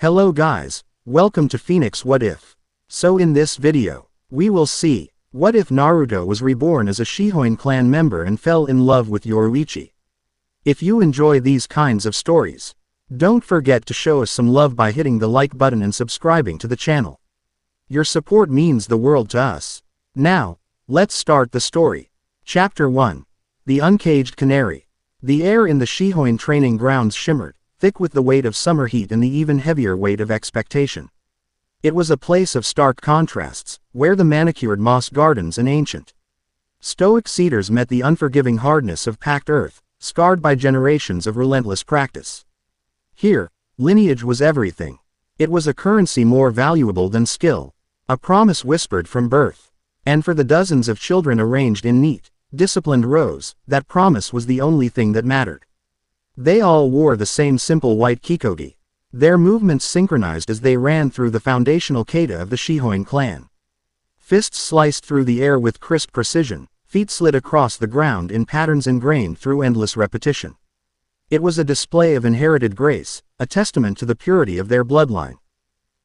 Hello guys, welcome to Phoenix What If. So in this video, we will see, what if Naruto was reborn as a Shihōin clan member and fell in love with Yoruichi? If you enjoy these kinds of stories, don't forget to show us some love by hitting the like button and subscribing to the channel. Your support means the world to us. Now, let's start the story. Chapter 1. The Uncaged Canary. The air in the Shihōin training grounds shimmered, thick with the weight of summer heat and the even heavier weight of expectation. It was a place of stark contrasts, where the manicured moss gardens and ancient, stoic cedars met the unforgiving hardness of packed earth, scarred by generations of relentless practice. Here, lineage was everything. It was a currency more valuable than skill, a promise whispered from birth. And for the dozens of children arranged in neat, disciplined rows, that promise was the only thing that mattered. They all wore the same simple white kikogi, their movements synchronized as they ran through the foundational kata of the Shihōin clan. Fists sliced through the air with crisp precision, feet slid across the ground in patterns ingrained through endless repetition. It was a display of inherited grace, a testament to the purity of their bloodline.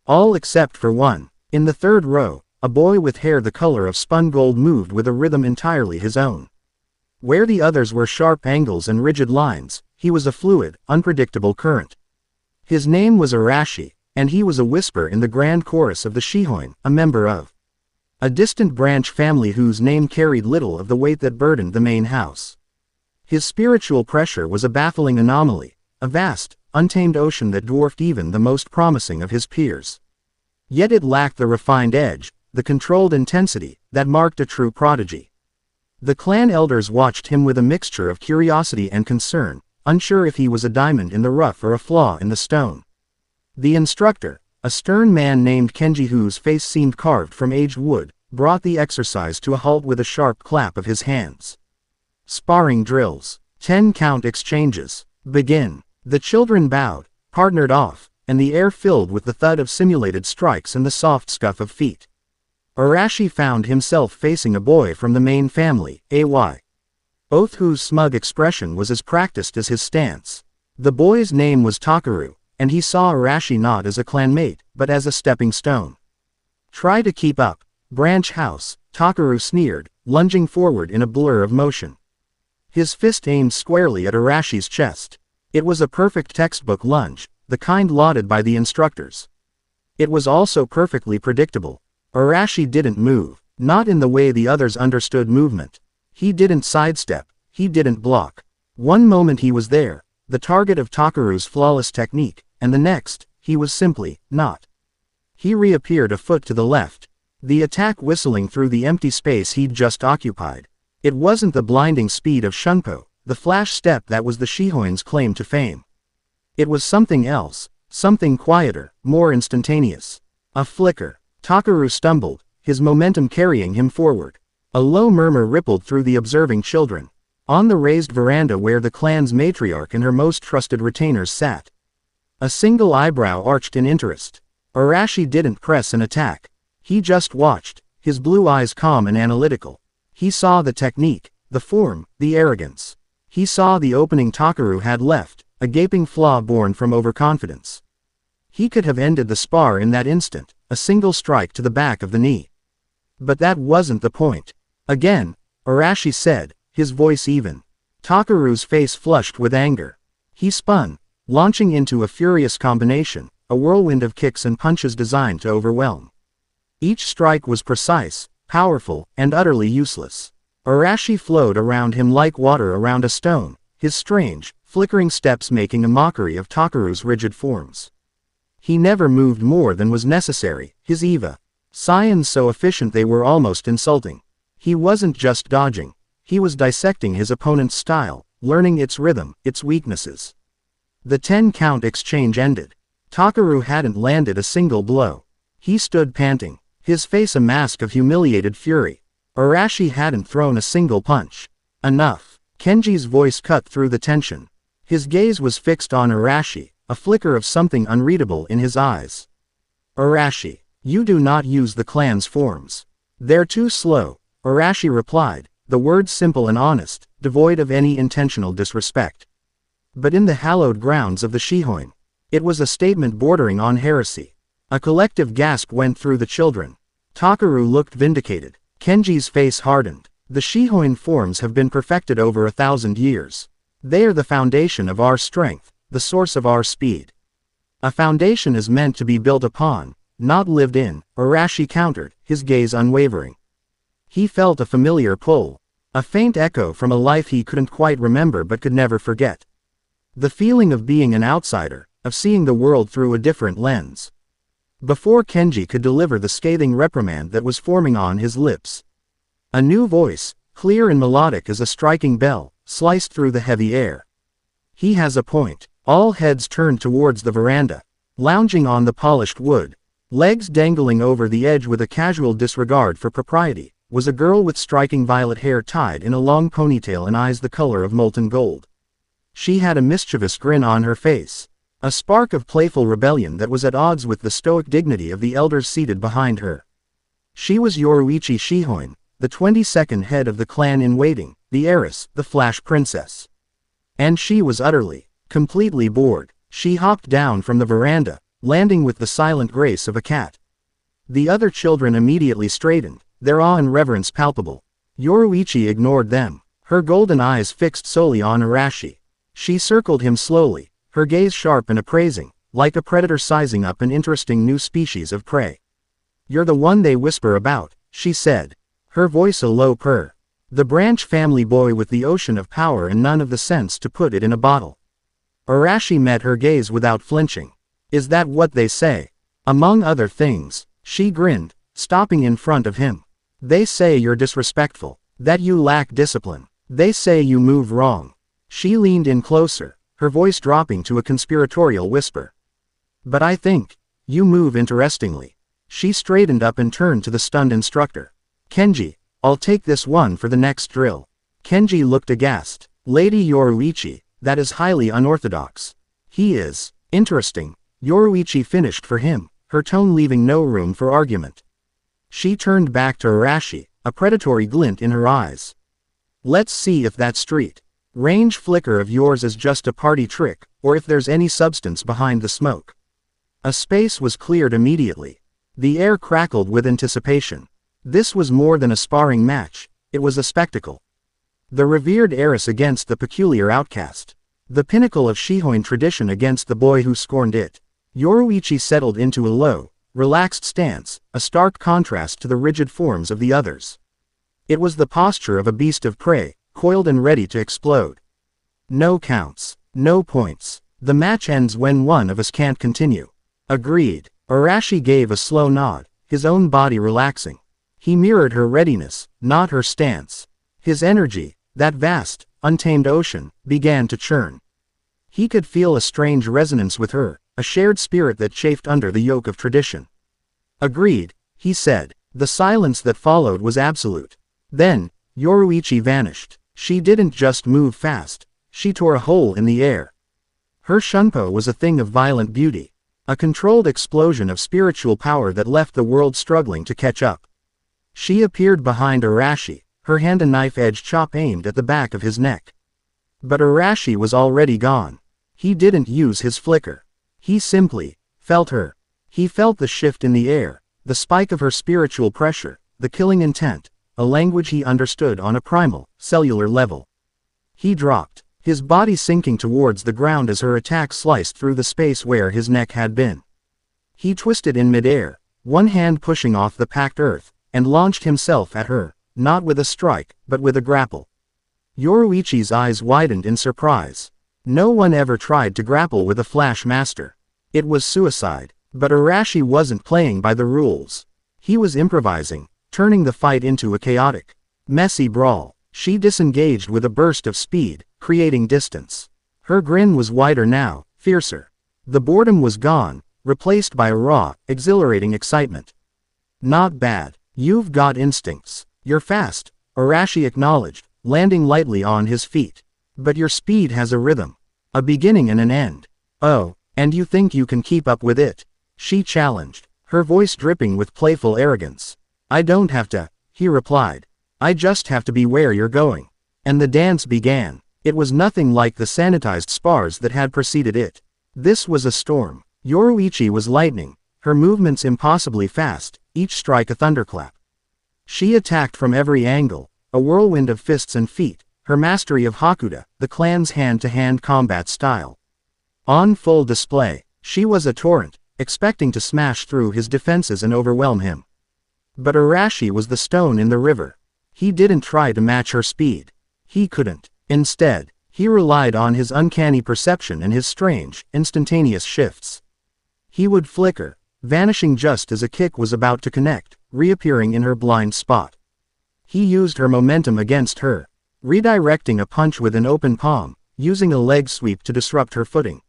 All except for one. In the third row, a boy with hair the color of spun gold moved with a rhythm entirely his own. Where the others were sharp angles and rigid lines, he was a fluid, unpredictable current. His name was Arashi, and he was a whisper in the grand chorus of the Shihōin, a member of a distant branch family whose name carried little of the weight that burdened the main house. His spiritual pressure was a baffling anomaly, a vast, untamed ocean that dwarfed even the most promising of his peers. Yet it lacked the refined edge, the controlled intensity, that marked a true prodigy. The clan elders watched him with a mixture of curiosity and concern, unsure if he was a diamond in the rough or a flaw in the stone. The instructor, a stern man named Kenji whose face seemed carved from aged wood, brought the exercise to a halt with a sharp clap of his hands. Sparring drills. 10-count exchanges. Begin. The children bowed, partnered off, and the air filled with the thud of simulated strikes and the soft scuff of feet. Arashi found himself facing a boy from the main family, Oath whose smug expression was as practiced as his stance. The boy's name was Takaru, and he saw Arashi not as a clanmate, but as a stepping stone. Try to keep up, branch house, Takaru sneered, lunging forward in a blur of motion. His fist aimed squarely at Arashi's chest. It was a perfect textbook lunge, the kind lauded by the instructors. It was also perfectly predictable. Arashi didn't move, not in the way the others understood movement. He didn't sidestep, he didn't block. One moment he was there, the target of Takaru's flawless technique, and the next, he was simply not. He reappeared a foot to the left, the attack whistling through the empty space he'd just occupied. It wasn't the blinding speed of Shunpo, the flash step that was the Shihōin's claim to fame. It was something else, something quieter, more instantaneous. A flicker. Takaru stumbled, his momentum carrying him forward. A low murmur rippled through the observing children. On the raised veranda where the clan's matriarch and her most trusted retainers sat, a single eyebrow arched in interest. Arashi didn't press an attack. He just watched, his blue eyes calm and analytical. He saw the technique, the form, the arrogance. He saw the opening Takaru had left, a gaping flaw born from overconfidence. He could have ended the spar in that instant, a single strike to the back of the knee. But that wasn't the point. Again, Arashi said, his voice even. Takaru's face flushed with anger. He spun, launching into a furious combination, a whirlwind of kicks and punches designed to overwhelm. Each strike was precise, powerful, and utterly useless. Arashi flowed around him like water around a stone, his strange, flickering steps making a mockery of Takaru's rigid forms. He never moved more than was necessary, his scions so efficient they were almost insulting. He wasn't just dodging, he was dissecting his opponent's style, learning its rhythm, its weaknesses. The 10-count exchange ended. Takaru hadn't landed a single blow. He stood panting, his face a mask of humiliated fury. Arashi hadn't thrown a single punch. Enough. Kenji's voice cut through the tension. His gaze was fixed on Arashi, a flicker of something unreadable in his eyes. Arashi, you do not use the clan's forms. They're too slow, Arashi replied, the words simple and honest, devoid of any intentional disrespect. But in the hallowed grounds of the Shihōin, It was a statement bordering on heresy. A collective gasp went through the children. Takaru looked vindicated. Kenji's face hardened. The Shihōin forms have been perfected over 1,000 years. They are the foundation of our strength, the source of our speed. A foundation is meant to be built upon, not lived in, Arashi countered, his gaze unwavering. He felt a familiar pull. A faint echo from a life he couldn't quite remember but could never forget. The feeling of being an outsider, of seeing the world through a different lens. Before Kenji could deliver the scathing reprimand that was forming on his lips, a new voice, clear and melodic as a striking bell, sliced through the heavy air. He has a point. All heads turned towards the veranda. Lounging on the polished wood, legs dangling over the edge with a casual disregard for propriety, was a girl with striking violet hair tied in a long ponytail and eyes the color of molten gold. She had a mischievous grin on her face, a spark of playful rebellion that was at odds with the stoic dignity of the elders seated behind her. She was Yoruichi Shihōin, the 22nd head of the clan in waiting, the heiress, the Flash Princess. And she was utterly, completely bored. She hopped down from the veranda, landing with the silent grace of a cat. The other children immediately straightened, their awe and reverence palpable. Yoruichi ignored them, her golden eyes fixed solely on Arashi. She circled him slowly, her gaze sharp and appraising, like a predator sizing up an interesting new species of prey. "You're the one they whisper about," she said, her voice a low purr. The Branch family boy with the ocean of power and none of the sense to put it in a bottle. Arashi met her gaze without flinching. "Is that what they say?" "Among other things," she grinned, stopping in front of him. "They say you're disrespectful, that you lack discipline. They say you move wrong." She leaned in closer, her voice dropping to a conspiratorial whisper. "But I think you move interestingly." She straightened up and turned to the stunned instructor. "Kenji, I'll take this one for the next drill." Kenji looked aghast. "Lady Yoruichi, that is highly unorthodox." "He is interesting," Yoruichi finished for him, her tone leaving no room for argument. She turned back to Arashi, a predatory glint in her eyes. "Let's see if that street range flicker of yours is just a party trick, or if there's any substance behind the smoke." A space was cleared immediately. The air crackled with anticipation. This was more than a sparring match, it was a spectacle. The revered heiress against the peculiar outcast. The pinnacle of Shihōin tradition against the boy who scorned it. Yoruichi settled into a low, relaxed stance, a stark contrast to the rigid forms of the others. It was the posture of a beast of prey, coiled and ready to explode. "No counts. No points. The match ends when one of us can't continue." "Agreed." Arashi gave a slow nod, his own body relaxing. He mirrored her readiness, not her stance. His energy, that vast, untamed ocean, began to churn. He could feel a strange resonance with her, a shared spirit that chafed under the yoke of tradition. "Agreed," he said. The silence that followed was absolute. Then, Yoruichi vanished. She didn't just move fast, she tore a hole in the air. Her shunpo was a thing of violent beauty, a controlled explosion of spiritual power that left the world struggling to catch up. She appeared behind Arashi, her hand a knife-edged chop aimed at the back of his neck. But Arashi was already gone. He didn't use his flicker. He simply felt her. He felt the shift in the air, the spike of her spiritual pressure, the killing intent, a language he understood on a primal, cellular level. He dropped, his body sinking towards the ground as her attack sliced through the space where his neck had been. He twisted in midair, one hand pushing off the packed earth, and launched himself at her, not with a strike, but with a grapple. Yoruichi's eyes widened in surprise. No one ever tried to grapple with a Flash Master. It was suicide. But Arashi wasn't playing by the rules. He was improvising, turning the fight into a chaotic, messy brawl. She disengaged with a burst of speed, creating distance. Her grin was wider now, fiercer. The boredom was gone, replaced by a raw, exhilarating excitement. "Not bad. You've got instincts. You're fast," Arashi acknowledged, landing lightly on his feet. "But your speed has a rhythm. A beginning and an end." "Oh, and you think you can keep up with it?" she challenged, her voice dripping with playful arrogance. "I don't have to," he replied. "I just have to be where you're going." And the dance began. It was nothing like the sanitized spars that had preceded it. This was a storm. Yoruichi was lightning, her movements impossibly fast, each strike a thunderclap. She attacked from every angle, a whirlwind of fists and feet, her mastery of Hakuda, the clan's hand-to-hand combat style. On full display, she was a torrent, expecting to smash through his defenses and overwhelm him. But Arashi was the stone in the river. He didn't try to match her speed. He couldn't. Instead, he relied on his uncanny perception and his strange, instantaneous shifts. He would flicker, vanishing just as a kick was about to connect, reappearing in her blind spot. He used her momentum against her, redirecting a punch with an open palm, using a leg sweep to disrupt her footing.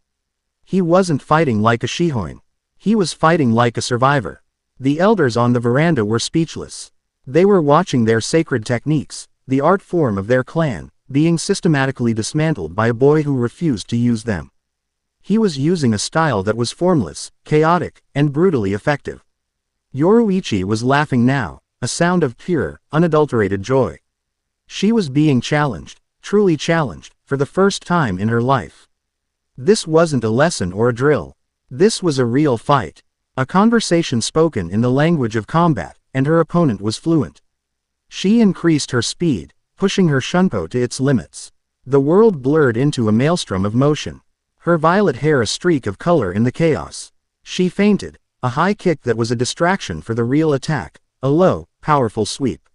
He wasn't fighting like a Shihōin. He was fighting like a survivor. The elders on the veranda were speechless. They were watching their sacred techniques, the art form of their clan, being systematically dismantled by a boy who refused to use them. He was using a style that was formless, chaotic, and brutally effective. Yoruichi was laughing now, a sound of pure, unadulterated joy. She was being challenged, truly challenged, for the first time in her life. This wasn't a lesson or a drill. This was a real fight. A conversation spoken in the language of combat, and her opponent was fluent. She increased her speed, pushing her shunpo to its limits. The world blurred into a maelstrom of motion. Her violet hair a streak of color in the chaos. She feinted, a high kick that was a distraction for the real attack, a low, powerful sweep.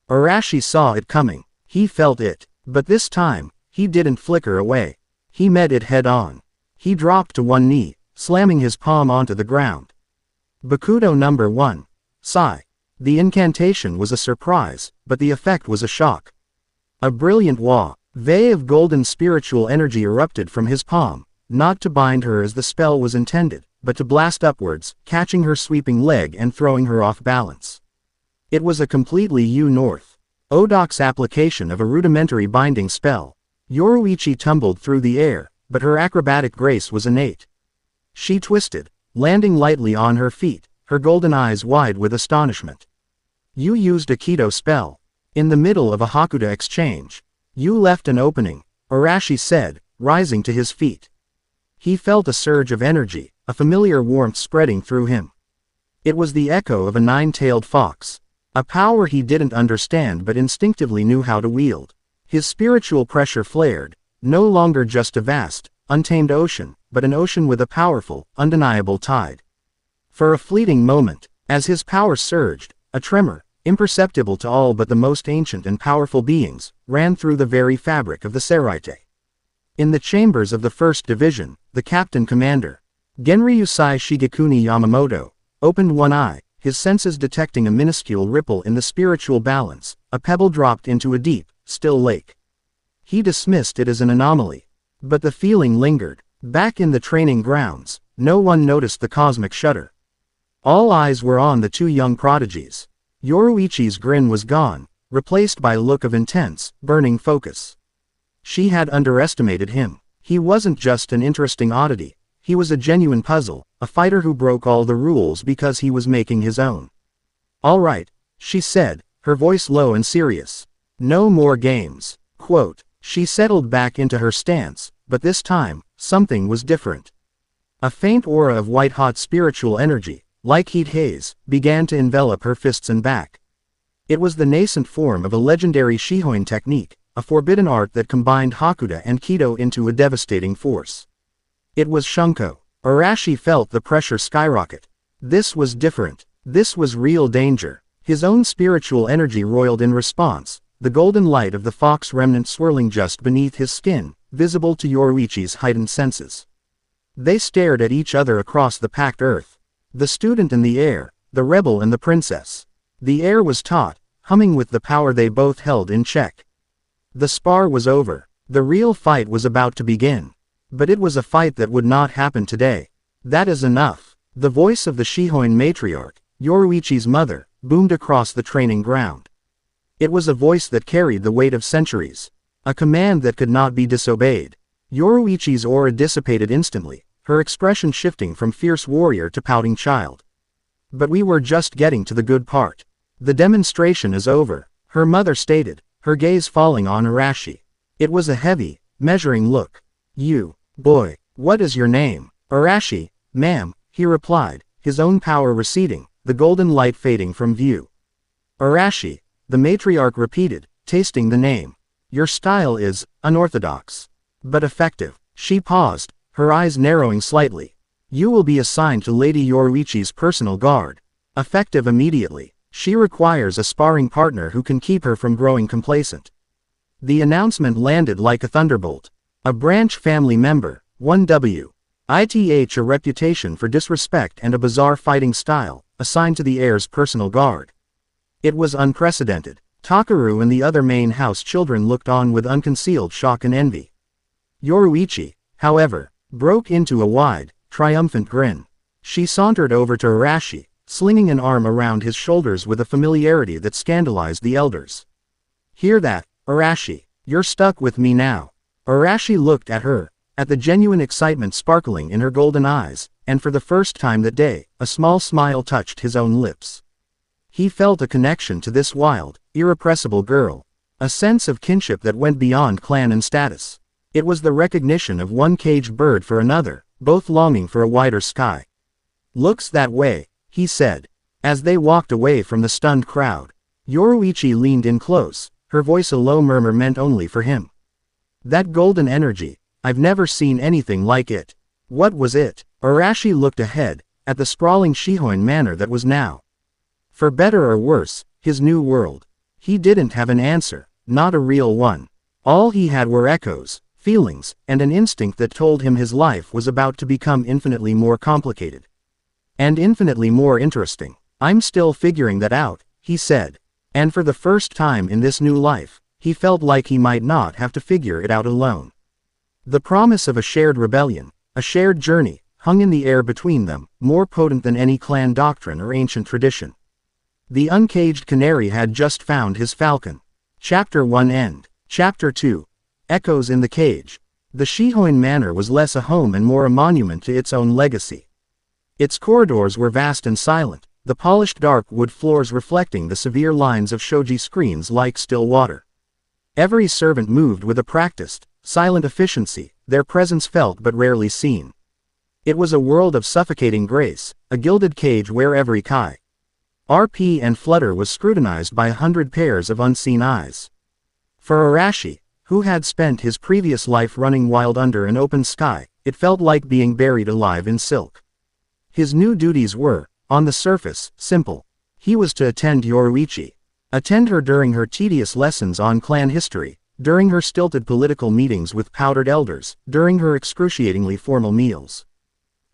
Arashi saw it coming. He felt it. But this time, he didn't flicker away. He met it head-on. He dropped to one knee, slamming his palm onto the ground. Bakudo number 1. Sigh. The incantation was a surprise, but the effect was a shock. A brilliant wave of golden spiritual energy erupted from his palm, not to bind her as the spell was intended, but to blast upwards, catching her sweeping leg and throwing her off balance. It was a completely unorthodox application of a rudimentary binding spell. Yoruichi tumbled through the air, but her acrobatic grace was innate. She twisted, landing lightly on her feet, her golden eyes wide with astonishment. You used a Kido spell. In the middle of a Hakuda exchange. You left an opening, Arashi said, rising to his feet. He felt a surge of energy, a familiar warmth spreading through him. It was the echo of a nine-tailed fox. A power he didn't understand but instinctively knew how to wield. His spiritual pressure flared, no longer just a vast, untamed ocean, but an ocean with a powerful, undeniable tide. For a fleeting moment, as his power surged, a tremor, imperceptible to all but the most ancient and powerful beings, ran through the very fabric of the Seraite. In the chambers of the First Division, the captain-commander, Genryusai Shigekuni Yamamoto, opened one eye, his senses detecting a minuscule ripple in the spiritual balance, a pebble dropped into a deep, still lake. He dismissed it as an anomaly. But the feeling lingered. Back in the training grounds, no one noticed the cosmic shudder. All eyes were on the two young prodigies. Yoruichi's grin was gone, replaced by a look of intense, burning focus. She had underestimated him. He wasn't just an interesting oddity. He was a genuine puzzle, a fighter who broke all the rules because he was making his own. All right, she said, her voice low and serious. No more games. Quote. She settled back into her stance, but this time, something was different. A faint aura of white-hot spiritual energy, like heat haze, began to envelop her fists and back. It was the nascent form of a legendary Shihōin technique, a forbidden art that combined Hakuda and Kido into a devastating force. It was Shunko. Arashi felt the pressure skyrocket. This was different. This was real danger. His own spiritual energy roiled in response, the golden light of the fox remnant swirling just beneath his skin, visible to Yoruichi's heightened senses. They stared at each other across the packed earth. The student and the heir, the rebel and the princess. The heir was taut, humming with the power they both held in check. The spar was over. The real fight was about to begin. But it was a fight that would not happen today. That is enough. The voice of the Shihōin matriarch, Yoruichi's mother, boomed across the training ground. It was a voice that carried the weight of centuries. A command that could not be disobeyed. Yoruichi's aura dissipated instantly, her expression shifting from fierce warrior to pouting child. But we were just getting to the good part. The demonstration is over, her mother stated, her gaze falling on Arashi. It was a heavy, measuring look. You, boy, What is your name? Arashi, ma'am, he replied, his own power receding, the golden light fading from view. Arashi, the matriarch repeated, tasting the name. Your style is unorthodox, but effective. She paused, her eyes narrowing slightly. You will be assigned to Lady Yoruichi's personal guard. Effective immediately. She requires a sparring partner who can keep her from growing complacent. The announcement landed like a thunderbolt. A branch family member, 1W. ITH, a reputation for disrespect and a bizarre fighting style, assigned to the heir's personal guard. It was unprecedented. Takaru and the other main house children looked on with unconcealed shock and envy. Yoruichi, however, broke into a wide, triumphant grin. She sauntered over to Arashi, slinging an arm around his shoulders with a familiarity that scandalized the elders. Hear that, Arashi? You're stuck with me now. Arashi looked at her, at the genuine excitement sparkling in her golden eyes, and for the first time that day, a small smile touched his own lips. He felt a connection to this wild, irrepressible girl, a sense of kinship that went beyond clan and status. It was the recognition of one caged bird for another, both longing for a wider sky. Looks that way, he said. As they walked away from the stunned crowd, Yoruichi leaned in close, her voice a low murmur meant only for him. That golden energy, I've never seen anything like it. What was it? Arashi looked ahead, at the sprawling Shihōin manor that was now, for better or worse, his new world. He didn't have an answer, not a real one. All he had were echoes, feelings, and an instinct that told him his life was about to become infinitely more complicated. And infinitely more interesting. I'm still figuring that out, he said. And for the first time in this new life, he felt like he might not have to figure it out alone. The promise of a shared rebellion, a shared journey, hung in the air between them, more potent than any clan doctrine or ancient tradition. The uncaged canary had just found his falcon. Chapter 1 end. Chapter 2. Echoes in the cage. The Shihōin manor was less a home and more a monument to its own legacy. Its corridors were vast and silent, the polished dark wood floors reflecting the severe lines of shoji screens like still water. Every servant moved with a practiced, silent efficiency, their presence felt but rarely seen. It was a world of suffocating grace, a gilded cage where every kai, RP and flutter was scrutinized by 100 pairs of unseen eyes. For Arashi, who had spent his previous life running wild under an open sky, it felt like being buried alive in silk. His new duties were, on the surface, simple. He was to attend Yoruichi. Attend her during her tedious lessons on clan history, during her stilted political meetings with powdered elders, during her excruciatingly formal meals.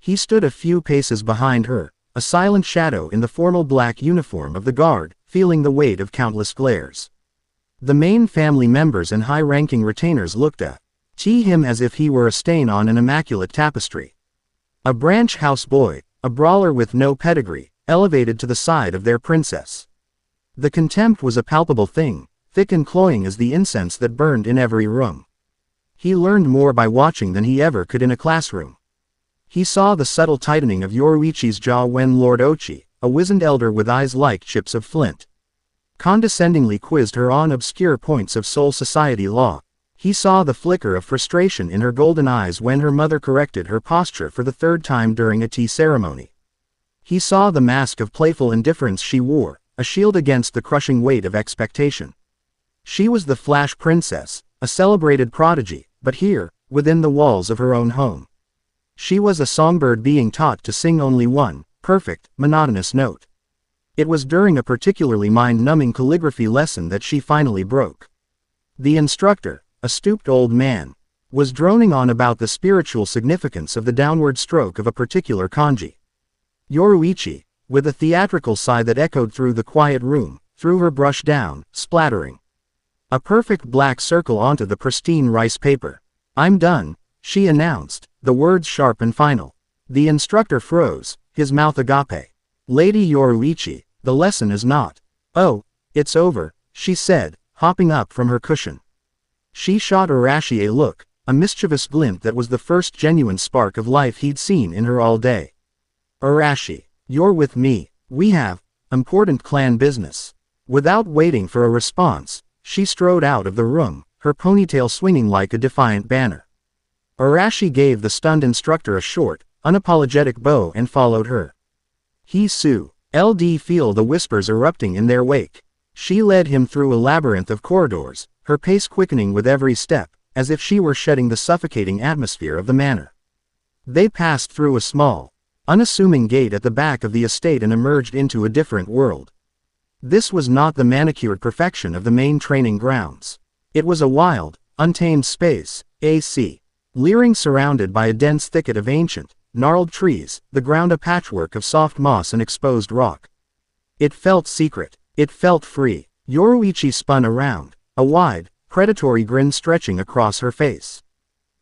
He stood a few paces behind her, a silent shadow in the formal black uniform of the guard, feeling the weight of countless glares. The main family members and high-ranking retainers looked at him as if he were a stain on an immaculate tapestry. A branch house boy, a brawler with no pedigree, elevated to the side of their princess. The contempt was a palpable thing, thick and cloying as the incense that burned in every room. He learned more by watching than he ever could in a classroom. He saw the subtle tightening of Yoruichi's jaw when Lord Ochi, a wizened elder with eyes like chips of flint, condescendingly quizzed her on obscure points of Seoul society law. He saw the flicker of frustration in her golden eyes when her mother corrected her posture for the third time during a tea ceremony. He saw the mask of playful indifference she wore, a shield against the crushing weight of expectation. She was the Flash Princess, a celebrated prodigy, but here, within the walls of her own home, she was a songbird being taught to sing only one, perfect, monotonous note. It was during a particularly mind-numbing calligraphy lesson that she finally broke. The instructor, a stooped old man, was droning on about the spiritual significance of the downward stroke of a particular kanji. Yoruichi, with a theatrical sigh that echoed through the quiet room, threw her brush down, splattering a perfect black circle onto the pristine rice paper. "I'm done," she announced, the words sharp and final. The instructor froze, his mouth agape. "Lady Yoruichi, the lesson is not." "Oh, it's over," she said, hopping up from her cushion. She shot Arashi a look, a mischievous glint that was the first genuine spark of life he'd seen in her all day. "Arashi, you're with me. We have important clan business." Without waiting for a response, she strode out of the room, her ponytail swinging like a defiant banner. Arashi gave the stunned instructor a short, unapologetic bow and followed her. Hisu. LD feel the whispers erupting in their wake. She led him through a labyrinth of corridors, her pace quickening with every step, as if she were shedding the suffocating atmosphere of the manor. They passed through a small, unassuming gate at the back of the estate and emerged into a different world. This was not the manicured perfection of the main training grounds. It was a wild, untamed space, AC. Leering surrounded by a dense thicket of ancient, gnarled trees, the ground a patchwork of soft moss and exposed rock. It felt secret. It felt free. Yoruichi spun around, a wide, predatory grin stretching across her face.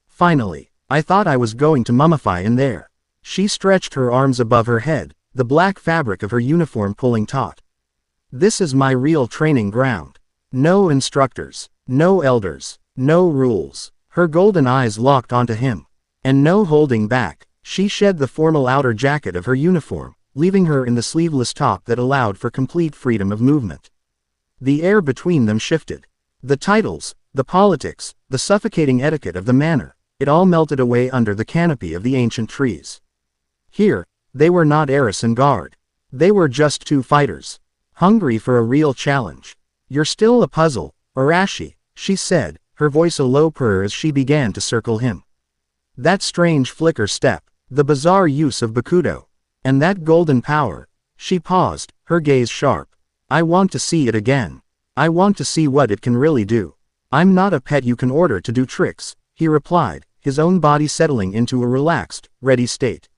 Finally, I thought I was going to mummify in there. She stretched her arms above her head, the black fabric of her uniform pulling taut. This is my real training ground. No instructors, no elders, no rules. Her golden eyes locked onto him. And no holding back. She shed the formal outer jacket of her uniform, leaving her in the sleeveless top that allowed for complete freedom of movement. The air between them shifted. The titles, the politics, the suffocating etiquette of the manor, it all melted away under the canopy of the ancient trees. Here, they were not Eris and Guard. They were just two fighters. Hungry for a real challenge. You're still a puzzle, Arashi, she said, her voice a low purr as she began to circle him. That strange flicker step, the bizarre use of Bakudo, and that golden power. She paused, her gaze sharp. I want to see it again. I want to see what it can really do. I'm not a pet you can order to do tricks, he replied, his own body settling into a relaxed, ready state.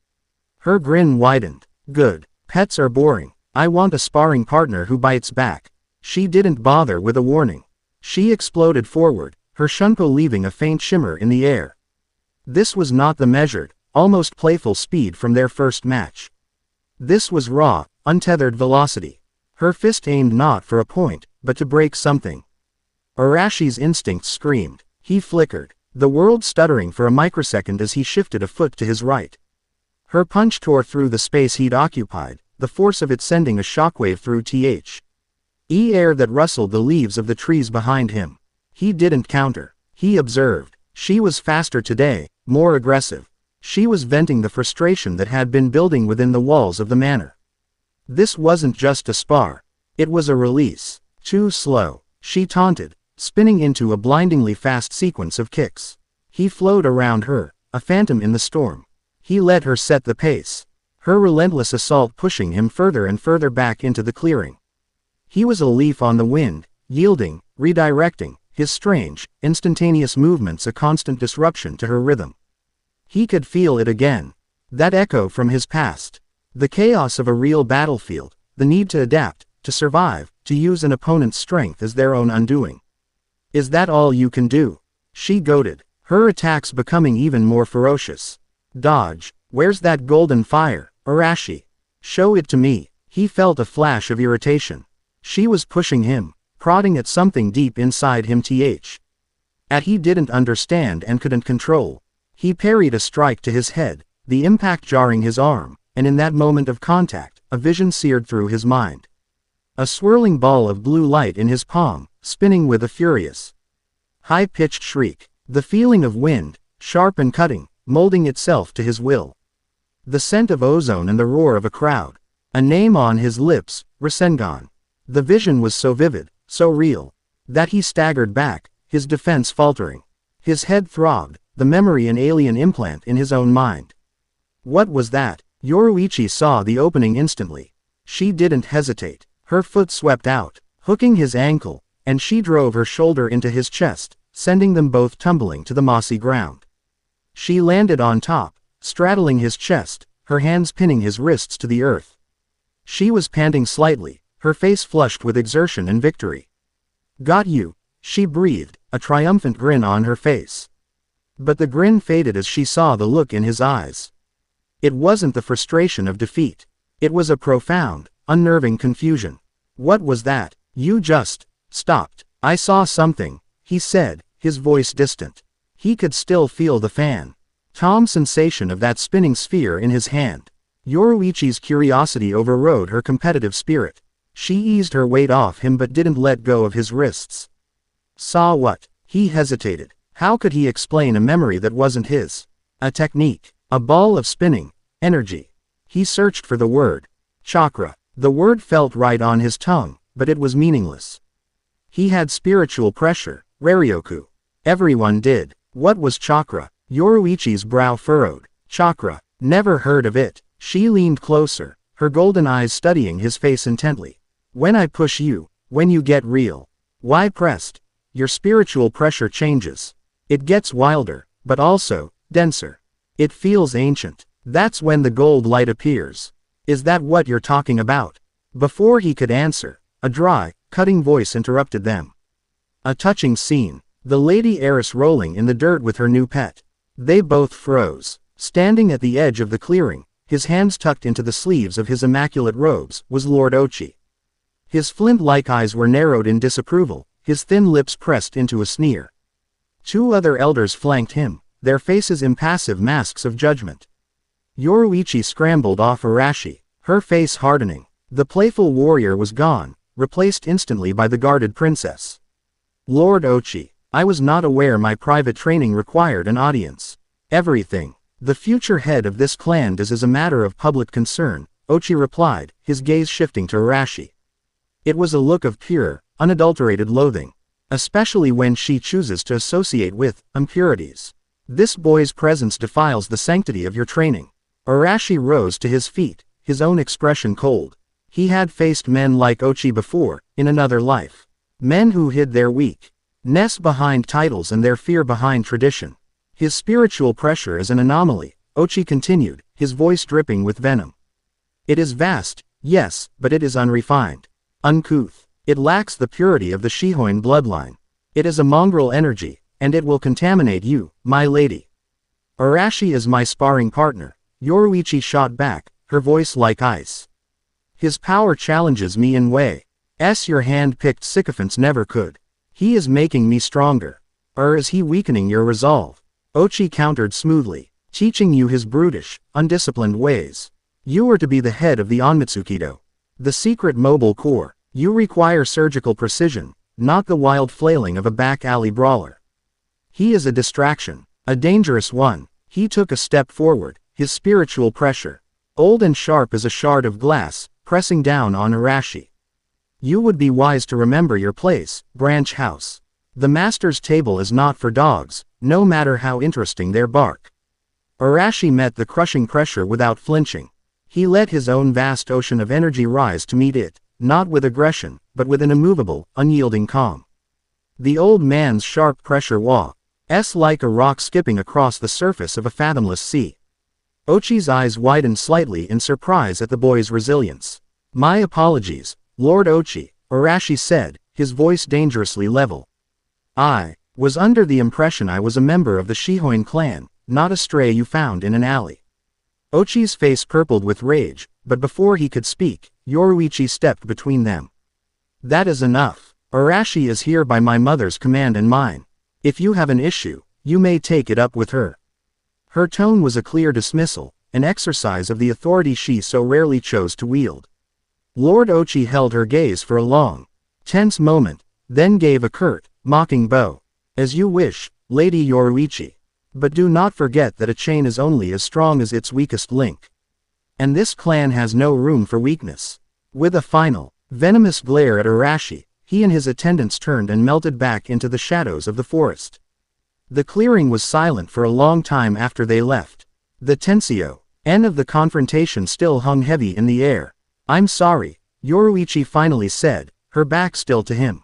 Her grin widened. Good. Pets are boring. I want a sparring partner who bites back. She didn't bother with a warning. She exploded forward, her shunpo leaving a faint shimmer in the air. This was not the measured, almost playful speed from their first match. This was raw, untethered velocity. Her fist aimed not for a point, but to break something. Arashi's instincts screamed. He flickered, the world stuttering for a microsecond as he shifted a foot to his right. Her punch tore through the space he'd occupied, the force of it sending a shockwave through air that rustled the leaves of the trees behind him. He didn't counter. He observed. She was faster today, more aggressive. She was venting the frustration that had been building within the walls of the manor. This wasn't just a spar. It was a release. Too slow, she taunted, spinning into a blindingly fast sequence of kicks. He flowed around her, a phantom in the storm. He let her set the pace. Her relentless assault pushing him further and further back into the clearing. He was a leaf on the wind, yielding, redirecting, his strange, instantaneous movements a constant disruption to her rhythm. He could feel it again. That echo from his past. The chaos of a real battlefield, the need to adapt, to survive, to use an opponent's strength as their own undoing. Is that all you can do? She goaded, her attacks becoming even more ferocious. Dodge. Where's that golden fire, Arashi? Show it to me. He felt a flash of irritation. She was pushing him, prodding at something deep inside him he didn't understand and couldn't control. He parried a strike to his head, the impact jarring his arm, and in that moment of contact, a vision seared through his mind. A swirling ball of blue light in his palm, spinning with a furious, high-pitched shriek. The feeling of wind, sharp and cutting, molding itself to his will. The scent of ozone and the roar of a crowd. A name on his lips, Rasengan. The vision was so vivid, so real, that he staggered back, his defense faltering. His head throbbed, the memory an alien implant in his own mind. What was that? Yoruichi saw the opening instantly. She didn't hesitate. Her foot swept out, hooking his ankle, and she drove her shoulder into his chest, sending them both tumbling to the mossy ground. She landed on top, straddling his chest, her hands pinning his wrists to the earth. She was panting slightly, her face flushed with exertion and victory. Got you, she breathed, a triumphant grin on her face. But the grin faded as she saw the look in his eyes. It wasn't the frustration of defeat. It was a profound, unnerving confusion. What was that? You just stopped. I saw something, he said, his voice distant. He could still feel the Tom's sensation of that spinning sphere in his hand. Yoruichi's curiosity overrode her competitive spirit. She eased her weight off him but didn't let go of his wrists. Saw what? He hesitated. How could he explain a memory that wasn't his? A technique. A ball of spinning. Energy. He searched for the word. Chakra. The word felt right on his tongue, but it was meaningless. He had spiritual pressure. Raryoku. Everyone did. What was chakra? Yoruichi's brow furrowed. Chakra. Never heard of it. She leaned closer, her golden eyes studying his face intently. When I push you, when you get real. Why pressed? Your spiritual pressure changes. It gets wilder, but also denser. It feels ancient. That's when the gold light appears. Is that what you're talking about? Before he could answer, a dry, cutting voice interrupted them. A touching scene. The lady heiress rolling in the dirt with her new pet. They both froze. Standing at the edge of the clearing, his hands tucked into the sleeves of his immaculate robes, was Lord Ochi. His flint-like eyes were narrowed in disapproval, his thin lips pressed into a sneer. Two other elders flanked him, their faces impassive masks of judgment. Yoruichi scrambled off Arashi, her face hardening. The playful warrior was gone, replaced instantly by the guarded princess. Lord Ochi, I was not aware my private training required an audience. Everything. The future head of this clan is a matter of public concern, Ochi replied, his gaze shifting to Arashi. It was a look of pure, unadulterated loathing. Especially when she chooses to associate with impurities. This boy's presence defiles the sanctity of your training. Arashi rose to his feet, his own expression cold. He had faced men like Ochi before, in another life. Men who hid their weakness behind titles and their fear behind tradition. His spiritual pressure is an anomaly, Ochi continued, his voice dripping with venom. It is vast, yes, but it is unrefined. Uncouth. It lacks the purity of the Shihōin bloodline. It is a mongrel energy, and it will contaminate you, my lady. Arashi is my sparring partner, Yoruichi shot back, her voice like ice. His power challenges me in ways your hand-picked sycophants never could. He is making me stronger. Or is he weakening your resolve? Ochi countered smoothly, teaching you his brutish, undisciplined ways. You are to be the head of the Onmitsukido. The secret mobile core. You require surgical precision, not the wild flailing of a back-alley brawler. He is a distraction, a dangerous one. He took a step forward, his spiritual pressure, old and sharp as a shard of glass, pressing down on Arashi. You would be wise to remember your place, branch house. The master's table is not for dogs, no matter how interesting their bark. Arashi met the crushing pressure without flinching. He let his own vast ocean of energy rise to meet it, not with aggression, but with an immovable, unyielding calm. The old man's sharp pressure was like a rock skipping across the surface of a fathomless sea. Ochi's eyes widened slightly in surprise at the boy's resilience. My apologies, Lord Ochi, Arashi said, his voice dangerously level. I was under the impression I was a member of the Shihōin clan, not a stray you found in an alley. Ochi's face purpled with rage, but before he could speak, Yoruichi stepped between them. That is enough. Arashi is here by my mother's command and mine. If you have an issue, you may take it up with her. Her tone was a clear dismissal, an exercise of the authority she so rarely chose to wield. Lord Ochi held her gaze for a long, tense moment, then gave a curt, mocking bow. As you wish, Lady Yoruichi. But do not forget that a chain is only as strong as its weakest link. And this clan has no room for weakness. With a final, venomous glare at Arashi, he and his attendants turned and melted back into the shadows of the forest. The clearing was silent for a long time after they left. The tensio of the confrontation still hung heavy in the air. I'm sorry, Yoruichi finally said, her back still to him.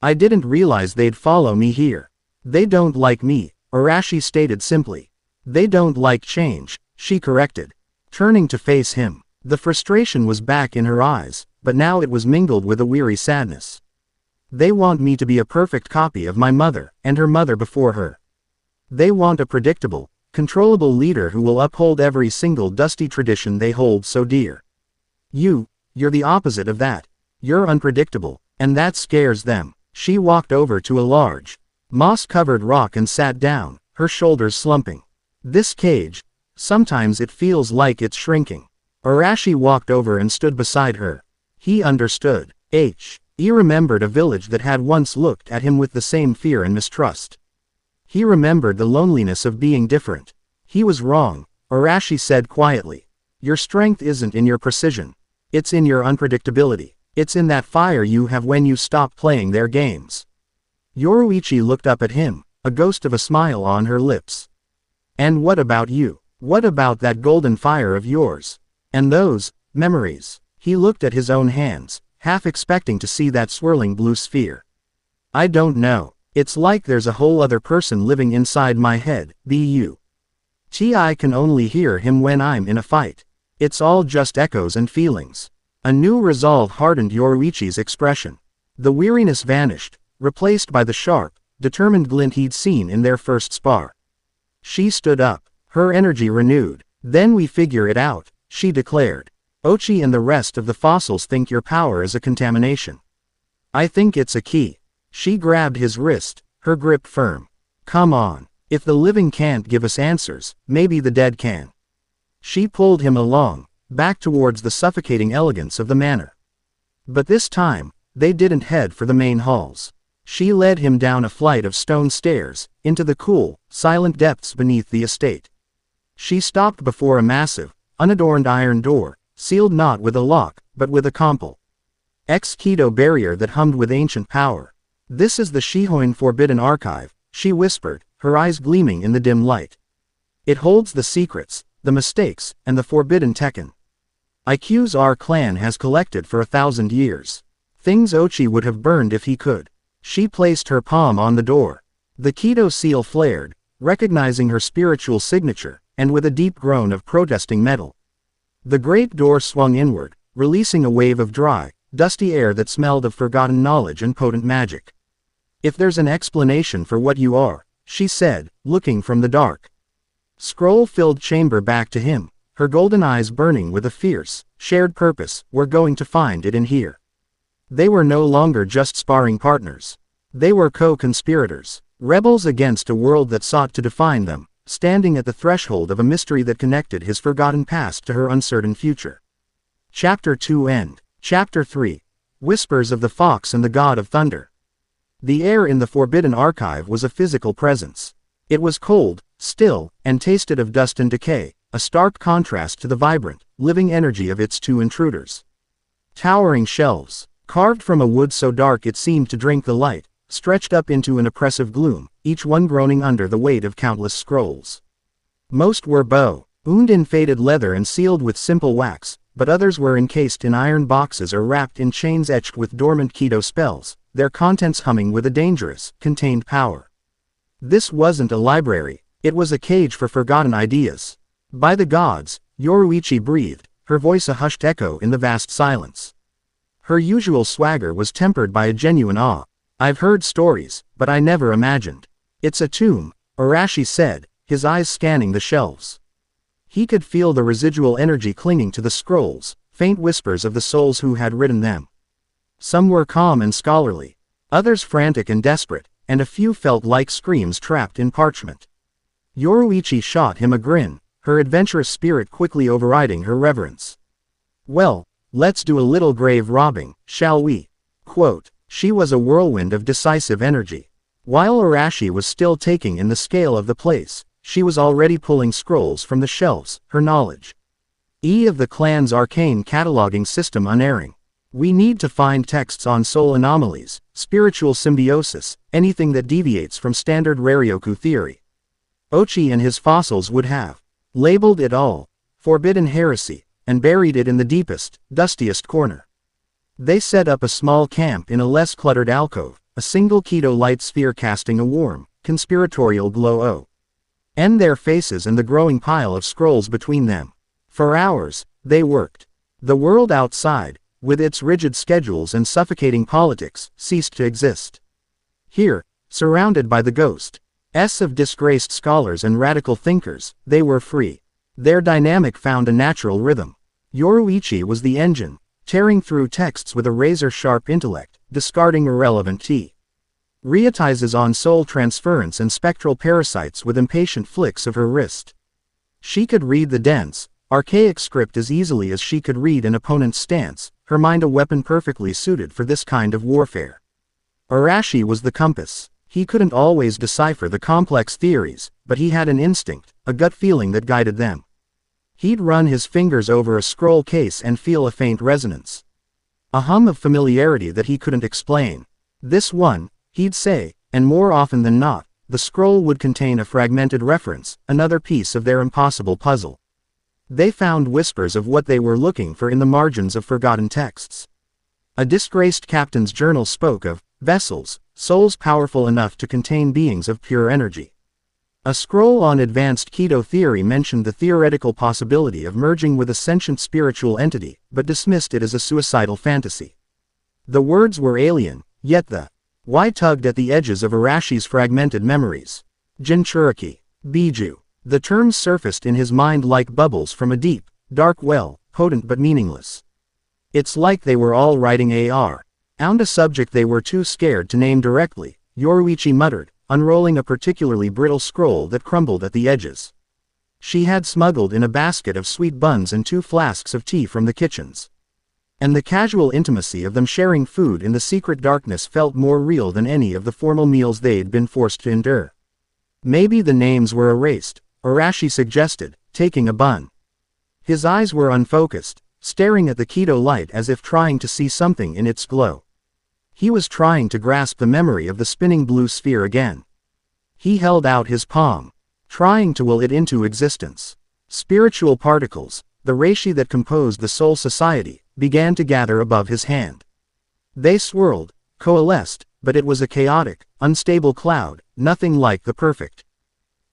I didn't realize they'd follow me here. They don't like me, Arashi stated simply. They don't like change, she corrected. Turning to face him, the frustration was back in her eyes, but now it was mingled with a weary sadness. They want me to be a perfect copy of my mother, and her mother before her. They want a predictable, controllable leader who will uphold every single dusty tradition they hold so dear. You're the opposite of that. You're unpredictable, and that scares them. She walked over to a large, moss-covered rock and sat down, her shoulders slumping. This cage, sometimes it feels like it's shrinking. Arashi walked over and stood beside her. He understood. He remembered a village that had once looked at him with the same fear and mistrust. He remembered the loneliness of being different. He was wrong, Arashi said quietly. Your strength isn't in your precision. It's in your unpredictability. It's in that fire you have when you stop playing their games. Yoruichi looked up at him, a ghost of a smile on her lips. And what about you? What about that golden fire of yours? And those memories? He looked at his own hands, half expecting to see that swirling blue sphere. I don't know. It's like there's a whole other person living inside my head, bu. I can only hear him when I'm in a fight. It's all just echoes and feelings. A new resolve hardened Yoruichi's expression. The weariness vanished, replaced by the sharp, determined glint he'd seen in their first spar. She stood up, her energy renewed. Then we figure it out, she declared. Ochi and the rest of the fossils think your power is a contamination. I think it's a key. She grabbed his wrist, her grip firm. Come on. If the living can't give us answers, maybe the dead can. She pulled him along, back towards the suffocating elegance of the manor. But this time, they didn't head for the main halls. She led him down a flight of stone stairs, into the cool, silent depths beneath the estate. She stopped before a massive, unadorned iron door, sealed not with a lock, but with a compel. Ex-Kido barrier that hummed with ancient power. This is the Shihōin Forbidden Archive, she whispered, her eyes gleaming in the dim light. It holds the secrets, the mistakes, and the forbidden Tekken. IQs our clan has collected for 1,000 years. Things Ochi would have burned if he could. She placed her palm on the door. The Kido seal flared, recognizing her spiritual signature, and with a deep groan of protesting metal. The great door swung inward, releasing a wave of dry, dusty air that smelled of forgotten knowledge and potent magic. If there's an explanation for what you are, she said, looking from the dark, scroll-filled chamber back to him, her golden eyes burning with a fierce, shared purpose, we're going to find it in here. They were no longer just sparring partners. They were co-conspirators, rebels against a world that sought to define them, standing at the threshold of a mystery that connected his forgotten past to her uncertain future. Chapter 2 End. Chapter 3. Whispers of the Fox and the God of Thunder. The air in the Forbidden Archive was a physical presence. It was cold, still, and tasted of dust and decay, a stark contrast to the vibrant, living energy of its two intruders. Towering shelves, carved from a wood so dark it seemed to drink the light, stretched up into an oppressive gloom, each one groaning under the weight of countless scrolls. Most were bound in faded leather and sealed with simple wax, but others were encased in iron boxes or wrapped in chains etched with dormant Kido spells, their contents humming with a dangerous, contained power. This wasn't a library, it was a cage for forgotten ideas. By the gods, Yoruichi breathed, her voice a hushed echo in the vast silence. Her usual swagger was tempered by a genuine awe. I've heard stories, but I never imagined. It's a tomb, Arashi said, his eyes scanning the shelves. He could feel the residual energy clinging to the scrolls, faint whispers of the souls who had written them. Some were calm and scholarly, others frantic and desperate, and a few felt like screams trapped in parchment. Yoruichi shot him a grin, her adventurous spirit quickly overriding her reverence. Well, let's do a little grave robbing, shall we? Quote, she was a whirlwind of decisive energy. While Arashi was still taking in the scale of the place, she was already pulling scrolls from the shelves, her knowledge of the clan's arcane cataloging system unerring. We need to find texts on soul anomalies, spiritual symbiosis, anything that deviates from standard Raryoku theory. Ochi and his fossils would have labeled it all forbidden heresy, and buried it in the deepest, dustiest corner. They set up a small camp in a less cluttered alcove, a single Kido light sphere casting a warm, conspiratorial glow and their faces and the growing pile of scrolls between them. For hours, they worked. The world outside, with its rigid schedules and suffocating politics, ceased to exist. Here, surrounded by the ghosts of disgraced scholars and radical thinkers, they were free. Their dynamic found a natural rhythm. Yoruichi was the engine, tearing through texts with a razor-sharp intellect, discarding irrelevant treatises on soul transference and spectral parasites with impatient flicks of her wrist. She could read the dense, archaic script as easily as she could read an opponent's stance, her mind a weapon perfectly suited for this kind of warfare. Arashi was the compass. He couldn't always decipher the complex theories, but he had an instinct, a gut feeling that guided them. He'd run his fingers over a scroll case and feel a faint resonance. A hum of familiarity that he couldn't explain. This one, he'd say, and more often than not, the scroll would contain a fragmented reference, another piece of their impossible puzzle. They found whispers of what they were looking for in the margins of forgotten texts. A disgraced captain's journal spoke of vessels, souls powerful enough to contain beings of pure energy. A scroll on advanced Kido theory mentioned the theoretical possibility of merging with a sentient spiritual entity, but dismissed it as a suicidal fantasy. The words were alien, yet the why tugged at the edges of Arashi's fragmented memories. Jinchuriki, Biju. The terms surfaced in his mind like bubbles from a deep, dark well, potent but meaningless. It's like they were all writing around a subject they were too scared to name directly, Yoruichi muttered, unrolling a particularly brittle scroll that crumbled at the edges. She had smuggled in a basket of sweet buns and 2 flasks of tea from the kitchens. And the casual intimacy of them sharing food in the secret darkness felt more real than any of the formal meals they'd been forced to endure. Maybe the names were erased, Arashi suggested, taking a bun. His eyes were unfocused, staring at the Kido light as if trying to see something in its glow. He was trying to grasp the memory of the spinning blue sphere again. He held out his palm, trying to will it into existence. Spiritual particles, the reishi that composed the soul society, began to gather above his hand. They swirled, coalesced, but it was a chaotic, unstable cloud, nothing like the perfect,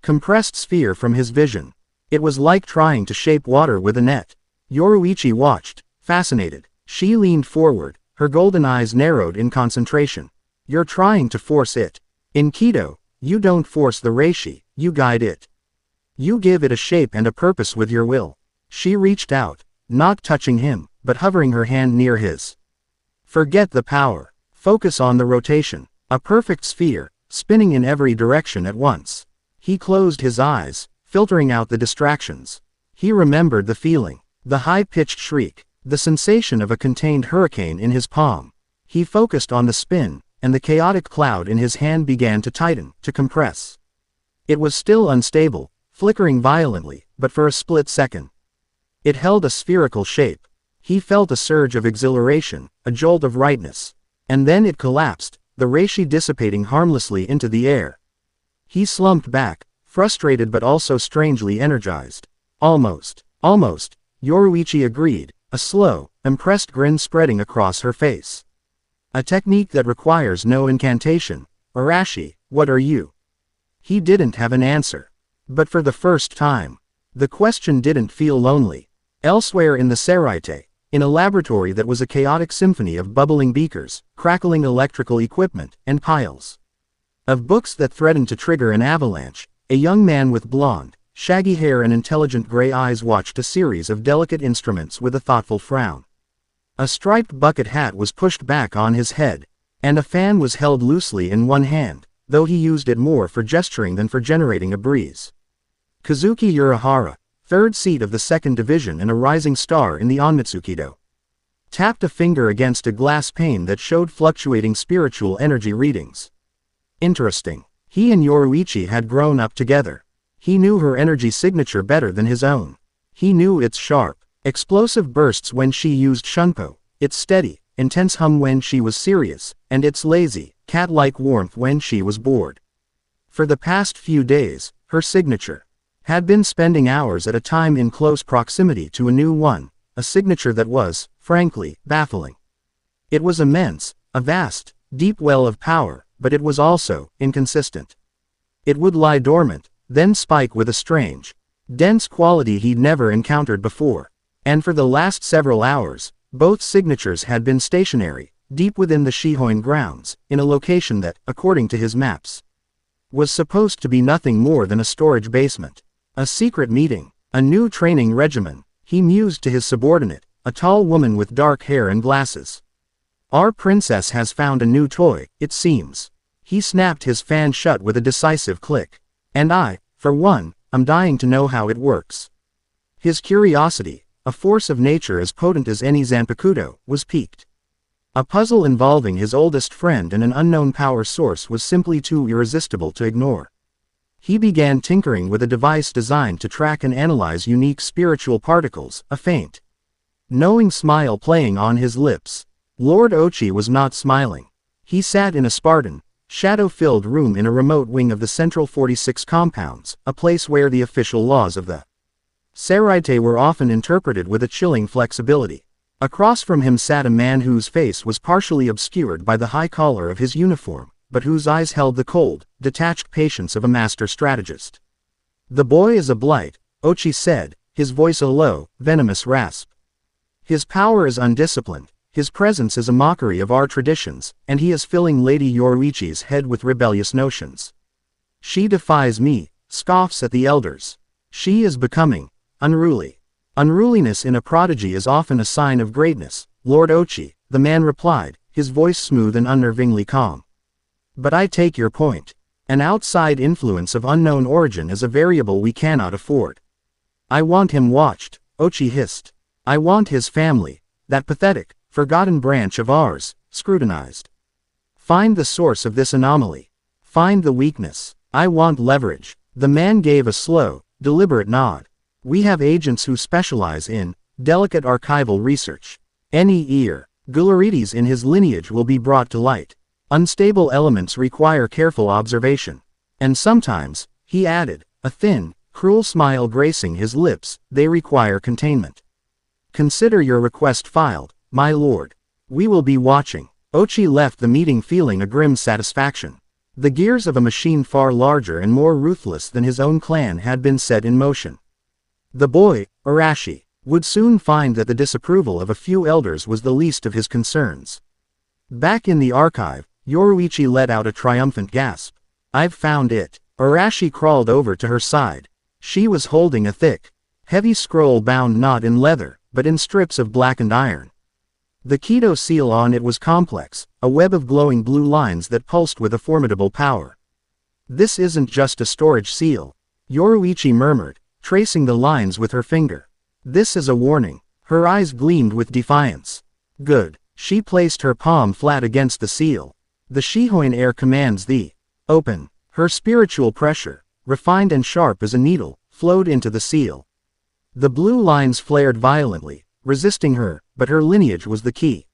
compressed sphere from his vision. It was like trying to shape water with a net. Yoruichi watched, fascinated. She leaned forward, her golden eyes narrowed in concentration. You're trying to force it. In Kido, you don't force the reishi, you guide it. You give it a shape and a purpose with your will. She reached out, not touching him, but hovering her hand near his. Forget the power. Focus on the rotation. A perfect sphere, spinning in every direction at once. He closed his eyes, filtering out the distractions. He remembered the feeling. The high-pitched shriek. The sensation of a contained hurricane in his palm. He focused on the spin, and the chaotic cloud in his hand began to tighten, to compress. It was still unstable, flickering violently, but for a split second. It held a spherical shape. He felt a surge of exhilaration, a jolt of rightness. And then it collapsed, the reishi dissipating harmlessly into the air. He slumped back, frustrated but also strangely energized. Almost, Yoruichi agreed, a slow, impressed grin spreading across her face. A technique that requires no incantation. Arashi, what are you? He didn't have an answer. But for the first time, the question didn't feel lonely. Elsewhere in the Seraite, in a laboratory that was a chaotic symphony of bubbling beakers, crackling electrical equipment, and piles of books that threatened to trigger an avalanche, a young man with blonde, shaggy hair and intelligent gray eyes watched a series of delicate instruments with a thoughtful frown. A striped bucket hat was pushed back on his head, and a fan was held loosely in one hand, though he used it more for gesturing than for generating a breeze. Kazuki Urahara, 3rd seat of the 2nd Division and a rising star in the Onmitsukido, tapped a finger against a glass pane that showed fluctuating spiritual energy readings. Interesting. He and Yoruichi had grown up together. He knew her energy signature better than his own. He knew its sharp, explosive bursts when she used shunpo, its steady, intense hum when she was serious, and its lazy, cat-like warmth when she was bored. For the past few days, her signature had been spending hours at a time in close proximity to a new one, a signature that was, frankly, baffling. It was immense, a vast, deep well of power, but it was also inconsistent. It would lie dormant, then spike with a strange, dense quality he'd never encountered before. And for the last several hours, both signatures had been stationary, deep within the Shihōin grounds, in a location that, according to his maps, was supposed to be nothing more than a storage basement. A secret meeting, a new training regimen, he mused to his subordinate, a tall woman with dark hair and glasses. Our princess has found a new toy, it seems. He snapped his fan shut with a decisive click. And I, for one, am dying to know how it works. His curiosity, a force of nature as potent as any Zanpakuto, was piqued. A puzzle involving his oldest friend and an unknown power source was simply too irresistible to ignore. He began tinkering with a device designed to track and analyze unique spiritual particles, a faint, knowing smile playing on his lips. Lord Ochi was not smiling. He sat in a Spartan, shadow-filled room in a remote wing of the Central 46 compounds, a place where the official laws of the Seraite were often interpreted with a chilling flexibility. Across from him sat a man whose face was partially obscured by the high collar of his uniform, but whose eyes held the cold, detached patience of a master strategist. "The boy is a blight," Ochi said, his voice a low, venomous rasp. "His power is undisciplined, his presence is a mockery of our traditions, and he is filling Lady Yoruichi's head with rebellious notions. She defies me, scoffs at the elders. She is becoming unruly. Unruliness in a prodigy is often a sign of greatness, Lord Ochi," the man replied, his voice smooth and unnervingly calm. "But I take your point. An outside influence of unknown origin is a variable we cannot afford." "I want him watched," Ochi hissed. "I want his family, that pathetic, forgotten branch of ours, scrutinized. Find the source of this anomaly. Find the weakness. I want leverage." The man gave a slow, deliberate nod. "We have agents who specialize in delicate archival research. Any irregularities in his lineage will be brought to light. Unstable elements require careful observation. And sometimes," he added, a thin, cruel smile gracing his lips, "they require containment. Consider your request filed, my lord. We will be watching." Ochi left the meeting feeling a grim satisfaction. The gears of a machine far larger and more ruthless than his own clan had been set in motion. The boy, Arashi, would soon find that the disapproval of a few elders was the least of his concerns. Back in the archive, Yoruichi let out a triumphant gasp. "I've found it." Arashi crawled over to her side. She was holding a thick, heavy scroll bound not in leather, but in strips of blackened iron. The Kido seal on it was complex, a web of glowing blue lines that pulsed with a formidable power. "This isn't just a storage seal," Yoruichi murmured, tracing the lines with her finger. "This is a warning." Her eyes gleamed with defiance. "Good." She placed her palm flat against the seal. "The Shihōin air commands the open." Her spiritual pressure, refined and sharp as a needle, flowed into the seal. The blue lines flared violently, resisting her, but her lineage was the key.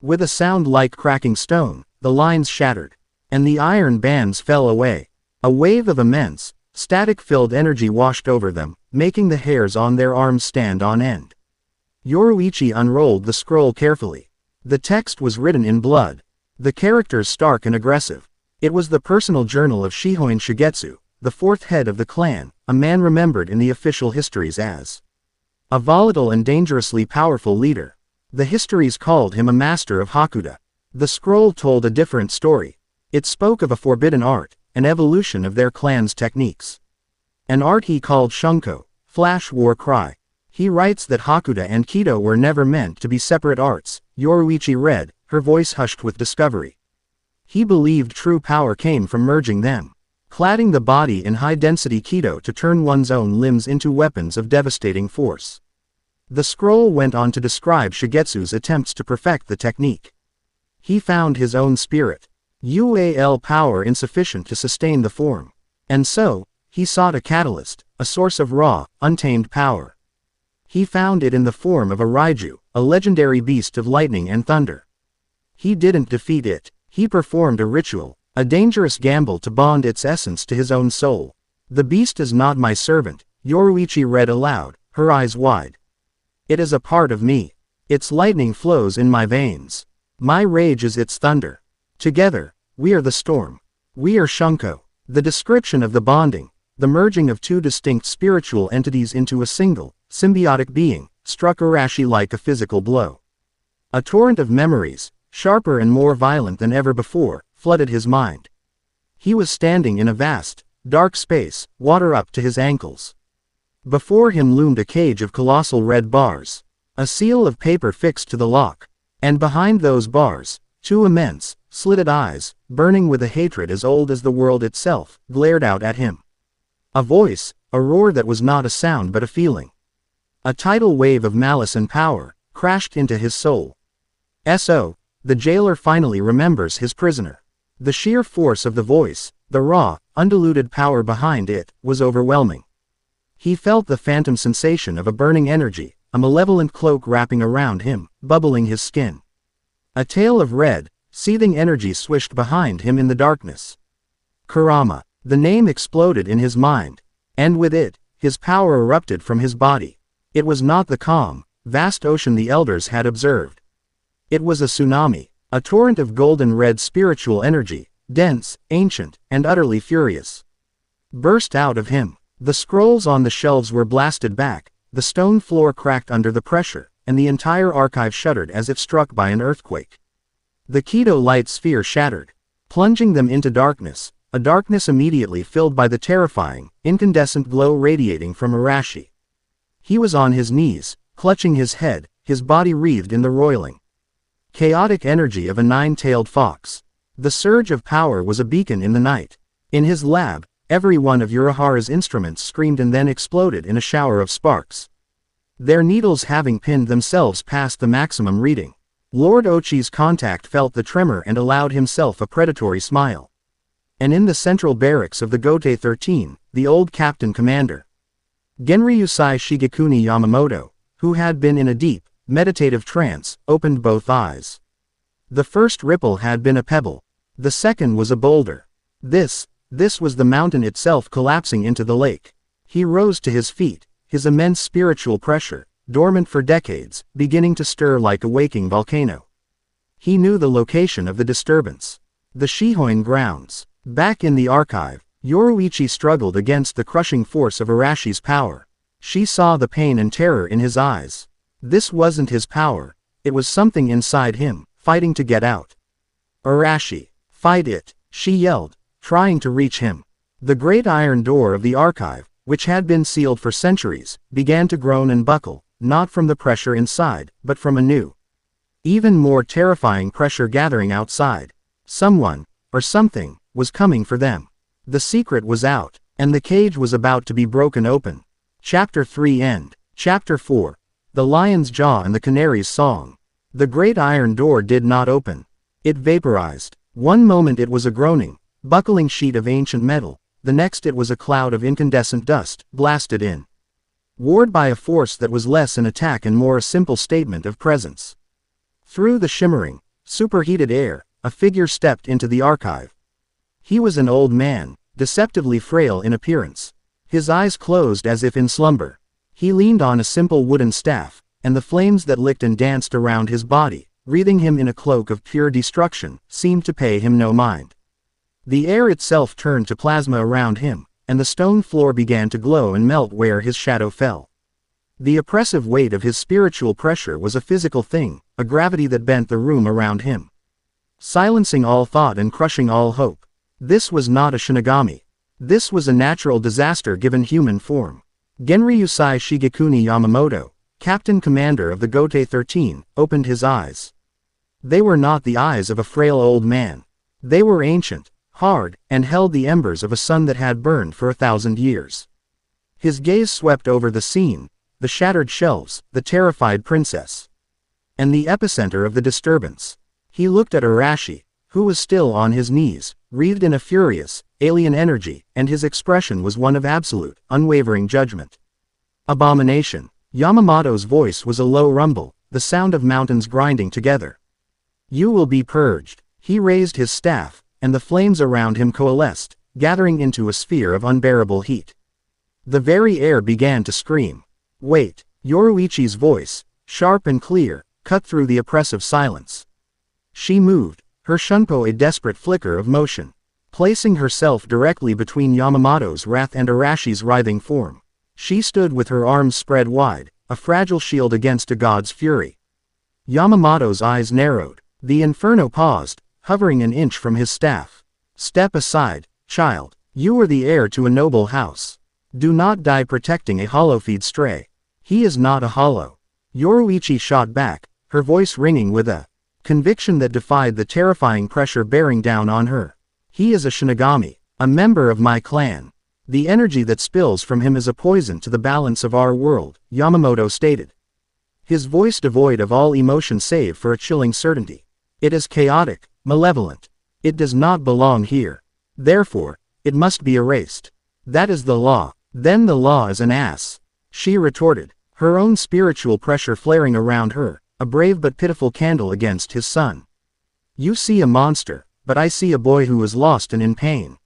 With a sound like cracking stone, the lines shattered, and the iron bands fell away. A wave of immense, static-filled energy washed over them, making the hairs on their arms stand on end. Yoruichi unrolled the scroll carefully. The text was written in blood. The characters stark and aggressive. It was the personal journal of Shihōin Shigetsu, the fourth head of the clan, a man remembered in the official histories as a volatile and dangerously powerful leader. The histories called him a master of Hakuda. The scroll told a different story. It spoke of a forbidden art, an evolution of their clan's techniques. An art he called Shunko, Flash War Cry. He writes that Hakuda and Kido were never meant to be separate arts, Yoruichi read, her voice hushed with discovery. He believed true power came from merging them, cladding the body in high-density Kido to turn one's own limbs into weapons of devastating force. The scroll went on to describe Shigetsu's attempts to perfect the technique. He found his own spirit, UAL power insufficient to sustain the form. And so, he sought a catalyst, a source of raw, untamed power. He found it in the form of a Raiju, a legendary beast of lightning and thunder. He didn't defeat it, he performed a ritual, a dangerous gamble to bond its essence to his own soul. "The beast is not my servant," Yoruichi read aloud, her eyes wide. "It is a part of me. Its lightning flows in my veins. My rage is its thunder. Together, we are the storm. We are Shunko." The description of the bonding, the merging of two distinct spiritual entities into a single, symbiotic being, struck Arashi like a physical blow. A torrent of memories, sharper and more violent than ever before, flooded his mind. He was standing in a vast, dark space, water up to his ankles. Before him loomed a cage of colossal red bars, a seal of paper fixed to the lock, and behind those bars, two immense, slitted eyes, burning with a hatred as old as the world itself, glared out at him. A voice, a roar that was not a sound but a feeling. A tidal wave of malice and power, crashed into his soul. "So, The jailer finally remembers his prisoner. The sheer force of the voice, the raw, undiluted power behind it, was overwhelming. He felt the phantom sensation of a burning energy, a malevolent cloak wrapping around him, bubbling his skin. A tail of red, seething energy swished behind him in the darkness. Kurama. The name exploded in his mind. And with it, his power erupted from his body. It was not the calm, vast ocean the elders had observed. It was a tsunami, a torrent of golden-red spiritual energy, dense, ancient, and utterly furious. Burst out of him. The scrolls on the shelves were blasted back, the stone floor cracked under the pressure, and the entire archive shuddered as if struck by an earthquake. The Kido light sphere shattered, plunging them into darkness, a darkness immediately filled by the terrifying, incandescent glow radiating from Arashi. He was on his knees, clutching his head, his body wreathed in the roiling, chaotic energy of a nine-tailed fox. The surge of power was a beacon in the night. In his lab, every one of Urahara's instruments screamed and then exploded in a shower of sparks, their needles having pinned themselves past the maximum reading. Lord Ochi's contact felt the tremor and allowed himself a predatory smile. And in the central barracks of the Gote 13, the old captain commander, Genryusai Shigekuni Yamamoto, who had been in a deep, meditative trance, opened both eyes. The first ripple had been a pebble. The second was a boulder. This was the mountain itself collapsing into the lake. He rose to his feet, his immense spiritual pressure, dormant for decades, beginning to stir like a waking volcano. He knew the location of the disturbance. The Shihōin grounds. Back in the archive, Yoruichi struggled against the crushing force of Arashi's power. She saw the pain and terror in his eyes. This wasn't his power, it was something inside him, fighting to get out. Arashi, fight it, she yelled, trying to reach him. The great iron door of the archive, which had been sealed for centuries, began to groan and buckle, not from the pressure inside, but from a new, even more terrifying pressure gathering outside. Someone, or something, was coming for them. The secret was out, and the cage was about to be broken open. Chapter 3 End. Chapter 4. The Lion's Jaw and the Canary's Song. The great iron door did not open. It vaporized. One moment it was a groaning, buckling sheet of ancient metal, the next it was a cloud of incandescent dust, blasted in, warred by a force that was less an attack and more a simple statement of presence. Through the shimmering, superheated air, a figure stepped into the archive. He was an old man, deceptively frail in appearance. His eyes closed as if in slumber. He leaned on a simple wooden staff, and the flames that licked and danced around his body, wreathing him in a cloak of pure destruction, seemed to pay him no mind. The air itself turned to plasma around him, and the stone floor began to glow and melt where his shadow fell. The oppressive weight of his spiritual pressure was a physical thing, a gravity that bent the room around him, silencing all thought and crushing all hope. This was not a Shinigami. This was a natural disaster given human form. Genryusai Shigekuni Yamamoto, captain commander of the Gote 13, opened his eyes. They were not the eyes of a frail old man. They were ancient, hard, and held the embers of a sun that had burned for 1,000 years. His gaze swept over the scene, the shattered shelves, the terrified princess, and the epicenter of the disturbance. He looked at Arashi, who was still on his knees, wreathed in a furious, alien energy, and his expression was one of absolute, unwavering judgment. Abomination. Yamamoto's voice was a low rumble, the sound of mountains grinding together. You will be purged. He raised his staff, and the flames around him coalesced, gathering into a sphere of unbearable heat. The very air began to scream. Wait. Yoruichi's voice, sharp and clear, cut through the oppressive silence. She moved, her shunpo a desperate flicker of motion, placing herself directly between Yamamoto's wrath and Arashi's writhing form. She stood with her arms spread wide, a fragile shield against a god's fury. Yamamoto's eyes narrowed. The inferno paused, hovering an inch from his staff. Step aside, child. You are the heir to a noble house. Do not die protecting a hollow-feed stray. He is not a hollow. Yoruichi shot back, her voice ringing with a conviction that defied the terrifying pressure bearing down on her. He is a Shinigami, a member of my clan. The energy that spills from him is a poison to the balance of our world, Yamamoto stated. His voice devoid of all emotion save for a chilling certainty. It is chaotic, malevolent. It does not belong here. Therefore, it must be erased. That is the law. Then the law is an ass. She retorted, her own spiritual pressure flaring around her, a brave but pitiful candle against his sun. You see a monster, but I see a boy who is lost and in pain.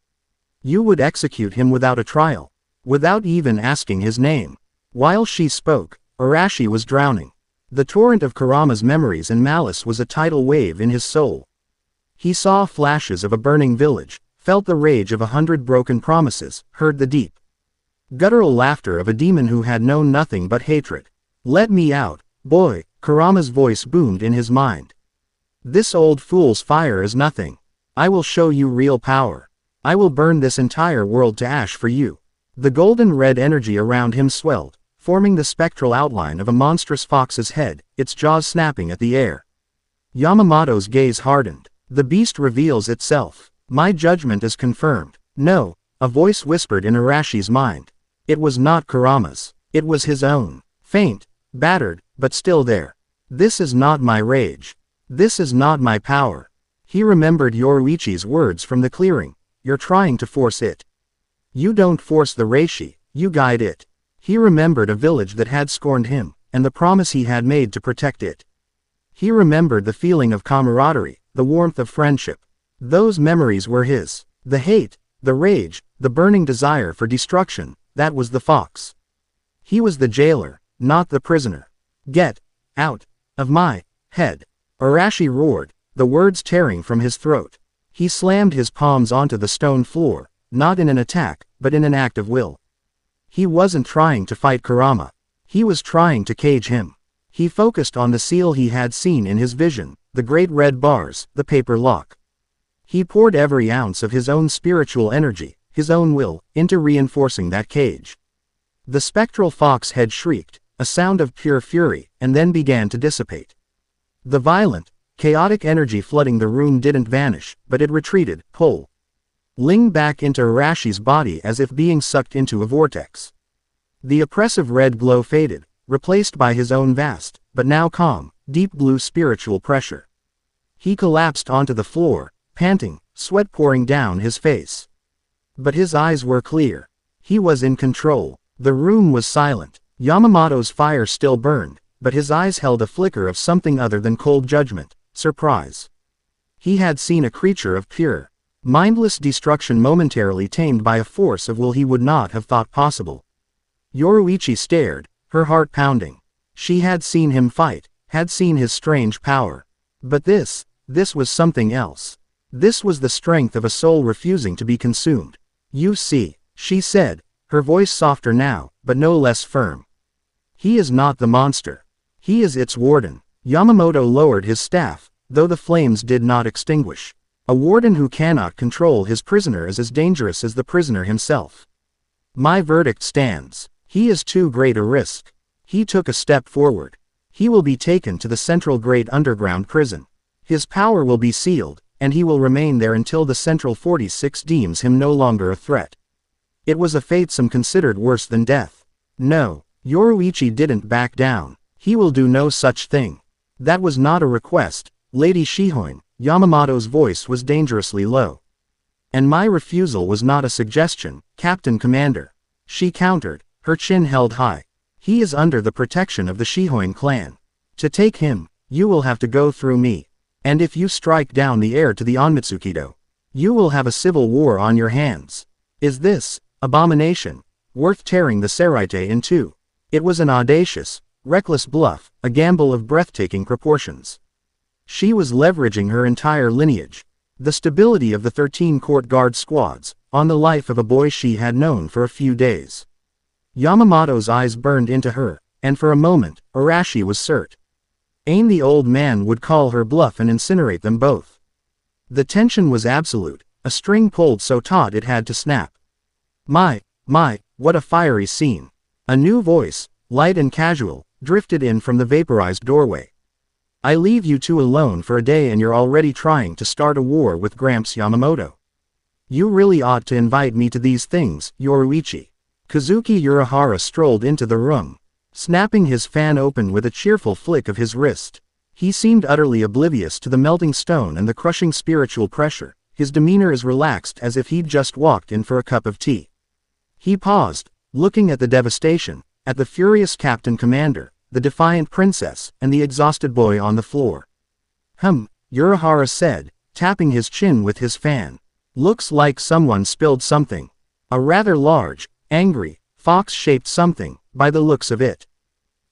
You would execute him without a trial, without even asking his name. While she spoke, Arashi was drowning. The torrent of Kurama's memories and malice was a tidal wave in his soul. He saw flashes of a burning village, felt the rage of 100 broken promises, heard the deep, guttural laughter of a demon who had known nothing but hatred. Let me out, boy, Kurama's voice boomed in his mind. This old fool's fire is nothing. I will show you real power. I will burn this entire world to ash for you. The golden red energy around him swelled, forming the spectral outline of a monstrous fox's head, its jaws snapping at the air. Yamamoto's gaze hardened. The beast reveals itself. My judgment is confirmed. No, a voice whispered in Arashi's mind. It was not Kurama's. It was his own. Faint, battered, but still there. This is not my rage. This is not my power. He remembered Yoruichi's words from the clearing. You're trying to force it. You don't force the reishi, you guide it. He remembered a village that had scorned him, and the promise he had made to protect it. He remembered the feeling of camaraderie, the warmth of friendship. Those memories were his. The hate, the rage, the burning desire for destruction, that was the fox. He was the jailer, not the prisoner. Get out of my head. Arashi roared, the words tearing from his throat. He slammed his palms onto the stone floor, not in an attack, but in an act of will. He wasn't trying to fight Kurama. He was trying to cage him. He focused on the seal he had seen in his vision, the great red bars, the paper lock. He poured every ounce of his own spiritual energy, his own will, into reinforcing that cage. The spectral fox head shrieked, a sound of pure fury, and then began to dissipate. The violent, chaotic energy flooding the room didn't vanish, but it retreated, pulling back into Arashi's body as if being sucked into a vortex. The oppressive red glow faded, replaced by his own vast, but now calm, deep blue spiritual pressure. He collapsed onto the floor, panting, sweat pouring down his face. But his eyes were clear. He was in control. The room was silent. Yamamoto's fire still burned, but his eyes held a flicker of something other than cold judgment, surprise. He had seen a creature of pure, mindless destruction momentarily tamed by a force of will he would not have thought possible. Yoruichi stared, her heart pounding. She had seen him fight, had seen his strange power. But this was something else. This was the strength of a soul refusing to be consumed. You see, she said, her voice softer now, but no less firm. He is not the monster. He is its warden. Yamamoto lowered his staff, though the flames did not extinguish. A warden who cannot control his prisoner is as dangerous as the prisoner himself. My verdict stands. He is too great a risk. He took a step forward. He will be taken to the central great underground prison. His power will be sealed, and he will remain there until the Central 46 deems him no longer a threat. It was a fate some considered worse than death. No, Yoruichi didn't back down. He will do no such thing. That was not a request, Lady Shihōin. Yamamoto's voice was dangerously low. And my refusal was not a suggestion, Captain Commander. She countered, her chin held high. He is under the protection of the Shihōin clan. To take him, you will have to go through me. And if you strike down the heir to the Onmitsukido, you will have a civil war on your hands. Is this abomination worth tearing the Seraite in two? It was an audacious, reckless bluff, a gamble of breathtaking proportions. She was leveraging her entire lineage, the stability of the 13 court guard squads, on the life of a boy she had known for a few days. Yamamoto's eyes burned into her, and for a moment, Arashi was certain the old man would call her bluff and incinerate them both. The tension was absolute, a string pulled so taut it had to snap. My, what a fiery scene. A new voice, light and casual, drifted in from the vaporized doorway. I leave you two alone for a day and you're already trying to start a war with Gramps Yamamoto. You really ought to invite me to these things, Yoruichi. Kazuki Urahara strolled into the room, snapping his fan open with a cheerful flick of his wrist. He seemed utterly oblivious to the melting stone and the crushing spiritual pressure, his demeanor as relaxed as if he'd just walked in for a cup of tea. He paused, looking at the devastation, at the furious captain commander, the defiant princess, and the exhausted boy on the floor. Urahara said, tapping his chin with his fan. Looks like someone spilled something. A rather large, angry, fox-shaped something, by the looks of it.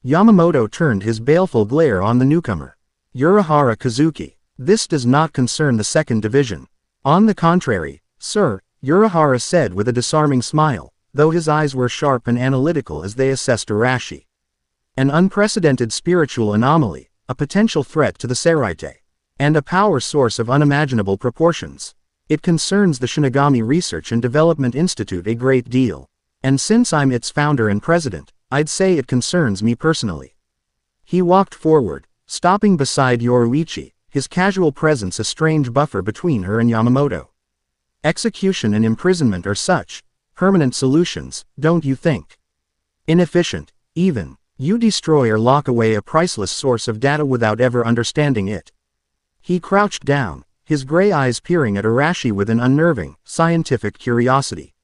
Yamamoto turned his baleful glare on the newcomer. Urahara Kazuki, this does not concern the second division. On the contrary, sir, Urahara said with a disarming smile, though his eyes were sharp and analytical as they assessed Arashi. An unprecedented spiritual anomaly, a potential threat to the Seraite, and a power source of unimaginable proportions. It concerns the Shinigami Research and Development Institute a great deal. And since I'm its founder and president, I'd say it concerns me personally. He walked forward, stopping beside Yoruichi, his casual presence a strange buffer between her and Yamamoto. Execution and imprisonment are such permanent solutions, don't you think? Inefficient, even. You destroy or lock away a priceless source of data without ever understanding it. He crouched down, his gray eyes peering at Arashi with an unnerving, scientific curiosity.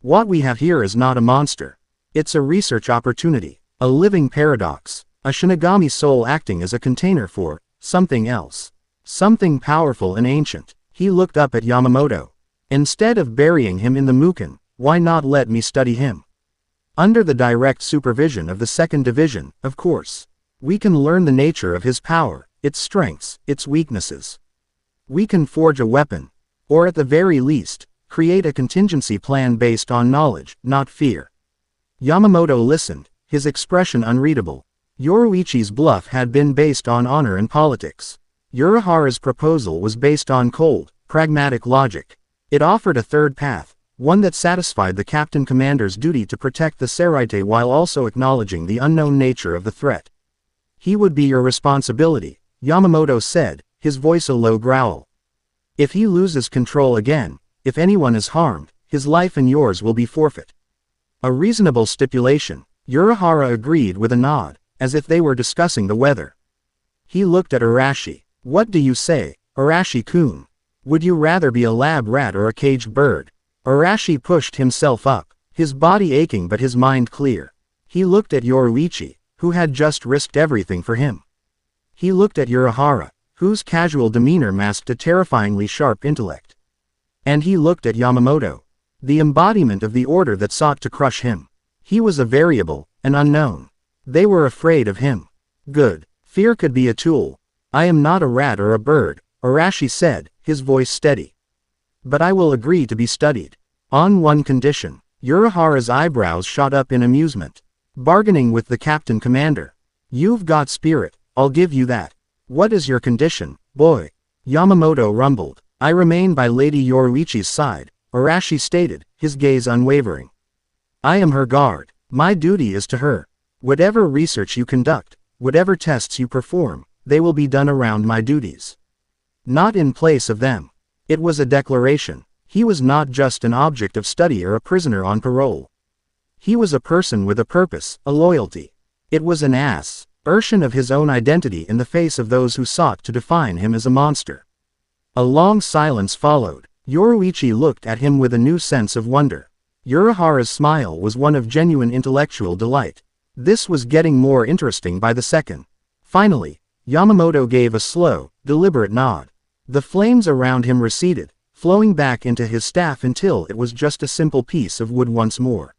What we have here is not a monster. It's a research opportunity, a living paradox, a Shinigami soul acting as a container for something else. Something powerful and ancient. He looked up at Yamamoto. Instead of burying him in the Muken, why not let me study him? Under the direct supervision of the second division, of course. We can learn the nature of his power, its strengths, its weaknesses. We can forge a weapon. Or at the very least, create a contingency plan based on knowledge, not fear. Yamamoto listened, his expression unreadable. Yoruichi's bluff had been based on honor and politics. Urahara's proposal was based on cold, pragmatic logic. It offered a third path, one that satisfied the captain commander's duty to protect the Seraite while also acknowledging the unknown nature of the threat. He would be your responsibility, Yamamoto said, his voice a low growl. If he loses control again, if anyone is harmed, his life and yours will be forfeit. A reasonable stipulation, Urahara agreed with a nod, as if they were discussing the weather. He looked at Arashi. What do you say, Arashi-kun? Would you rather be a lab rat or a caged bird? Arashi pushed himself up, his body aching but his mind clear. He looked at Yoruichi, who had just risked everything for him. He looked at Urahara, whose casual demeanor masked a terrifyingly sharp intellect. And he looked at Yamamoto, the embodiment of the order that sought to crush him. He was a variable, an unknown. They were afraid of him. Good. Fear could be a tool. I am not a rat or a bird, Arashi said, his voice steady. But I will agree to be studied. On one condition. Urahara's eyebrows shot up in amusement. Bargaining with the captain commander. You've got spirit, I'll give you that. What is your condition, boy? Yamamoto rumbled. I remain by Lady Yoruichi's side, Arashi stated, his gaze unwavering. I am her guard. My duty is to her. Whatever research you conduct, whatever tests you perform, they will be done around my duties. Not in place of them. It was a declaration. He was not just an object of study or a prisoner on parole. He was a person with a purpose, a loyalty. It was an assertion of his own identity in the face of those who sought to define him as a monster. A long silence followed. Yoruichi looked at him with a new sense of wonder. Urahara's smile was one of genuine intellectual delight. This was getting more interesting by the second. Finally, Yamamoto gave a slow, deliberate nod. The flames around him receded, flowing back into his staff until it was just a simple piece of wood once more.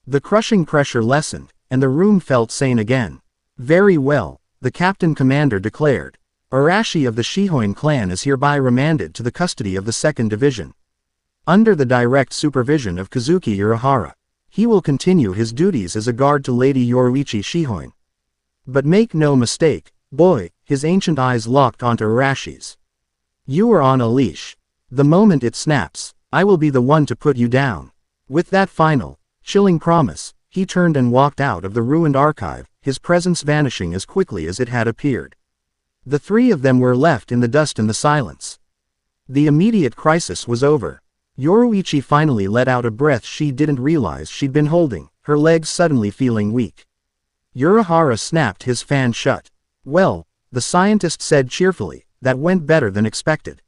The crushing pressure lessened, and the room felt sane again. Very well, the captain commander declared. Arashi of the Shihōin clan is hereby remanded to the custody of the 2nd Division. Under the direct supervision of Kazuki Urahara, he will continue his duties as a guard to Lady Yoruichi Shihōin. But make no mistake, boy, his ancient eyes locked onto Arashi's. You are on a leash. The moment it snaps, I will be the one to put you down. With that final, chilling promise, he turned and walked out of the ruined archive, his presence vanishing as quickly as it had appeared. The three of them were left in the dust and the silence. The immediate crisis was over. Yoruichi finally let out a breath she didn't realize she'd been holding, her legs suddenly feeling weak. Urahara snapped his fan shut. Well, the scientist said cheerfully, that went better than expected.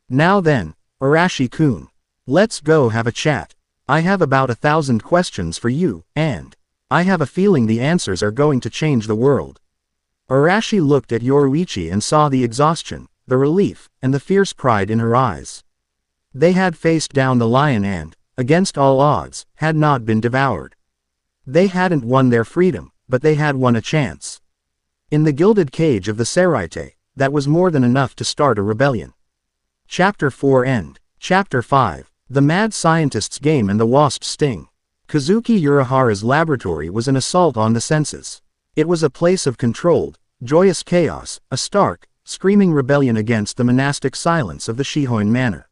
Now then, Arashi-kun. Let's go have a chat. I have about 1,000 questions for you, and I have a feeling the answers are going to change the world. Arashi looked at Yoruichi and saw the exhaustion, the relief, and the fierce pride in her eyes. They had faced down the lion and, against all odds, had not been devoured. They hadn't won their freedom, but they had won a chance. In the gilded cage of the Seraite, that was more than enough to start a rebellion. Chapter 4 End. Chapter 5. The Mad Scientist's Game and the Wasp's Sting. Kazuki Urahara's laboratory was an assault on the senses. It was a place of controlled, joyous chaos, a stark, screaming rebellion against the monastic silence of the Shihōin manor.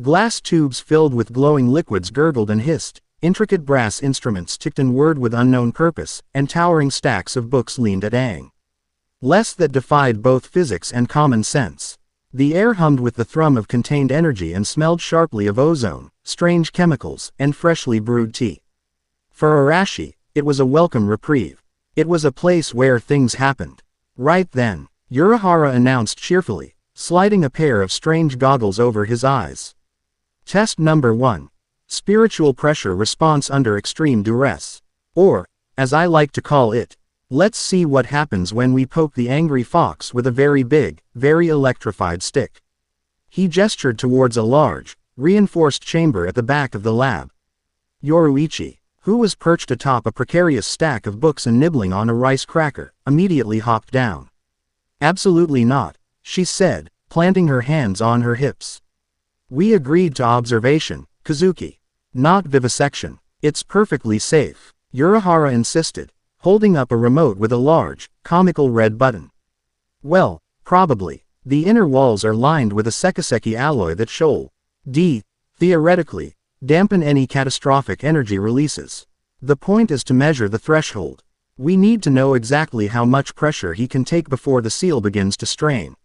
Glass tubes filled with glowing liquids gurgled and hissed, intricate brass instruments ticked and whirred with unknown purpose, and towering stacks of books leaned at angles that defied both physics and common sense. The air hummed with the thrum of contained energy and smelled sharply of ozone, strange chemicals, and freshly brewed tea. For Arashi, it was a welcome reprieve. It was a place where things happened. Right then, Urahara announced cheerfully, sliding a pair of strange goggles over his eyes. Test number 1. Spiritual pressure response under extreme duress. Or, as I like to call it, let's see what happens when we poke the angry fox with a very big, very electrified stick. He gestured towards a large, reinforced chamber at the back of the lab. Yoruichi, who was perched atop a precarious stack of books and nibbling on a rice cracker, immediately hopped down. Absolutely not, she said, planting her hands on her hips. We agreed to observation, Kazuki. Not vivisection. It's perfectly safe, Urahara insisted, holding up a remote with a large, comical red button. Well, probably. The inner walls are lined with a sekiseki alloy that should, theoretically, dampen any catastrophic energy releases. The point is to measure the threshold. We need to know exactly how much pressure he can take before the seal begins to strain.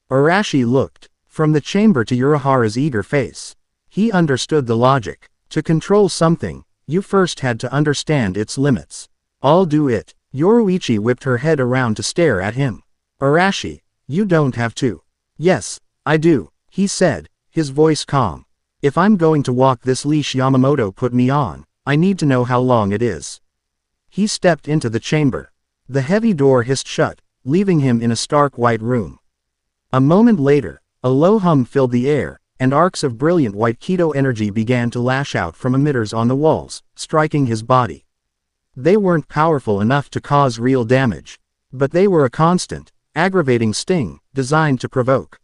Arashi looked from the chamber to Urahara's eager face. He understood the logic. To control something, you first had to understand its limits. I'll do it. Yoruichi whipped her head around to stare at him. Arashi, you don't have to. Yes, I do, he said, his voice calm. If I'm going to walk this leash Yamamoto put me on, I need to know how long it is. He stepped into the chamber. The heavy door hissed shut, leaving him in a stark white room. A moment later, a low hum filled the air, and arcs of brilliant white Keto energy began to lash out from emitters on the walls, striking his body. They weren't powerful enough to cause real damage, but they were a constant, aggravating sting, designed to provoke.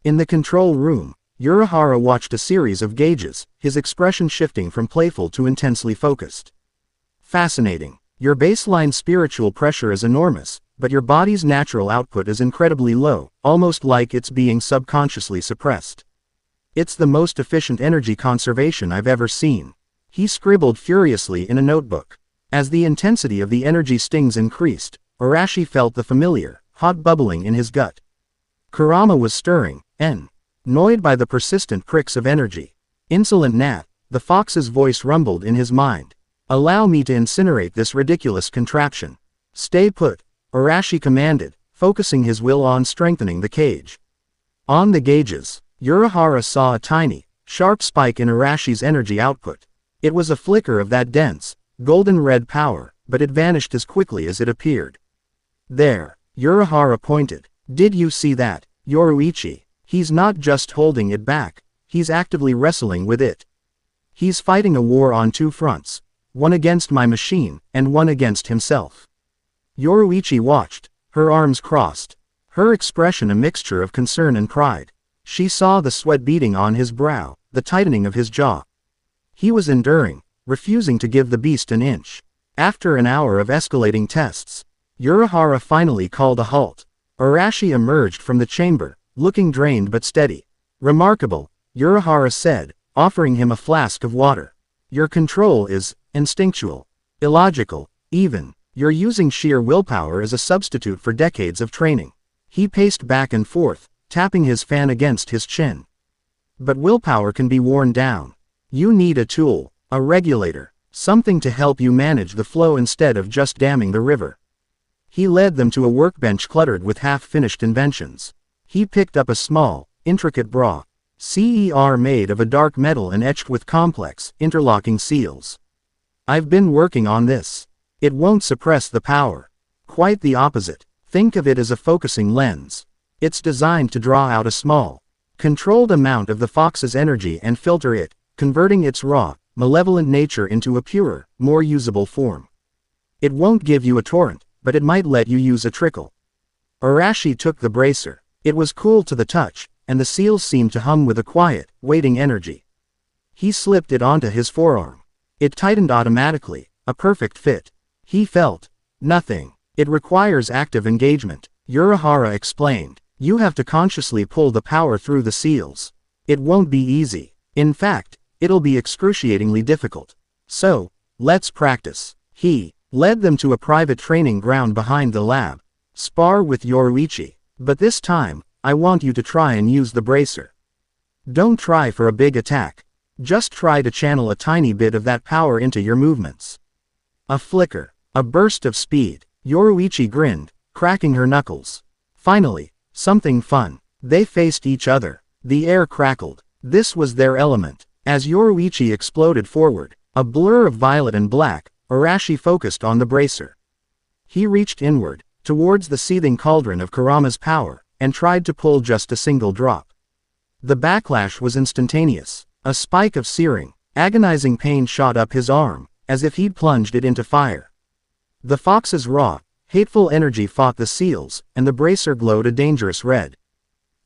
In the control room, Urahara watched a series of gauges, his expression shifting from playful to intensely focused. Fascinating. Your baseline spiritual pressure is enormous, but your body's natural output is incredibly low, almost like it's being subconsciously suppressed. It's the most efficient energy conservation I've ever seen. He scribbled furiously in a notebook. As the intensity of the energy stings increased, Arashi felt the familiar, hot bubbling in his gut. Kurama was stirring, annoyed by the persistent pricks of energy. Insolent gnat, the fox's voice rumbled in his mind. Allow me to incinerate this ridiculous contraption. Stay put, Arashi commanded, focusing his will on strengthening the cage. On the gauges, Urahara saw a tiny, sharp spike in Arashi's energy output. It was a flicker of that dense, golden red power, but it vanished as quickly as it appeared. There, Urahara pointed. Did you see that, Yoruichi? He's not just holding it back, he's actively wrestling with it. He's fighting a war on two fronts, one against my machine, and one against himself. Yoruichi watched, her arms crossed, her expression a mixture of concern and pride. She saw the sweat beading on his brow, the tightening of his jaw. He was enduring, refusing to give the beast an inch. After an hour of escalating tests, Urahara finally called a halt. Arashi emerged from the chamber, looking drained but steady. Remarkable, Urahara said, offering him a flask of water. Your control is instinctual, illogical, even. You're using sheer willpower as a substitute for decades of training. He paced back and forth, tapping his fan against his chin. But willpower can be worn down. You need a tool, a regulator, something to help you manage the flow instead of just damming the river. He led them to a workbench cluttered with half-finished inventions. He picked up a small, intricate CER made of a dark metal and etched with complex, interlocking seals. I've been working on this. It won't suppress the power. Quite the opposite. Think of it as a focusing lens. It's designed to draw out a small, controlled amount of the fox's energy and filter it, converting its raw, malevolent nature into a purer, more usable form. It won't give you a torrent, but it might let you use a trickle. Arashi took the bracer. It was cool to the touch, and the seals seemed to hum with a quiet, waiting energy. He slipped it onto his forearm. It tightened automatically, a perfect fit. He felt nothing. It requires active engagement, Urahara explained. You have to consciously pull the power through the seals. It won't be easy. In fact, it'll be excruciatingly difficult. So, let's practice. He led them to a private training ground behind the lab. Spar with Yoruichi. But this time, I want you to try and use the bracer. Don't try for a big attack. Just try to channel a tiny bit of that power into your movements. A flicker. A burst of speed. Yoruichi grinned, cracking her knuckles. Finally, something fun. They faced each other. The air crackled. This was their element. As Yoruichi exploded forward, a blur of violet and black, Arashi focused on the bracer. He reached inward, towards the seething cauldron of Kurama's power, and tried to pull just a single drop. The backlash was instantaneous. A spike of searing, agonizing pain shot up his arm, as if he'd plunged it into fire. The fox's raw, hateful energy fought the seals, and the bracer glowed a dangerous red.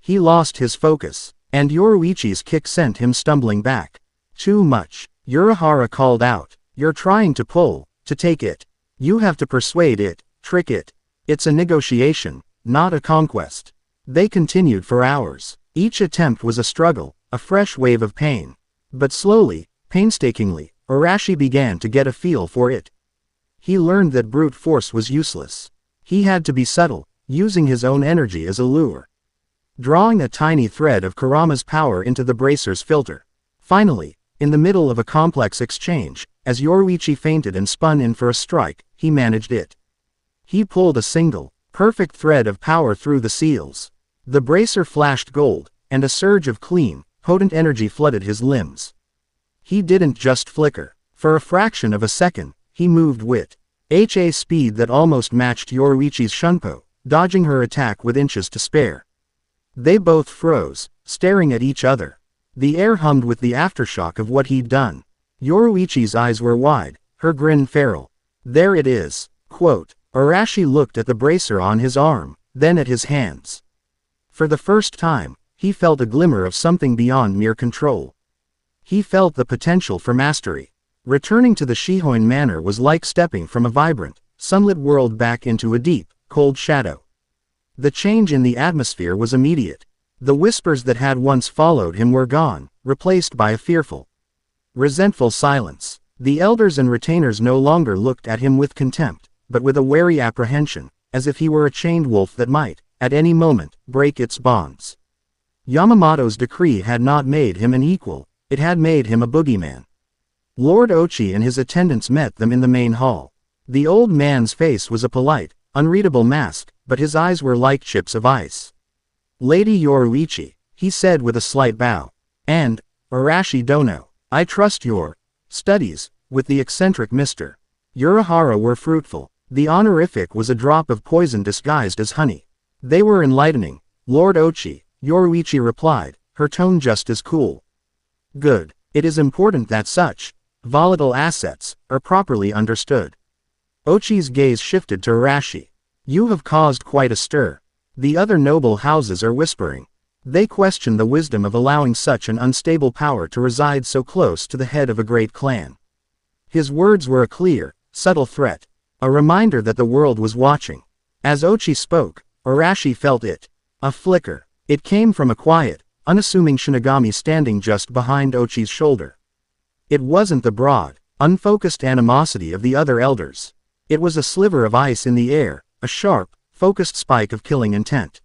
He lost his focus, and Yoruichi's kick sent him stumbling back. Too much, Urahara called out. You're trying to pull, to take it. You have to persuade it, trick it. It's a negotiation, not a conquest. They continued for hours. Each attempt was a struggle, a fresh wave of pain. But slowly, painstakingly, Arashi began to get a feel for it. He learned that brute force was useless. He had to be subtle, using his own energy as a lure. Drawing a tiny thread of Kurama's power into the bracer's filter. Finally, in the middle of a complex exchange, as Yoruichi feinted and spun in for a strike, he managed it. He pulled a single, perfect thread of power through the seals. The bracer flashed gold, and a surge of clean, potent energy flooded his limbs. He didn't just flicker. For a fraction of a second, he moved with a speed that almost matched Yoruichi's shunpo, dodging her attack with inches to spare. They both froze, staring at each other. The air hummed with the aftershock of what he'd done. Yoruichi's eyes were wide, her grin feral. There it is. Quote. Arashi looked at the bracer on his arm, then at his hands. For the first time, he felt a glimmer of something beyond mere control. He felt the potential for mastery. Returning to the Shihōin manor was like stepping from a vibrant, sunlit world back into a deep, cold shadow. The change in the atmosphere was immediate. The whispers that had once followed him were gone, replaced by a fearful, resentful silence. The elders and retainers no longer looked at him with contempt, but with a wary apprehension, as if he were a chained wolf that might, at any moment, break its bonds. Yamamoto's decree had not made him an equal, it had made him a boogeyman. Lord Ochi and his attendants met them in the main hall. The old man's face was a polite, unreadable mask, but his eyes were like chips of ice. Lady Yoruichi, he said with a slight bow. And, Arashi Dono, I trust your studies, with the eccentric Mr. Urahara were fruitful. The honorific was a drop of poison disguised as honey. They were enlightening, Lord Ochi, Yoruichi replied, her tone just as cool. Good. It is important that such volatile assets are properly understood. Ochi's gaze shifted to Arashi. You have caused quite a stir. The other noble houses are whispering. They question the wisdom of allowing such an unstable power to reside so close to the head of a great clan. His words were a clear, subtle threat. A reminder that the world was watching. As Ochi spoke, Arashi felt it. A flicker. It came from a quiet, unassuming Shinigami standing just behind Ochi's shoulder. It wasn't the broad, unfocused animosity of the other elders. It was a sliver of ice in the air, a sharp, focused spike of killing intent.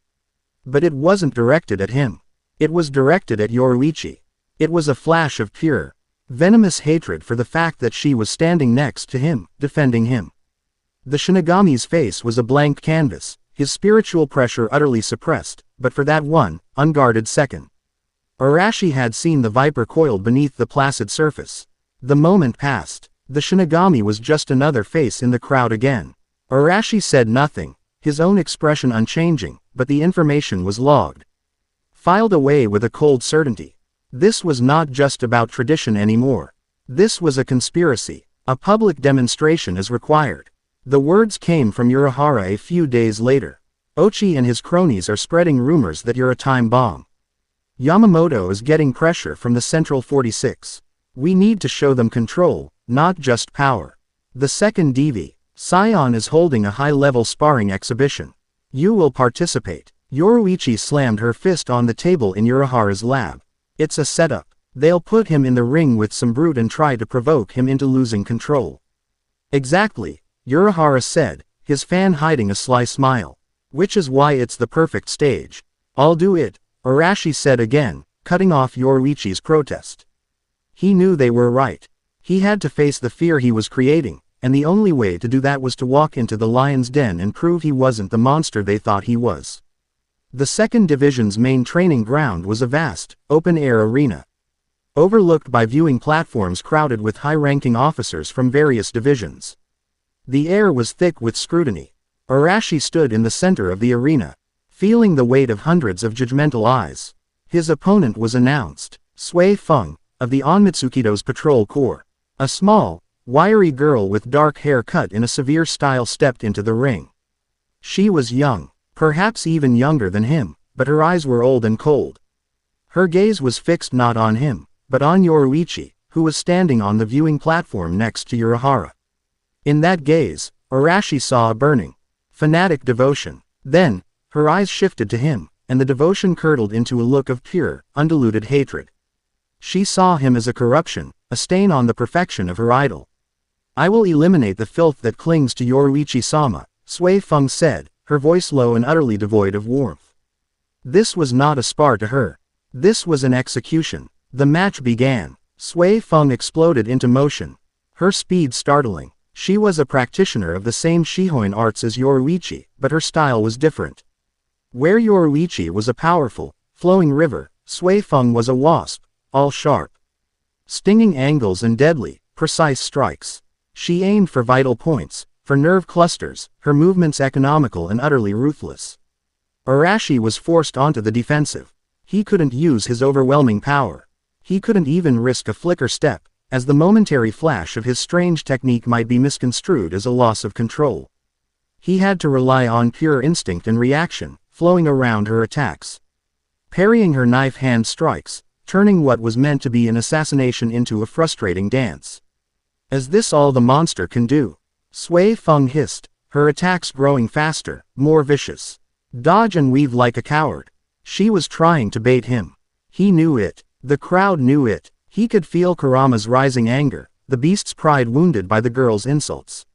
But it wasn't directed at him. It was directed at Yoruichi. It was a flash of pure, venomous hatred for the fact that she was standing next to him, defending him. The Shinigami's face was a blank canvas, his spiritual pressure utterly suppressed, but for that one, unguarded second. Arashi had seen the viper coiled beneath the placid surface. The moment passed. The Shinigami was just another face in the crowd again. Arashi said nothing, his own expression unchanging, but the information was logged. Filed away with a cold certainty. This was not just about tradition anymore. This was a conspiracy. A public demonstration is required. The words came from Urahara a few days later. Ochi and his cronies are spreading rumors that you're a time bomb. Yamamoto is getting pressure from the Central 46. We need to show them control, not just power. The second DV, Scion, is holding a high-level sparring exhibition. You will participate. Yoruichi slammed her fist on the table in Urahara's lab. It's a setup. They'll put him in the ring with some brute and try to provoke him into losing control. Exactly, Urahara said, his fan hiding a sly smile. Which is why it's the perfect stage. I'll do it, Arashi said again, cutting off Yoruichi's protest. He knew they were right. He had to face the fear he was creating, and the only way to do that was to walk into the lion's den and prove he wasn't the monster they thought he was. The 2nd Division's main training ground was a vast, open-air arena. Overlooked by viewing platforms crowded with high-ranking officers from various divisions. The air was thick with scrutiny. Arashi stood in the center of the arena, feeling the weight of hundreds of judgmental eyes. His opponent was announced, Sui Feng, of the Onmitsukido's Patrol Corps. A small, wiry girl with dark hair cut in a severe style stepped into the ring. She was young, perhaps even younger than him, but her eyes were old and cold. Her gaze was fixed not on him, but on Yoruichi, who was standing on the viewing platform next to Urahara. In that gaze, Arashi saw a burning, fanatic devotion. Then, her eyes shifted to him, and the devotion curdled into a look of pure, undiluted hatred. She saw him as a corruption, a stain on the perfection of her idol. I will eliminate the filth that clings to Yoruichi-sama, Sui Feng said, her voice low and utterly devoid of warmth. This was not a spar to her. This was an execution. The match began. Sui Feng exploded into motion, her speed startling. She was a practitioner of the same Shihōin arts as Yoruichi, but her style was different. Where Yoruichi was a powerful, flowing river, Sui Feng was a wasp, all sharp, stinging angles and deadly, precise strikes. She aimed for vital points, for nerve clusters, her movements economical and utterly ruthless. Arashi was forced onto the defensive. He couldn't use his overwhelming power. He couldn't even risk a flicker step, as the momentary flash of his strange technique might be misconstrued as a loss of control. He had to rely on pure instinct and reaction, flowing around her attacks. Parrying her knife-hand strikes, turning what was meant to be an assassination into a frustrating dance. Is this all the monster can do? Sui Feng hissed, her attacks growing faster, more vicious. Dodge and weave like a coward. She was trying to bait him. He knew it. The crowd knew it. He could feel Kurama's rising anger, the beast's pride wounded by the girl's insults.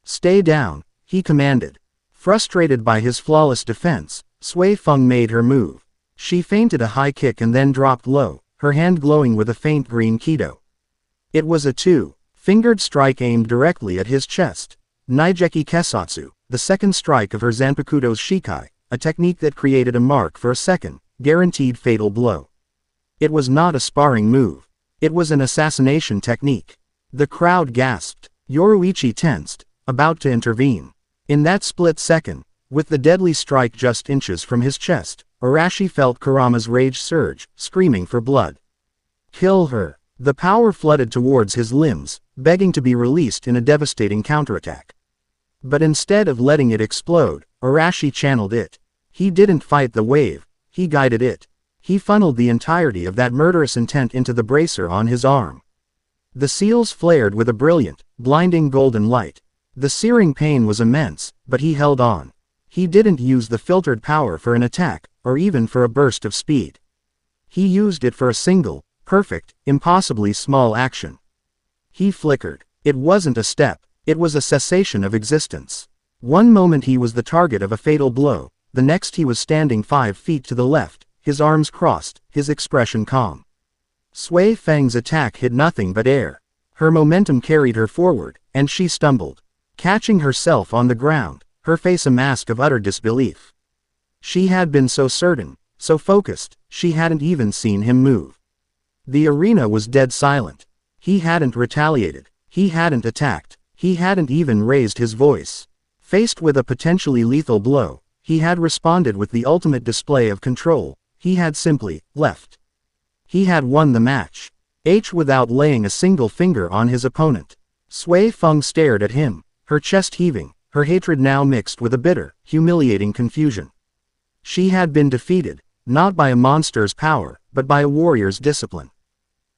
Stay down, he commanded. Frustrated by his flawless defense, Sui Feng made her move. She feinted a high kick and then dropped low, her hand glowing with a faint green kido. It was a two-fingered strike aimed directly at his chest. Naijeki Kesatsu, the second strike of her Zanpakudo's Shikai, a technique that created a mark for a second, guaranteed fatal blow. It was not a sparring move. It was an assassination technique. The crowd gasped. Yoruichi tensed, about to intervene. In that split second, with the deadly strike just inches from his chest, Arashi felt Kurama's rage surge, screaming for blood. Kill her. The power flooded towards his limbs, begging to be released in a devastating counterattack. But instead of letting it explode, Arashi channeled it. He didn't fight the wave, he guided it. He funneled the entirety of that murderous intent into the bracer on his arm. The seals flared with a brilliant, blinding golden light. The searing pain was immense, but he held on. He didn't use the filtered power for an attack, or even for a burst of speed. He used it for a single, perfect, impossibly small action. He flickered. It wasn't a step, it was a cessation of existence. One moment he was the target of a fatal blow, the next he was standing 5 feet to the left, his arms crossed, his expression calm. Sui Feng's attack hit nothing but air. Her momentum carried her forward, and she stumbled. catching herself on the ground, her face a mask of utter disbelief. She had been so certain, so focused, she hadn't even seen him move. The arena was dead silent. He hadn't retaliated. He hadn't attacked. He hadn't even raised his voice. Faced with a potentially lethal blow, he had responded with the ultimate display of control. He had simply left. He had won the match. Without laying a single finger on his opponent. Sui Feng stared at him, her chest heaving, her hatred now mixed with a bitter, humiliating confusion. She had been defeated, not by a monster's power, but by a warrior's discipline.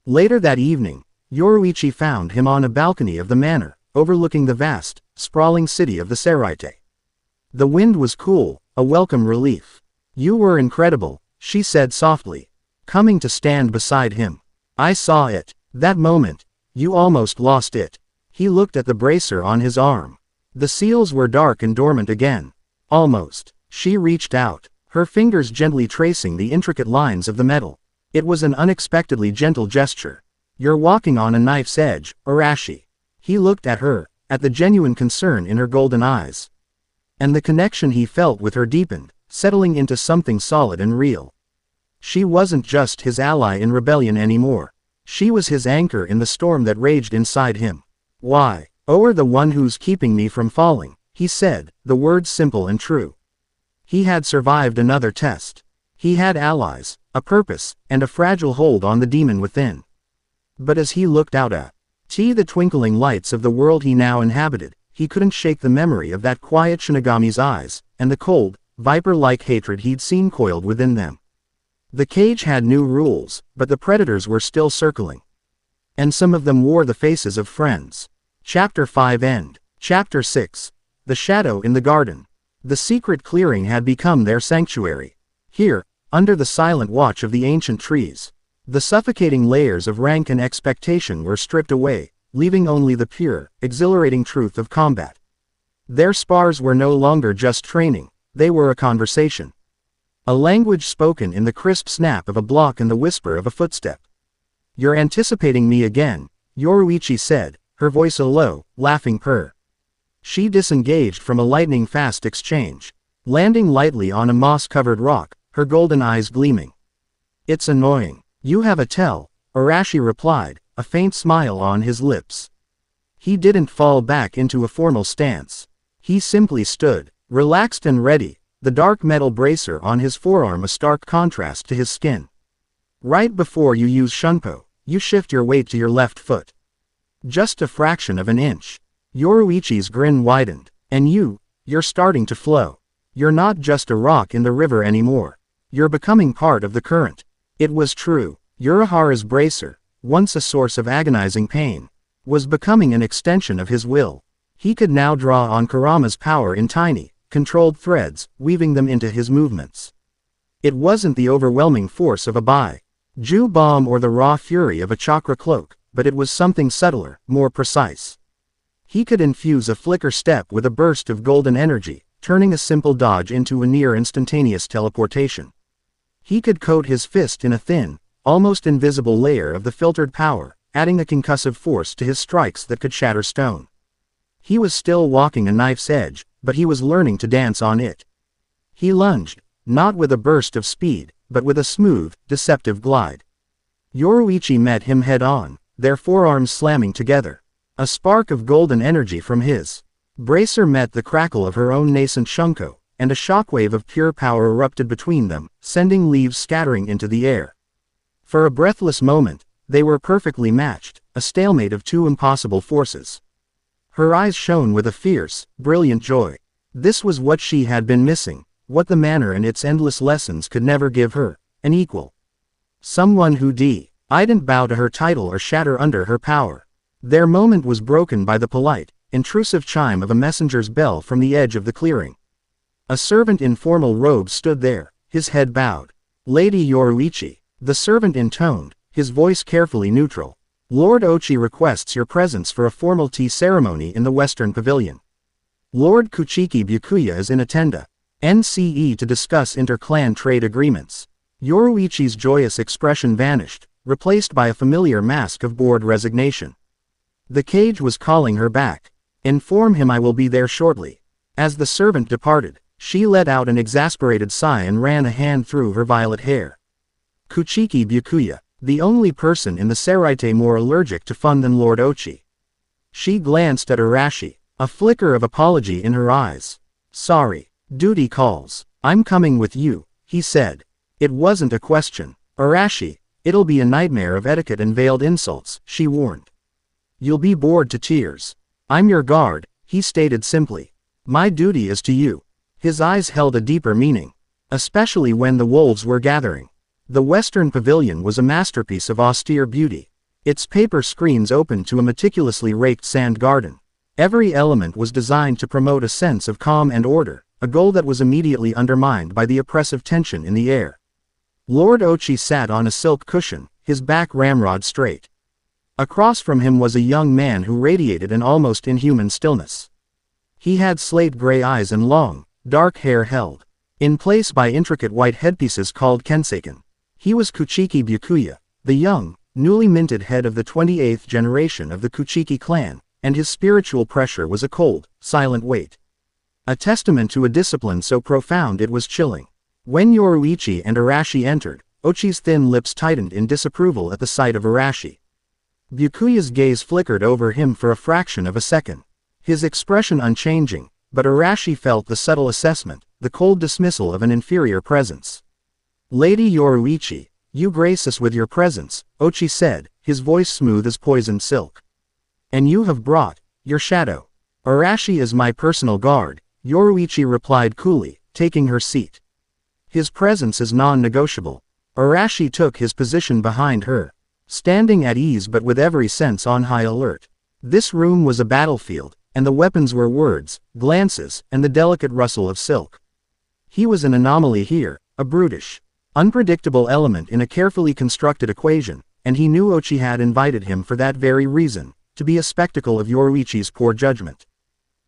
Later that evening, Yoruichi found him on a balcony of the manor, overlooking the vast, sprawling city of the Seraite. The wind was cool, a welcome relief. "You were incredible," she said softly, coming to stand beside him. "I saw it. That moment. You almost lost it." He looked at the bracer on his arm. The seals were dark and dormant again. Almost. She reached out, her fingers gently tracing the intricate lines of the metal. It was an unexpectedly gentle gesture. "You're walking on a knife's edge, Arashi." He looked at her, at the genuine concern in her golden eyes. And the connection he felt with her deepened, settling into something solid and real. She wasn't just his ally in rebellion anymore. She was his anchor in the storm that raged inside him. "Why, you're the one who's keeping me from falling," he said, the words simple and true. He had survived another test. He had allies, a purpose, and a fragile hold on the demon within. But as he looked out at the twinkling lights of the world he now inhabited, he couldn't shake the memory of that quiet Shinigami's eyes, and the cold, viper-like hatred he'd seen coiled within them. The cage had new rules, but the predators were still circling. And some of them wore the faces of friends. Chapter 5 End. Chapter 6. The Shadow in the Garden. The secret clearing had become their sanctuary. Here, under the silent watch of the ancient trees, the suffocating layers of rank and expectation were stripped away, leaving only the pure, exhilarating truth of combat. Their spars were no longer just training, they were a conversation. A language spoken in the crisp snap of a block and the whisper of a footstep. "You're anticipating me again," Yoruichi said, her voice a low, laughing purr. She disengaged from a lightning-fast exchange, landing lightly on a moss-covered rock, her golden eyes gleaming. "It's annoying. You have a tell," Arashi replied, a faint smile on his lips. He didn't fall back into a formal stance. He simply stood, relaxed and ready, the dark metal bracer on his forearm a stark contrast to his skin. "Right before you use Shunpo, you shift your weight to your left foot. Just a fraction of an inch." Yoruichi's grin widened. "And you're starting to flow. You're not just a rock in the river anymore. You're becoming part of the current." It was true. Urahara's bracer, once a source of agonizing pain, was becoming an extension of his will. He could now draw on Kurama's power in tiny, controlled threads, weaving them into his movements. It wasn't the overwhelming force of a Bai-Ju bomb or the raw fury of a chakra cloak, but it was something subtler, more precise. He could infuse a flicker step with a burst of golden energy, turning a simple dodge into a near-instantaneous teleportation. He could coat his fist in a thin, almost invisible layer of the filtered power, adding a concussive force to his strikes that could shatter stone. He was still walking a knife's edge, but he was learning to dance on it. He lunged, not with a burst of speed, but with a smooth, deceptive glide. Yoruichi met him head-on, their forearms slamming together. A spark of golden energy from his bracer met the crackle of her own nascent shunko, and a shockwave of pure power erupted between them, sending leaves scattering into the air. For a breathless moment, they were perfectly matched, a stalemate of two impossible forces. Her eyes shone with a fierce, brilliant joy. This was what she had been missing, what the manor and its endless lessons could never give her, an equal. Someone who didn't bow to her title or shatter under her power. Their moment was broken by the polite, intrusive chime of a messenger's bell from the edge of the clearing. A servant in formal robes stood there, his head bowed. "Lady Yoruichi," the servant intoned, his voice carefully neutral. "Lord Ochi requests your presence for a formal tea ceremony in the Western Pavilion. Lord Kuchiki Byakuya is in NCE to discuss inter-clan trade agreements." Yoruichi's joyous expression vanished, replaced by a familiar mask of bored resignation. The cage was calling her back. Inform him I will be there shortly. As the servant departed, she let out an exasperated sigh and ran a hand through her violet hair. Kuchiki Byakuya, the only person in the Seraite more allergic to fun than Lord Ochi. She glanced at Arashi, a flicker of apology in her eyes. Sorry, duty calls. I'm coming with you, he said. It wasn't a question. Arashi, it'll be a nightmare of etiquette and veiled insults, she warned. You'll be bored to tears. I'm your guard, he stated simply. My duty is to you. His eyes held a deeper meaning. Especially when the wolves were gathering. The Western Pavilion was a masterpiece of austere beauty. Its paper screens opened to a meticulously raked sand garden. Every element was designed to promote a sense of calm and order, a goal that was immediately undermined by the oppressive tension in the air. Lord Ochi sat on a silk cushion, his back ramrod straight. Across from him was a young man who radiated an almost inhuman stillness. He had slate gray eyes and long, dark hair held in place by intricate white headpieces called kenseiken. He was Kuchiki Byakuya, the young, newly minted head of the 28th generation of the Kuchiki clan, and his spiritual pressure was a cold, silent weight. A testament to a discipline so profound it was chilling. When Yoruichi and Arashi entered, Ochi's thin lips tightened in disapproval at the sight of Arashi. Byakuya's gaze flickered over him for a fraction of a second. His expression unchanging, but Arashi felt the subtle assessment, the cold dismissal of an inferior presence. Lady Yoruichi, you grace us with your presence, Ochi said, his voice smooth as poisoned silk. And you have brought your shadow. Arashi is my personal guard, Yoruichi replied coolly, taking her seat. His presence is non-negotiable. Arashi took his position behind her, standing at ease but with every sense on high alert. This room was a battlefield, and the weapons were words, glances, and the delicate rustle of silk. He was an anomaly here, a brutish, unpredictable element in a carefully constructed equation, and he knew Ochi had invited him for that very reason, to be a spectacle of Yoruichi's poor judgment.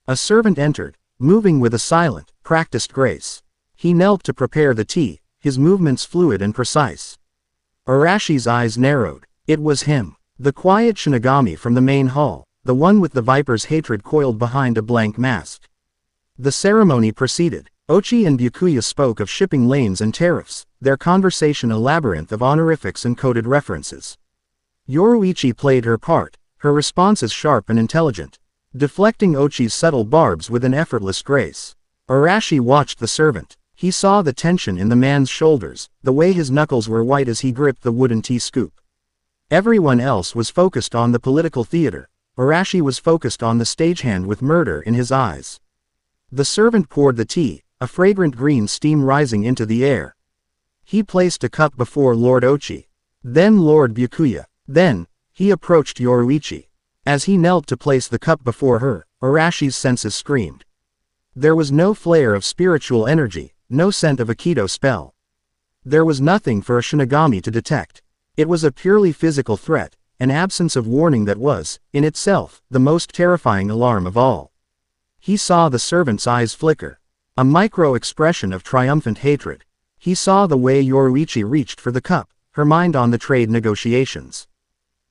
A servant entered, moving with a silent, practiced grace. He knelt to prepare the tea, his movements fluid and precise. Arashi's eyes narrowed. It was him, the quiet Shinigami from the main hall, the one with the viper's hatred coiled behind a blank mask. The ceremony proceeded. Ochi and Byakuya spoke of shipping lanes and tariffs, their conversation a labyrinth of honorifics and coded references. Yoruichi played her part, her responses sharp and intelligent, deflecting Ochi's subtle barbs with an effortless grace. Arashi watched the servant. He saw the tension in the man's shoulders, the way his knuckles were white as he gripped the wooden tea scoop. Everyone else was focused on the political theater. Arashi was focused on the stagehand with murder in his eyes. The servant poured the tea, a fragrant green steam rising into the air. He placed a cup before Lord Ochi. Then Lord Byakuya. Then, he approached Yoruichi. As he knelt to place the cup before her, Arashi's senses screamed. There was no flare of spiritual energy, no scent of a Kido spell. There was nothing for a Shinigami to detect. It was a purely physical threat, an absence of warning that was, in itself, the most terrifying alarm of all. He saw the servant's eyes flicker. A micro-expression of triumphant hatred. He saw the way Yoruichi reached for the cup, her mind on the trade negotiations.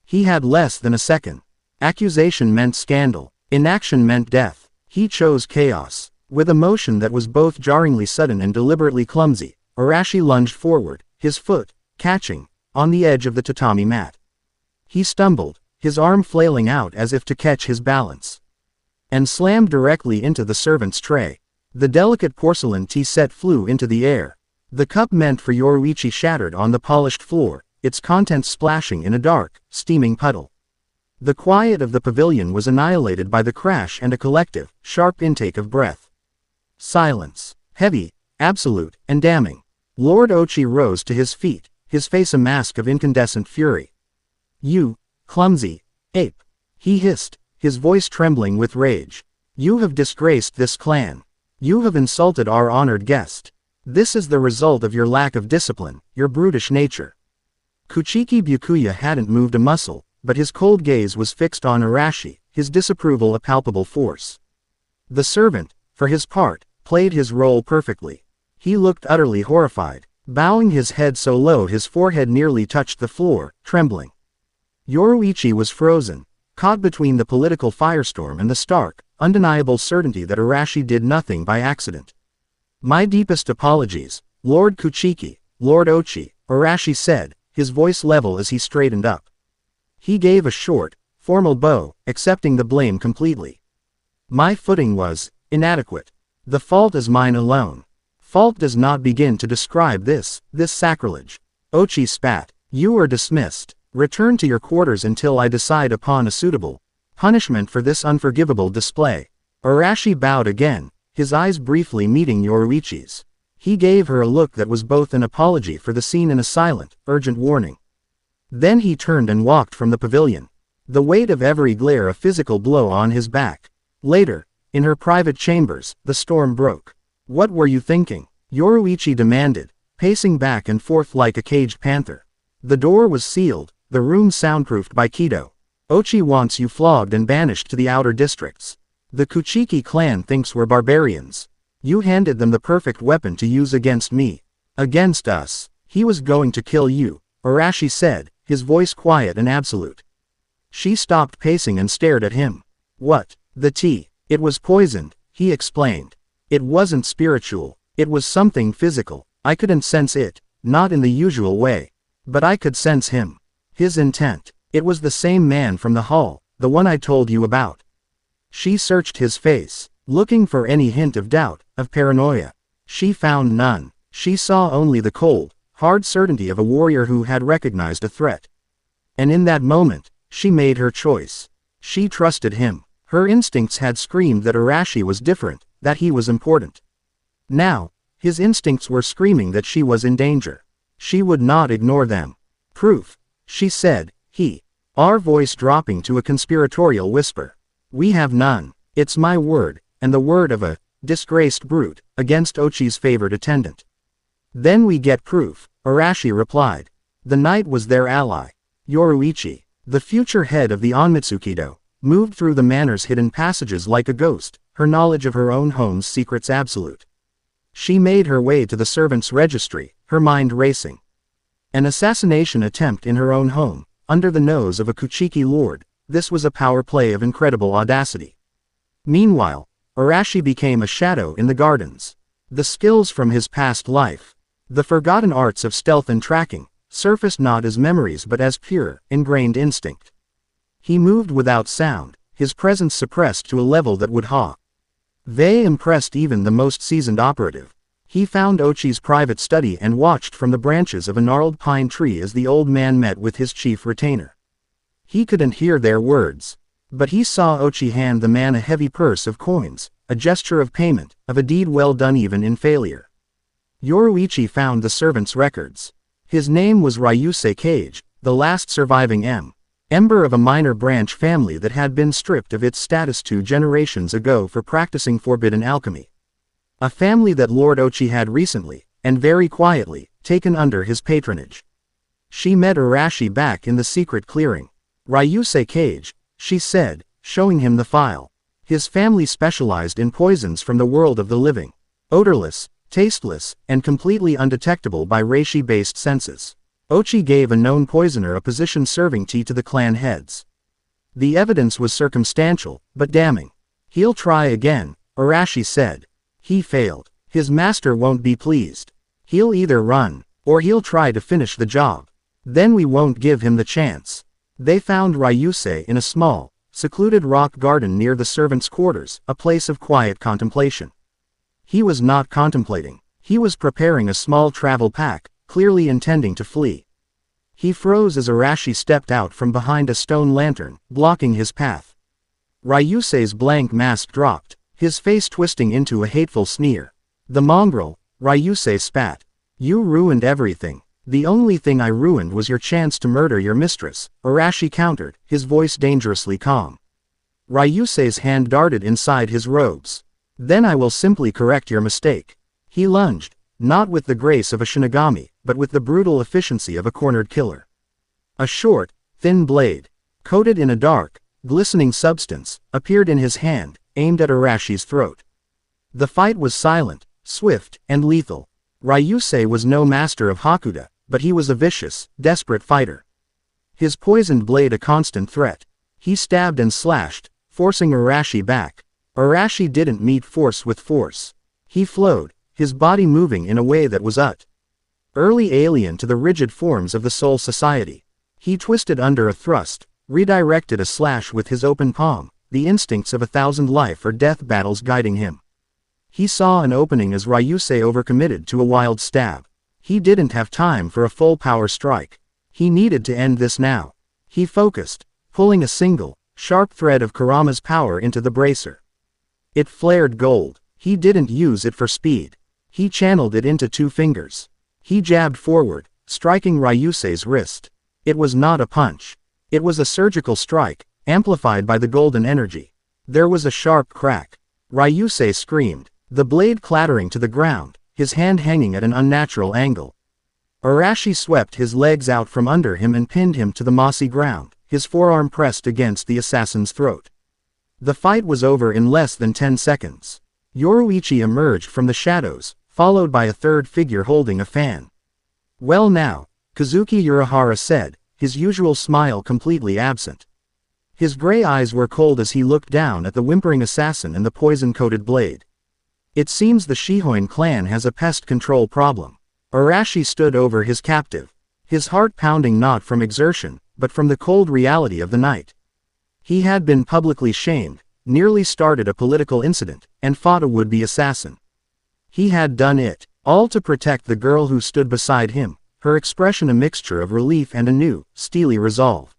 He had less than a second. Accusation meant scandal. Inaction meant death. He chose chaos. With a motion that was both jarringly sudden and deliberately clumsy, Arashi lunged forward, his foot, catching, on the edge of the tatami mat. He stumbled, his arm flailing out as if to catch his balance, and slammed directly into the servant's tray. The delicate porcelain tea set flew into the air. The cup meant for Yoruichi shattered on the polished floor, its contents splashing in a dark, steaming puddle. The quiet of the pavilion was annihilated by the crash and a collective, sharp intake of breath. Silence. Heavy, absolute, and damning. Lord Ochi rose to his feet, his face a mask of incandescent fury. You, clumsy ape, he hissed, his voice trembling with rage. You have disgraced this clan. You have insulted our honored guest. This is the result of your lack of discipline, your brutish nature. Kuchiki Byakuya hadn't moved a muscle, but his cold gaze was fixed on Arashi, his disapproval a palpable force. The servant, for his part, played his role perfectly. He looked utterly horrified, bowing his head so low his forehead nearly touched the floor, trembling. Yoruichi was frozen, caught between the political firestorm and the stark, undeniable certainty that Arashi did nothing by accident. "My deepest apologies, Lord Kuchiki, Lord Ochi," Arashi said, his voice level as he straightened up. He gave a short, formal bow, accepting the blame completely. "My footing was inadequate. The fault is mine alone. Fault does not begin to describe this sacrilege." Ochi spat. "You are dismissed. Return to your quarters until I decide upon a suitable punishment for this unforgivable display." Arashi bowed again, his eyes briefly meeting Yoruichi's. He gave her a look that was both an apology for the scene and a silent, urgent warning. Then he turned and walked from the pavilion, the weight of every glare a physical blow on his back. Later, in her private chambers, the storm broke. "What were you thinking?" Yoruichi demanded, pacing back and forth like a caged panther. The door was sealed, the room soundproofed by Kido. "Ochi wants you flogged and banished to the outer districts. The Kuchiki clan thinks we're barbarians. You handed them the perfect weapon to use against me. Against us. He was going to kill you," Arashi said, his voice quiet and absolute. She stopped pacing and stared at him. "What? The tea. It was poisoned," he explained. "It wasn't spiritual. It was something physical. I couldn't sense it, not in the usual way. But I could sense him. His intent. It was the same man from the hall, the one I told you about." She searched his face, looking for any hint of doubt, of paranoia. She found none. She saw only the cold, hard certainty of a warrior who had recognized a threat. And in that moment, she made her choice. She trusted him. Her instincts had screamed that Arashi was different, that he was important. Now, his instincts were screaming that she was in danger. She would not ignore them. "Proof," she said, her voice dropping to a conspiratorial whisper. "We have none. It's my word, and the word of a disgraced brute, against Ochi's favored attendant." "Then we get proof," Arashi replied. The knight was their ally. Yoruichi, the future head of the Onmitsukido, moved through the manor's hidden passages like a ghost, her knowledge of her own home's secrets absolute. She made her way to the servants' registry, her mind racing. An assassination attempt in her own home, under the nose of a Kuchiki lord, this was a power play of incredible audacity. Meanwhile, Arashi became a shadow in the gardens. The skills from his past life, the forgotten arts of stealth and tracking, surfaced not as memories but as pure, ingrained instinct. He moved without sound, his presence suppressed to a level that would they impressed even the most seasoned operative. He found Ochi's private study and watched from the branches of a gnarled pine tree as the old man met with his chief retainer. He couldn't hear their words, but he saw Ochi hand the man a heavy purse of coins, a gesture of payment, of a deed well done even in failure. Yoruichi found the servant's records. His name was Ryusei Kage, the last surviving member of a minor branch family that had been stripped of its status 2 generations ago for practicing forbidden alchemy. A family that Lord Ochi had recently, and very quietly, taken under his patronage. She met Arashi back in the secret clearing. "Ryusei Kage," she said, showing him the file. His family specialized in poisons from the world of the living. Odorless, tasteless, and completely undetectable by reishi-based senses. Ochi gave a known poisoner a position serving tea to the clan heads. The evidence was circumstantial, but damning. "He'll try again," Arashi said. "He failed. His master won't be pleased. He'll either run, or he'll try to finish the job. Then we won't give him the chance." They found Ryusei in a small, secluded rock garden near the servants' quarters, a place of quiet contemplation. He was not contemplating. He was preparing a small travel pack, clearly intending to flee. He froze as Arashi stepped out from behind a stone lantern, blocking his path. Ryusei's blank mask dropped, his face twisting into a hateful sneer. "The mongrel," Ryusei spat. "You ruined everything. The only thing I ruined was your chance to murder your mistress," Arashi countered, his voice dangerously calm. Ryusei's hand darted inside his robes. "Then I will simply correct your mistake." He lunged, not with the grace of a Shinigami, but with the brutal efficiency of a cornered killer. A short, thin blade, coated in a dark, glistening substance, appeared in his hand, aimed at Arashi's throat. The fight was silent, swift, and lethal. Ryusei was no master of Hakuda, but he was a vicious, desperate fighter. His poisoned blade a constant threat. He stabbed and slashed, forcing Arashi back. Arashi didn't meet force with force. He flowed, his body moving in a way that was utterly alien to the rigid forms of the Soul Society. He twisted under a thrust, redirected a slash with his open palm, the instincts of 1,000 life or death battles guiding him. He saw an opening as Ryusei overcommitted to a wild stab. He didn't have time for a full power strike. He needed to end this now. He focused, pulling a single, sharp thread of Kurama's power into the bracer. It flared gold. He didn't use it for speed. He channeled it into 2 fingers. He jabbed forward, striking Ryusei's wrist. It was not a punch. It was a surgical strike, amplified by the golden energy. There was a sharp crack. Ryusei screamed, the blade clattering to the ground, his hand hanging at an unnatural angle. Arashi swept his legs out from under him and pinned him to the mossy ground, his forearm pressed against the assassin's throat. The fight was over in less than 10 seconds. Yoruichi emerged from the shadows, followed by a third figure holding a fan. Well now, Kazuki Urahara said, his usual smile completely absent. His gray eyes were cold as he looked down at the whimpering assassin and the poison-coated blade. It seems the Shihōin clan has a pest control problem. Arashi stood over his captive, his heart pounding not from exertion, but from the cold reality of the night. He had been publicly shamed, nearly started a political incident, and fought a would-be assassin. He had done it, all to protect the girl who stood beside him, her expression a mixture of relief and a new, steely resolve.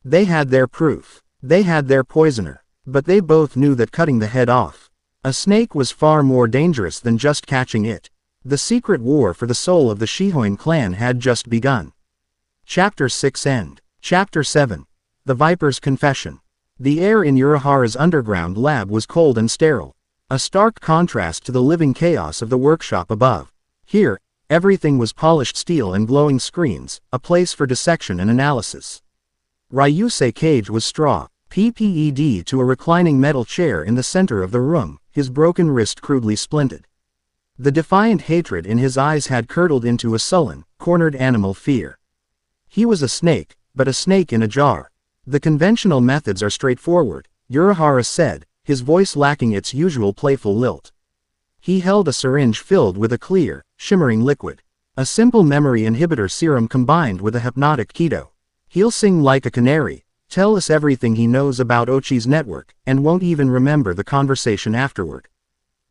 They had their proof. They had their poisoner. But they both knew that cutting the head off a snake was far more dangerous than just catching it. The secret war for the soul of the Shihōin clan had just begun. Chapter 6 End. Chapter 7. The Viper's Confession. The air in Urahara's underground lab was cold and sterile, a stark contrast to the living chaos of the workshop above. Here, everything was polished steel and glowing screens, a place for dissection and analysis. Ryusei cage was straw, PPED to a reclining metal chair in the center of the room, his broken wrist crudely splinted. The defiant hatred in his eyes had curdled into a sullen, cornered animal fear. He was a snake, but a snake in a jar. The conventional methods are straightforward, Urahara said, his voice lacking its usual playful lilt. He held a syringe filled with a clear, shimmering liquid. A simple memory inhibitor serum combined with a hypnotic keto. He'll sing like a canary, tell us everything he knows about Ochi's network, and won't even remember the conversation afterward.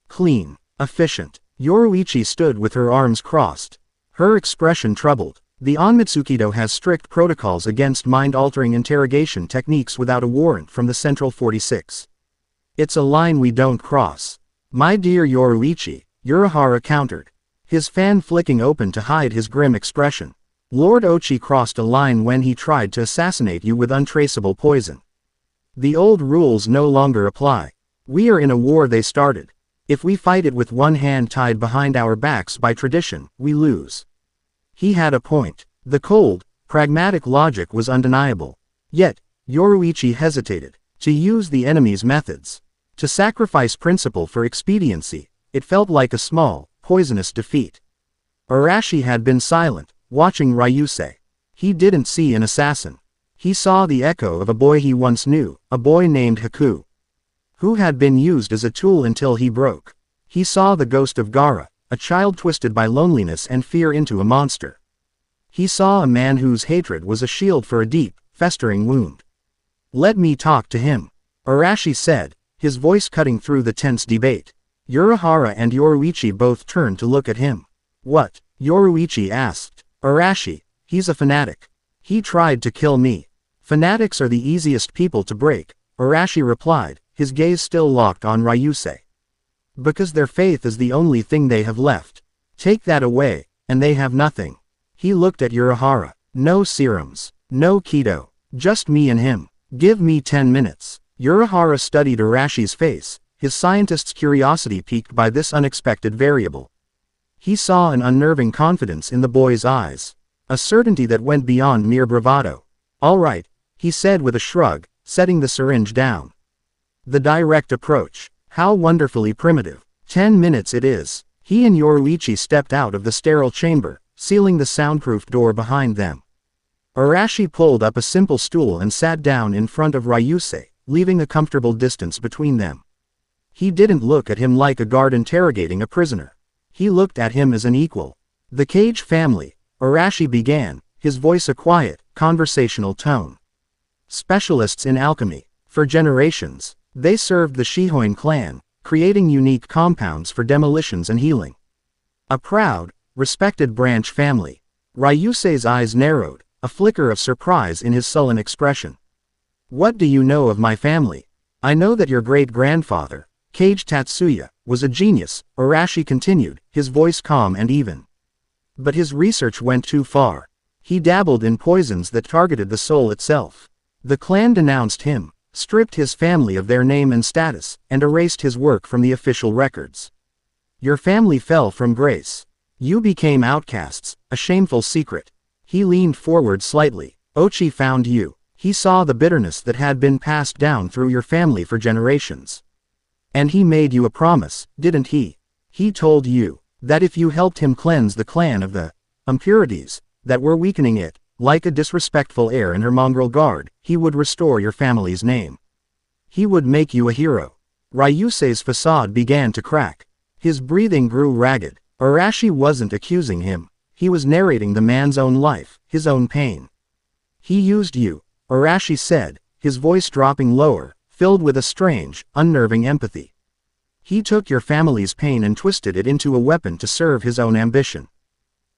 Clean. Efficient. Yoruichi stood with her arms crossed. Her expression troubled. The Onmitsukido has strict protocols against mind-altering interrogation techniques without a warrant from the Central 46. It's a line we don't cross. My dear Yoruichi, Urahara countered, his fan flicking open to hide his grim expression. Lord Ochi crossed a line when he tried to assassinate you with untraceable poison. The old rules no longer apply. We are in a war they started. If we fight it with one hand tied behind our backs by tradition, we lose. He had a point. The cold, pragmatic logic was undeniable. Yet, Yoruichi hesitated. To use the enemy's methods. To sacrifice principle for expediency, it felt like a small, poisonous defeat. Arashi had been silent, watching Ryusei. He didn't see an assassin. He saw the echo of a boy he once knew, a boy named Haku, who had been used as a tool until he broke. He saw the ghost of Gaara, a child twisted by loneliness and fear into a monster. He saw a man whose hatred was a shield for a deep, festering wound. Let me talk to him, Arashi said, his voice cutting through the tense debate. Urahara and Yoruichi both turned to look at him. What? Yoruichi asked. Arashi, he's a fanatic. He tried to kill me. Fanatics are the easiest people to break, Arashi replied, his gaze still locked on Ryusei. Because their faith is the only thing they have left. Take that away, and they have nothing. He looked at Urahara. No serums. No keto. Just me and him. Give me 10 minutes. Urahara studied Arashi's face, his scientist's curiosity piqued by this unexpected variable. He saw an unnerving confidence in the boy's eyes. A certainty that went beyond mere bravado. All right, he said with a shrug, setting the syringe down. The direct approach. How wonderfully primitive. 10 minutes it is. He and Yoruichi stepped out of the sterile chamber, sealing the soundproof door behind them. Arashi pulled up a simple stool and sat down in front of Ryusei, leaving a comfortable distance between them. He didn't look at him like a guard interrogating a prisoner. He looked at him as an equal. The Cage family, Arashi began, his voice a quiet, conversational tone. Specialists in alchemy. For generations, they served the Shihōin clan, creating unique compounds for demolitions and healing. A proud, respected branch family. Ryusei's eyes narrowed, a flicker of surprise in his sullen expression. What do you know of my family? I know that your great-grandfather, Kage Tatsuya, was a genius, Arashi continued, his voice calm and even. But his research went too far. He dabbled in poisons that targeted the soul itself. The clan denounced him, stripped his family of their name and status, and erased his work from the official records. Your family fell from grace. You became outcasts, a shameful secret. He leaned forward slightly. Ochi found you. He saw the bitterness that had been passed down through your family for generations. And he made you a promise, didn't he? He told you that if you helped him cleanse the clan of the impurities that were weakening it, like a disrespectful heir and her mongrel guard, he would restore your family's name. He would make you a hero. Ryusei's facade began to crack. His breathing grew ragged. Arashi wasn't accusing him. He was narrating the man's own life, his own pain. He used you, Arashi said, his voice dropping lower, filled with a strange, unnerving empathy. He took your family's pain and twisted it into a weapon to serve his own ambition.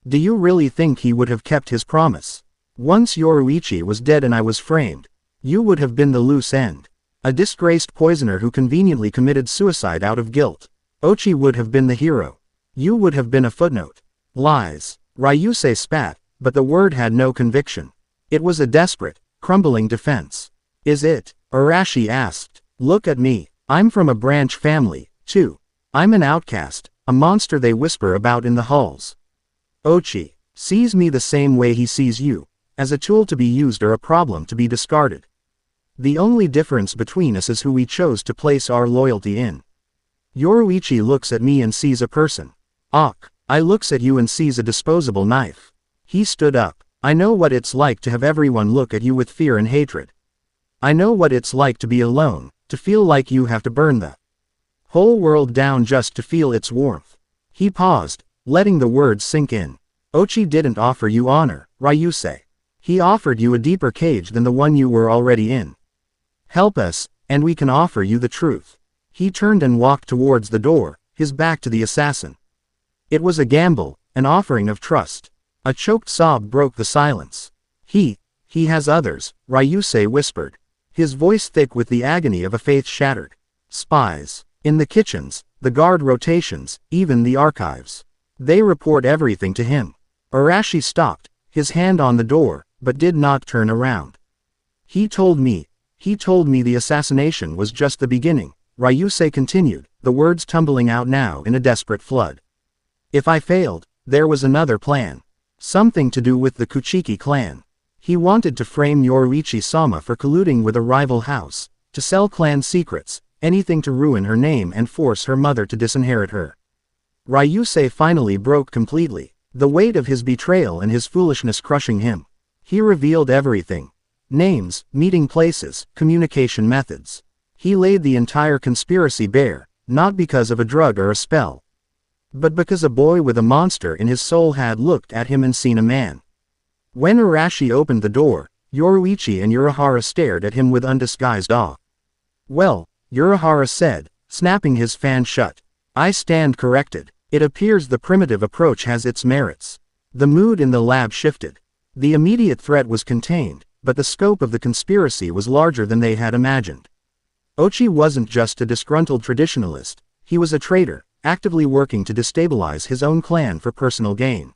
Do you really think he would have kept his promise? Once Yoruichi was dead and I was framed, you would have been the loose end. A disgraced poisoner who conveniently committed suicide out of guilt. Ochi would have been the hero. You would have been a footnote. Lies. Ryusei spat, but the word had no conviction. It was a desperate, crumbling defense. Is it? Arashi asked. Look at me. I'm from a branch family, too. I'm an outcast, a monster they whisper about in the halls. Ochi sees me the same way he sees you, as a tool to be used or a problem to be discarded. The only difference between us is who we chose to place our loyalty in. Yoruichi looks at me and sees a person. I looks at you and sees a disposable knife. He stood up. I know what it's like to have everyone look at you with fear and hatred. I know what it's like to be alone, to feel like you have to burn the whole world down just to feel its warmth. He paused, letting the words sink in. Ochi didn't offer you honor, Ryusei. He offered you a deeper cage than the one you were already in. Help us, and we can offer you the truth. He turned and walked towards the door, his back to the assassin. It was a gamble, an offering of trust. A choked sob broke the silence. He has others, Ryusei whispered, his voice thick with the agony of a faith shattered. Spies. In the kitchens, the guard rotations, even the archives. They report everything to him. Arashi stopped, his hand on the door, but did not turn around. He told me the assassination was just the beginning, Ryusei continued, the words tumbling out now in a desperate flood. If I failed, there was another plan. Something to do with the Kuchiki clan. He wanted to frame Yoruichi-sama for colluding with a rival house, to sell clan secrets, anything to ruin her name and force her mother to disinherit her. Ryusei finally broke completely, the weight of his betrayal and his foolishness crushing him. He revealed everything. Names, meeting places, communication methods. He laid the entire conspiracy bare, not because of a drug or a spell, but because a boy with a monster in his soul had looked at him and seen a man. When Arashi opened the door, Yoruichi and Urahara stared at him with undisguised awe. Well, Urahara said, snapping his fan shut. I stand corrected. It appears the primitive approach has its merits. The mood in the lab shifted. The immediate threat was contained, but the scope of the conspiracy was larger than they had imagined. Ochi wasn't just a disgruntled traditionalist, he was a traitor, actively working to destabilize his own clan for personal gain.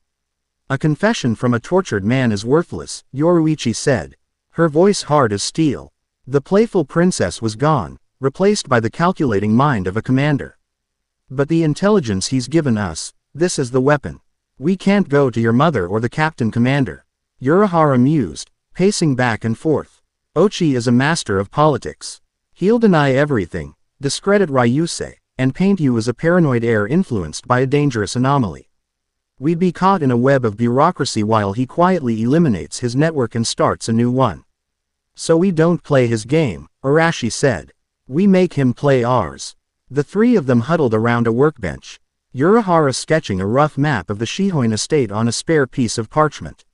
A confession from a tortured man is worthless, Yoruichi said, her voice hard as steel. The playful princess was gone, replaced by the calculating mind of a commander. But the intelligence he's given us, this is the weapon. We can't go to your mother or the captain commander. Urahara mused, pacing back and forth. Ochi is a master of politics. He'll deny everything, discredit Ryusei, and paint you as a paranoid heir influenced by a dangerous anomaly. We'd be caught in a web of bureaucracy while he quietly eliminates his network and starts a new one. So we don't play his game, Arashi said. We make him play ours. The three of them huddled around a workbench, Urahara sketching a rough map of the Shihōin estate on a spare piece of parchment.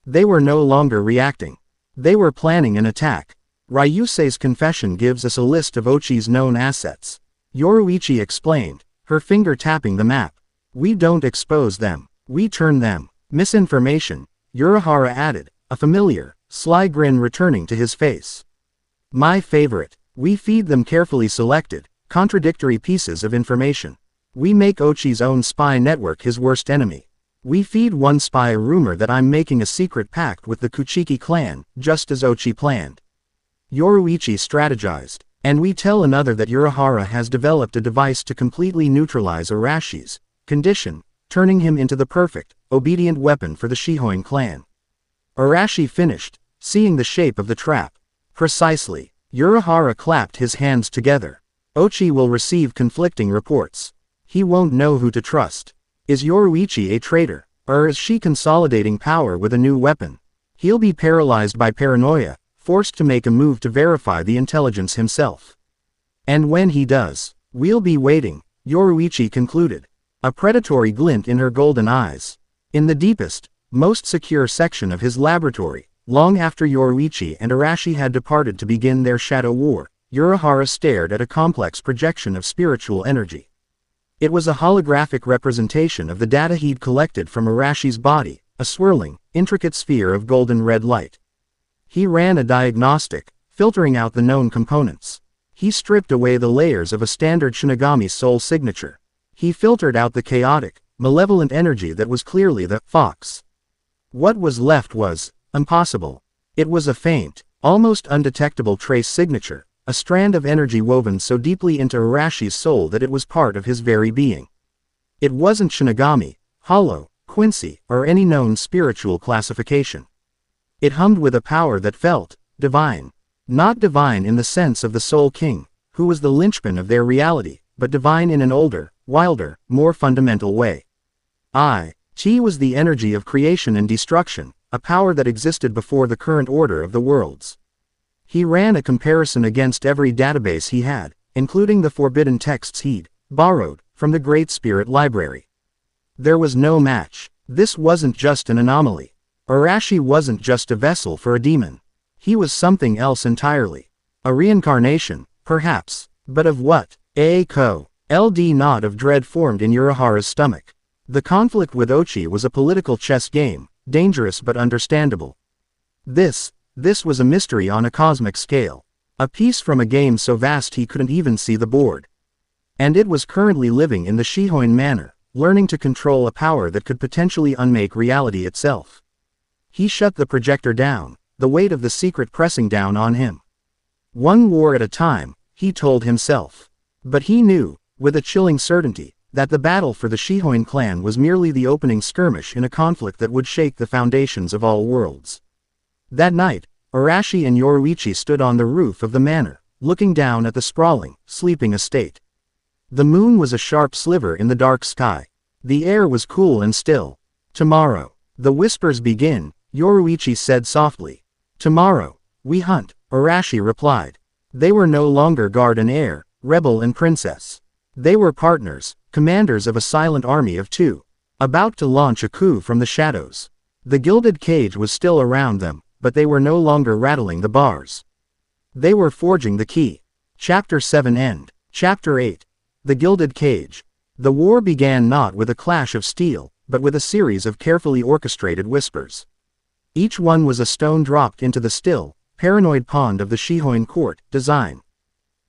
They were no longer reacting. They were planning an attack. Ryusei's confession gives us a list of Ochi's known assets. Yoruichi explained, her finger tapping the map. We don't expose them. We turn them. Misinformation, Urahara added, a familiar, sly grin returning to his face. My favorite. We feed them carefully selected, contradictory pieces of information. We make Ochi's own spy network his worst enemy. We feed one spy a rumor that I'm making a secret pact with the Kuchiki clan, just as Ochi planned. Yoruichi strategized. And we tell another that Urahara has developed a device to completely neutralize Arashi's condition, turning him into the perfect, obedient weapon for the Shihōin clan. Arashi finished, seeing the shape of the trap. Precisely. Urahara clapped his hands together. Ochi will receive conflicting reports. He won't know who to trust. Is Yoruichi a traitor, or is she consolidating power with a new weapon? He'll be paralyzed by paranoia, forced to make a move to verify the intelligence himself. And when he does, we'll be waiting, Yoruichi concluded. A predatory glint in her golden eyes. In the deepest, most secure section of his laboratory, long after Yoruichi and Arashi had departed to begin their shadow war, Urahara stared at a complex projection of spiritual energy. It was a holographic representation of the data he'd collected from Arashi's body, a swirling, intricate sphere of golden red light. He ran a diagnostic, filtering out the known components. He stripped away the layers of a standard Shinigami soul signature. He filtered out the chaotic, malevolent energy that was clearly the fox. What was left was impossible. It was a faint, almost undetectable trace signature, a strand of energy woven so deeply into Arashi's soul that it was part of his very being. It wasn't Shinigami, Hollow, Quincy, or any known spiritual classification. It hummed with a power that felt divine. Not divine in the sense of the Soul King, who was the linchpin of their reality, but divine in an older, wilder, more fundamental way. Chi was the energy of creation and destruction, a power that existed before the current order of the worlds. He ran a comparison against every database he had, including the forbidden texts he'd borrowed from the Great Spirit Library. There was no match. This wasn't just an anomaly. Arashi wasn't just a vessel for a demon. He was something else entirely. A reincarnation, perhaps, but of what? LD knot of dread formed in Urahara's stomach. The conflict with Ochi was a political chess game, dangerous but understandable. This was a mystery on a cosmic scale. A piece from a game so vast he couldn't even see the board. And it was currently living in the Shihōin manor, learning to control a power that could potentially unmake reality itself. He shut the projector down, the weight of the secret pressing down on him. One war at a time, he told himself. But he knew, with a chilling certainty, that the battle for the Shihōin clan was merely the opening skirmish in a conflict that would shake the foundations of all worlds. That night, Arashi and Yoruichi stood on the roof of the manor, looking down at the sprawling, sleeping estate. The moon was a sharp sliver in the dark sky. The air was cool and still. Tomorrow, the whispers begin, Yoruichi said softly. Tomorrow, we hunt, Arashi replied. They were no longer guard and heir, rebel and princess. They were partners, commanders of a silent army of two, about to launch a coup from the shadows. The gilded cage was still around them, but they were no longer rattling the bars. They were forging the key. Chapter 7 End. Chapter 8. The Gilded Cage. The war began not with a clash of steel, but with a series of carefully orchestrated whispers. Each one was a stone dropped into the still, paranoid pond of the Shihōin court design.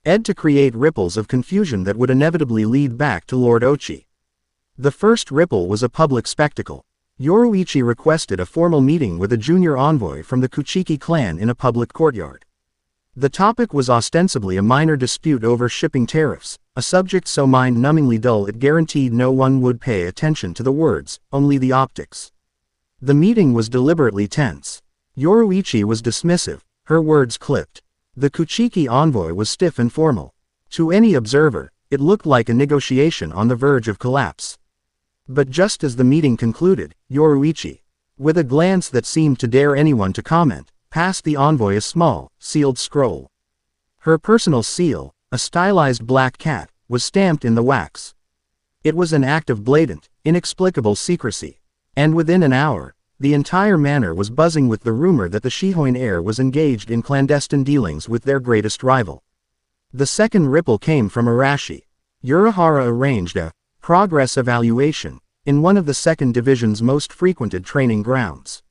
To create ripples of confusion that would inevitably lead back to Lord Ochi. The first ripple was a public spectacle. Yoruichi requested a formal meeting with a junior envoy from the Kuchiki clan in a public courtyard. The topic was ostensibly a minor dispute over shipping tariffs, a subject so mind-numbingly dull it guaranteed no one would pay attention to the words, only the optics. The meeting was deliberately tense. Yoruichi was dismissive, her words clipped. The Kuchiki envoy was stiff and formal. To any observer, it looked like a negotiation on the verge of collapse. But just as the meeting concluded, Yoruichi, with a glance that seemed to dare anyone to comment, passed the envoy a small, sealed scroll. Her personal seal, a stylized black cat, was stamped in the wax. It was an act of blatant, inexplicable secrecy. And within an hour, the entire manor was buzzing with the rumor that the Shihōin heir was engaged in clandestine dealings with their greatest rival. The second ripple came from Arashi. Urahara arranged a progress evaluation in one of the second division's most frequented training grounds.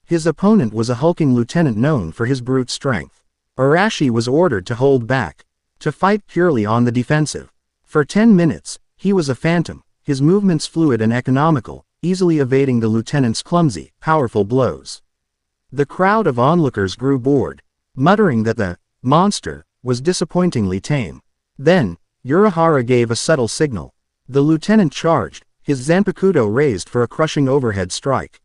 His opponent was a hulking lieutenant known for his brute strength. Arashi was ordered to hold back, to fight purely on the defensive. For 10 minutes, he was a phantom, his movements fluid and economical, easily evading the lieutenant's clumsy, powerful blows. The crowd of onlookers grew bored, muttering that the monster was disappointingly tame. Then, Urahara gave a subtle signal. The lieutenant charged, his zanpakuto raised for a crushing overhead strike.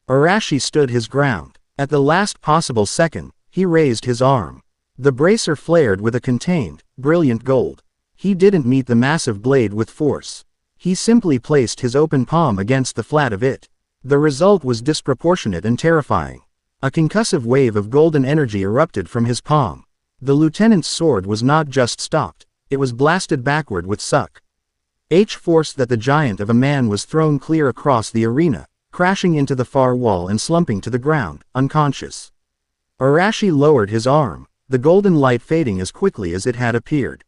Arashi stood his ground. At the last possible second, he raised his arm. The bracer flared with a contained, brilliant gold. He didn't meet the massive blade with force. He simply placed his open palm against the flat of it. The result was disproportionate and terrifying. A concussive wave of golden energy erupted from his palm. The lieutenant's sword was not just stopped, it was blasted backward with such force that the giant of a man was thrown clear across the arena, crashing into the far wall and slumping to the ground, unconscious. Arashi lowered his arm, the golden light fading as quickly as it had appeared.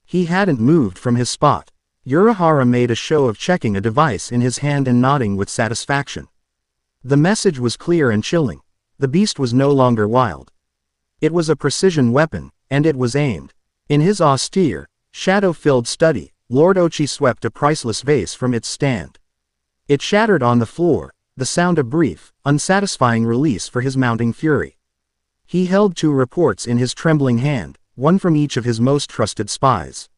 He hadn't moved from his spot. Urahara made a show of checking a device in his hand and nodding with satisfaction. The message was clear and chilling. The beast was no longer wild. It was a precision weapon, and it was aimed. In his austere, shadow-filled study, Lord Ochi swept a priceless vase from its stand. It shattered on the floor, the sound a brief, unsatisfying release for his mounting fury. He held 2 reports in his trembling hand, one from each of his most trusted spies.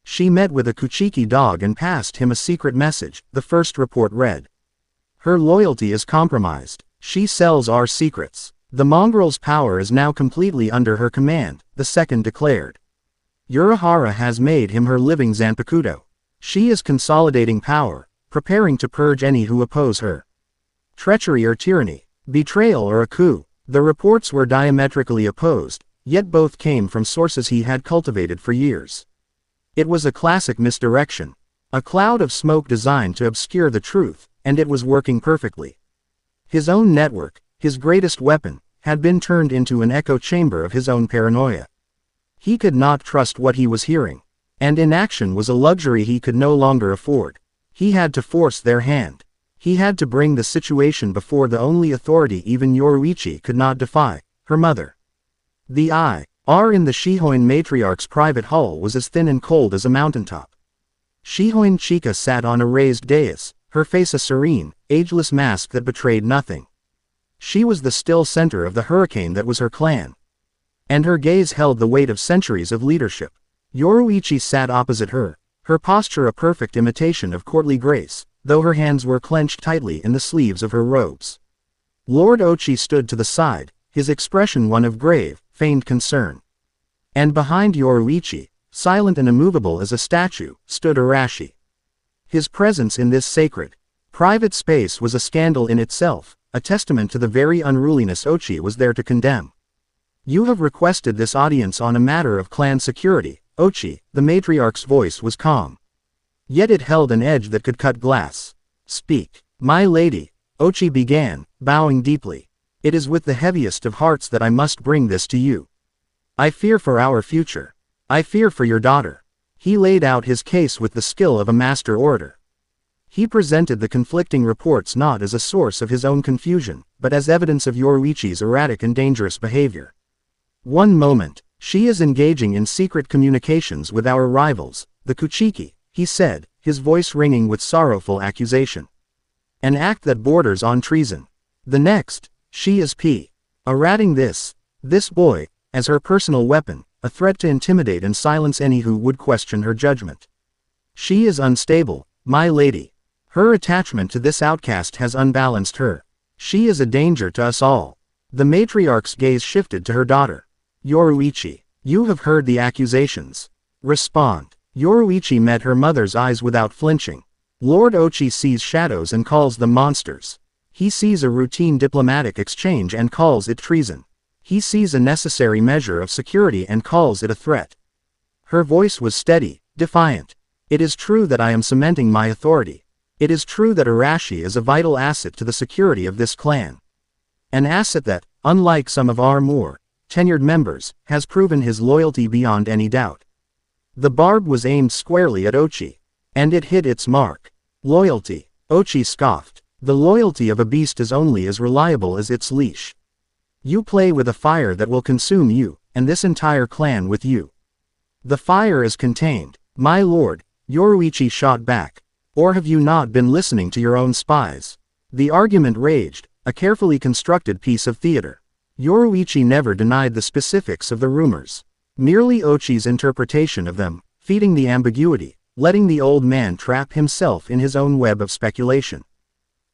She met with a Kuchiki dog and passed him a secret message. The first report read: "Her loyalty is compromised. She sells our secrets. The mongrel's power is now completely under her command," the second declared. "Urahara has made him her living zanpakuto. She is consolidating power, preparing to purge any who oppose her. Treachery or tyranny, betrayal or a coup." The reports were diametrically opposed, yet both came from sources he had cultivated for years. It was a classic misdirection. A cloud of smoke designed to obscure the truth, and it was working perfectly. His own network, his greatest weapon, had been turned into an echo chamber of his own paranoia. He could not trust what he was hearing. And inaction was a luxury he could no longer afford. He had to force their hand. He had to bring the situation before the only authority even Yoruichi could not defy, her mother. The IR in the Shihōin matriarch's private hall was as thin and cold as a mountaintop. Shihōin Chika sat on a raised dais, her face a serene, ageless mask that betrayed nothing. She was the still center of the hurricane that was her clan. And her gaze held the weight of centuries of leadership. Yoruichi sat opposite her, her posture a perfect imitation of courtly grace, though her hands were clenched tightly in the sleeves of her robes. Lord Ochi stood to the side, his expression one of grave, feigned concern. And behind Yoruichi, silent and immovable as a statue, stood Arashi. His presence in this sacred, private space was a scandal in itself, a testament to the very unruliness Ochi was there to condemn. "You have requested this audience on a matter of clan security, Ochi," the matriarch's voice was calm. Yet it held an edge that could cut glass. "Speak, my lady," Ochi began, bowing deeply. "It is with the heaviest of hearts that I must bring this to you. I fear for our future. I fear for your daughter." He laid out his case with the skill of a master orator. He presented the conflicting reports not as a source of his own confusion, but as evidence of Yoruichi's erratic and dangerous behavior. "One moment, she is engaging in secret communications with our rivals, the Kuchiki," he said, his voice ringing with sorrowful accusation. "An act that borders on treason. The next, she is errating this boy, as her personal weapon, a threat to intimidate and silence any who would question her judgment. She is unstable, my lady. Her attachment to this outcast has unbalanced her. She is a danger to us all." The matriarch's gaze shifted to her daughter. "Yoruichi, you have heard the accusations. Respond." Yoruichi met her mother's eyes without flinching. Lord Ochi sees shadows and calls them monsters. He sees a routine diplomatic exchange and calls it treason. He sees a necessary measure of security and calls it a threat. Her voice was steady, defiant. It is true that I am cementing my authority. It is true that Arashi is a vital asset to the security of this clan. An asset that, unlike some of our more tenured members, has proven his loyalty beyond any doubt. The barb was aimed squarely at Ochi. And it hit its mark. Loyalty. Ochi scoffed. The loyalty of a beast is only as reliable as its leash. You play with a fire that will consume you, and this entire clan with you. The fire is contained. My lord, Yoruichi shot back. Or have you not been listening to your own spies? The argument raged, a carefully constructed piece of theater. Yoruichi never denied the specifics of the rumors. Merely Ochi's interpretation of them, feeding the ambiguity, letting the old man trap himself in his own web of speculation.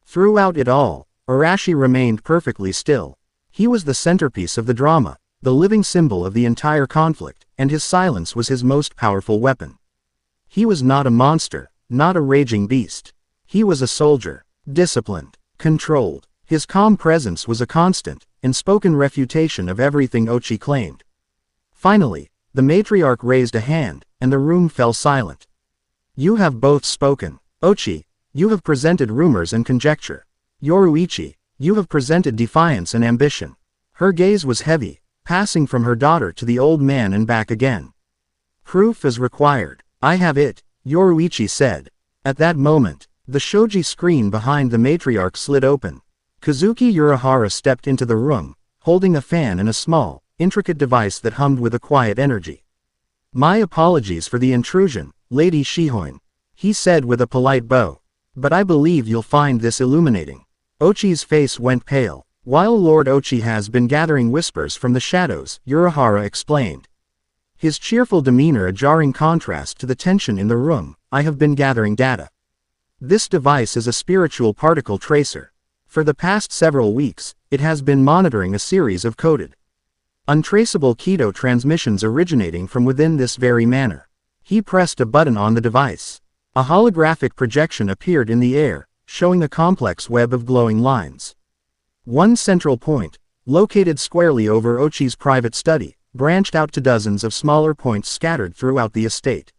Throughout it all, Arashi remained perfectly still. He was the centerpiece of the drama, the living symbol of the entire conflict, and his silence was his most powerful weapon. He was not a monster, not a raging beast. He was a soldier, disciplined, controlled. His calm presence was a constant, unspoken refutation of everything Ochi claimed. Finally, the matriarch raised a hand, and the room fell silent. You have both spoken. Ochi, you have presented rumors and conjecture. Yoruichi, you have presented defiance and ambition. Her gaze was heavy, passing from her daughter to the old man and back again. Proof is required. I have it, Yoruichi said. At that moment, the shoji screen behind the matriarch slid open. Kazuki Urahara stepped into the room, holding a fan and a small, intricate device that hummed with a quiet energy. My apologies for the intrusion, Lady Shihōin, he said with a polite bow. But I believe you'll find this illuminating. Ochi's face went pale. While Lord Ochi has been gathering whispers from the shadows, Urahara explained. His cheerful demeanor a jarring contrast to the tension in the room. I have been gathering data. This device is a spiritual particle tracer. For the past several weeks, it has been monitoring a series of coded, untraceable Kido transmissions originating from within this very manor. He pressed a button on the device. A holographic projection appeared in the air, showing a complex web of glowing lines. One central point, located squarely over Ochi's private study, branched out to dozens of smaller points scattered throughout the estate.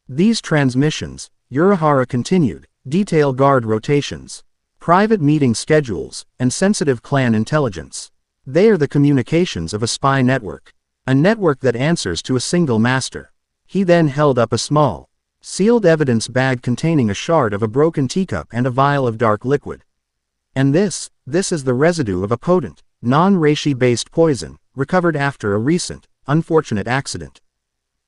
These transmissions, Urahara continued, detail guard rotations, private meeting schedules, and sensitive clan intelligence. They are the communications of a spy network. A network that answers to a single master. He then held up a small, sealed evidence bag containing a shard of a broken teacup and a vial of dark liquid. And this is the residue of a potent, non-reishi-based poison, recovered after a recent, unfortunate accident.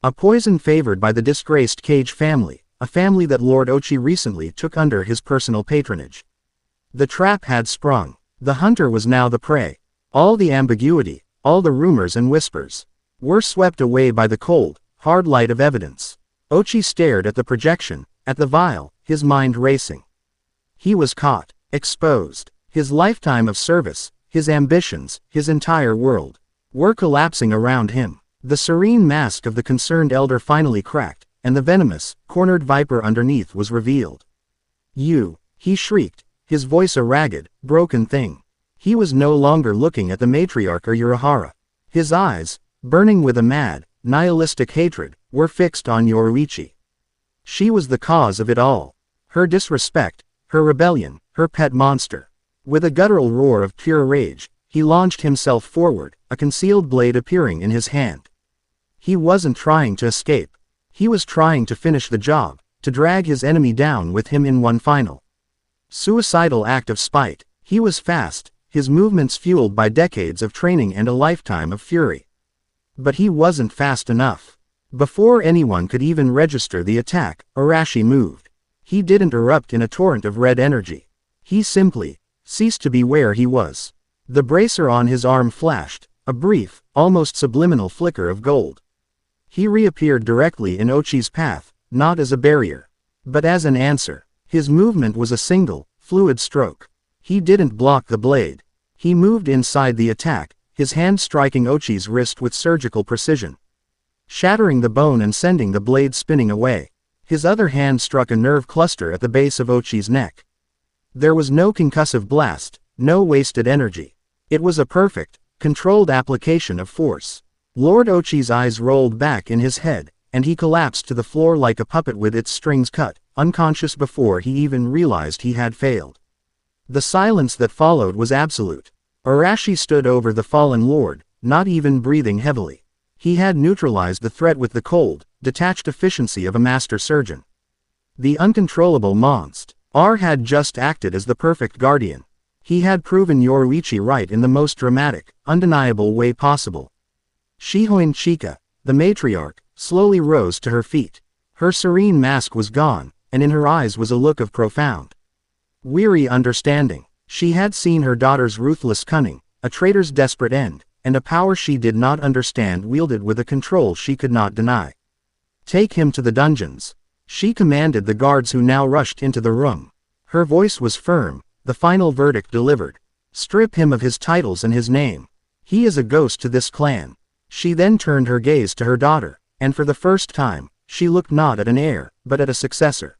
A poison favored by the disgraced Cage family, a family that Lord Ochi recently took under his personal patronage. The trap had sprung. The hunter was now the prey. All the ambiguity, all the rumors and whispers, were swept away by the cold, hard light of evidence. Ochi stared at the projection, at the vial, his mind racing. He was caught, exposed. His lifetime of service, his ambitions, his entire world, were collapsing around him. The serene mask of the concerned elder finally cracked, and the venomous, cornered viper underneath was revealed. You, he shrieked, his voice a ragged, broken thing. He was no longer looking at the matriarch or Urahara. His eyes, burning with a mad, nihilistic hatred, were fixed on Yoruichi. She was the cause of it all. Her disrespect, her rebellion, her pet monster. With a guttural roar of pure rage, he launched himself forward, a concealed blade appearing in his hand. He wasn't trying to escape. He was trying to finish the job, to drag his enemy down with him in one final, suicidal act of spite. He was fast, his movements fueled by decades of training and a lifetime of fury. But he wasn't fast enough. Before anyone could even register the attack, Arashi moved. He didn't erupt in a torrent of red energy. He simply ceased to be where he was. The bracer on his arm flashed, a brief, almost subliminal flicker of gold. He reappeared directly in Ochi's path, not as a barrier, but as an answer. His movement was a single, fluid stroke. He didn't block the blade. He moved inside the attack, his hand striking Ochi's wrist with surgical precision, shattering the bone and sending the blade spinning away. His other hand struck a nerve cluster at the base of Ochi's neck. There was no concussive blast, no wasted energy. It was a perfect, controlled application of force. Lord Ochi's eyes rolled back in his head, and he collapsed to the floor like a puppet with its strings cut, unconscious before he even realized he had failed. The silence that followed was absolute. Arashi stood over the fallen lord, not even breathing heavily. He had neutralized the threat with the cold, detached efficiency of a master surgeon. The uncontrollable monster had just acted as the perfect guardian. He had proven Yoruichi right in the most dramatic, undeniable way possible. Shihōin Chika, the matriarch, slowly rose to her feet. Her serene mask was gone, and in her eyes was a look of profound, weary understanding. She had seen her daughter's ruthless cunning, a traitor's desperate end, and a power she did not understand wielded with a control she could not deny. Take him to the dungeons. She commanded the guards who now rushed into the room. Her voice was firm, the final verdict delivered. Strip him of his titles and his name. He is a ghost to this clan. She then turned her gaze to her daughter, and for the first time, she looked not at an heir, but at a successor.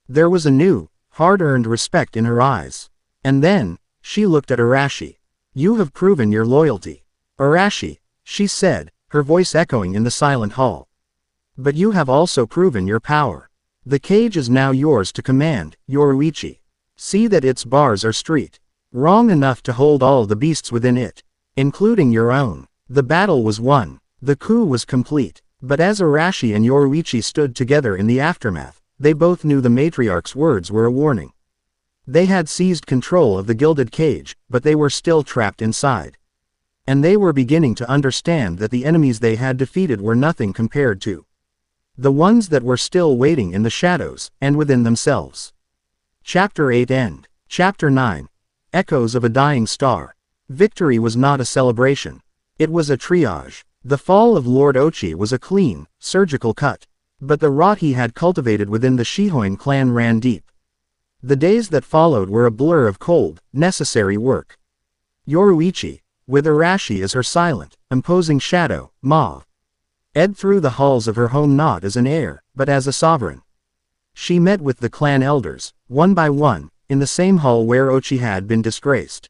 There was a new, hard-earned respect in her eyes. And then, she looked at Arashi. You have proven your loyalty. Arashi, she said, her voice echoing in the silent hall. But you have also proven your power. The cage is now yours to command, Yoruichi. See that its bars are strong enough to hold all the beasts within it, including your own. The battle was won. The coup was complete. But as Arashi and Yoruichi stood together in the aftermath, they both knew the matriarch's words were a warning. They had seized control of the gilded cage, but they were still trapped inside. And they were beginning to understand that the enemies they had defeated were nothing compared to the ones that were still waiting in the shadows, and within themselves. Chapter 8 End. Chapter 9. Echoes of a Dying Star. Victory was not a celebration. It was a triage. The fall of Lord Ochi was a clean, surgical cut. But the rot he had cultivated within the Shihōin clan ran deep. The days that followed were a blur of cold, necessary work. Yoruichi, with Arashi as her silent, imposing shadow, ed through the halls of her home not as an heir, but as a sovereign. She met with the clan elders, one by one, in the same hall where Ochi had been disgraced.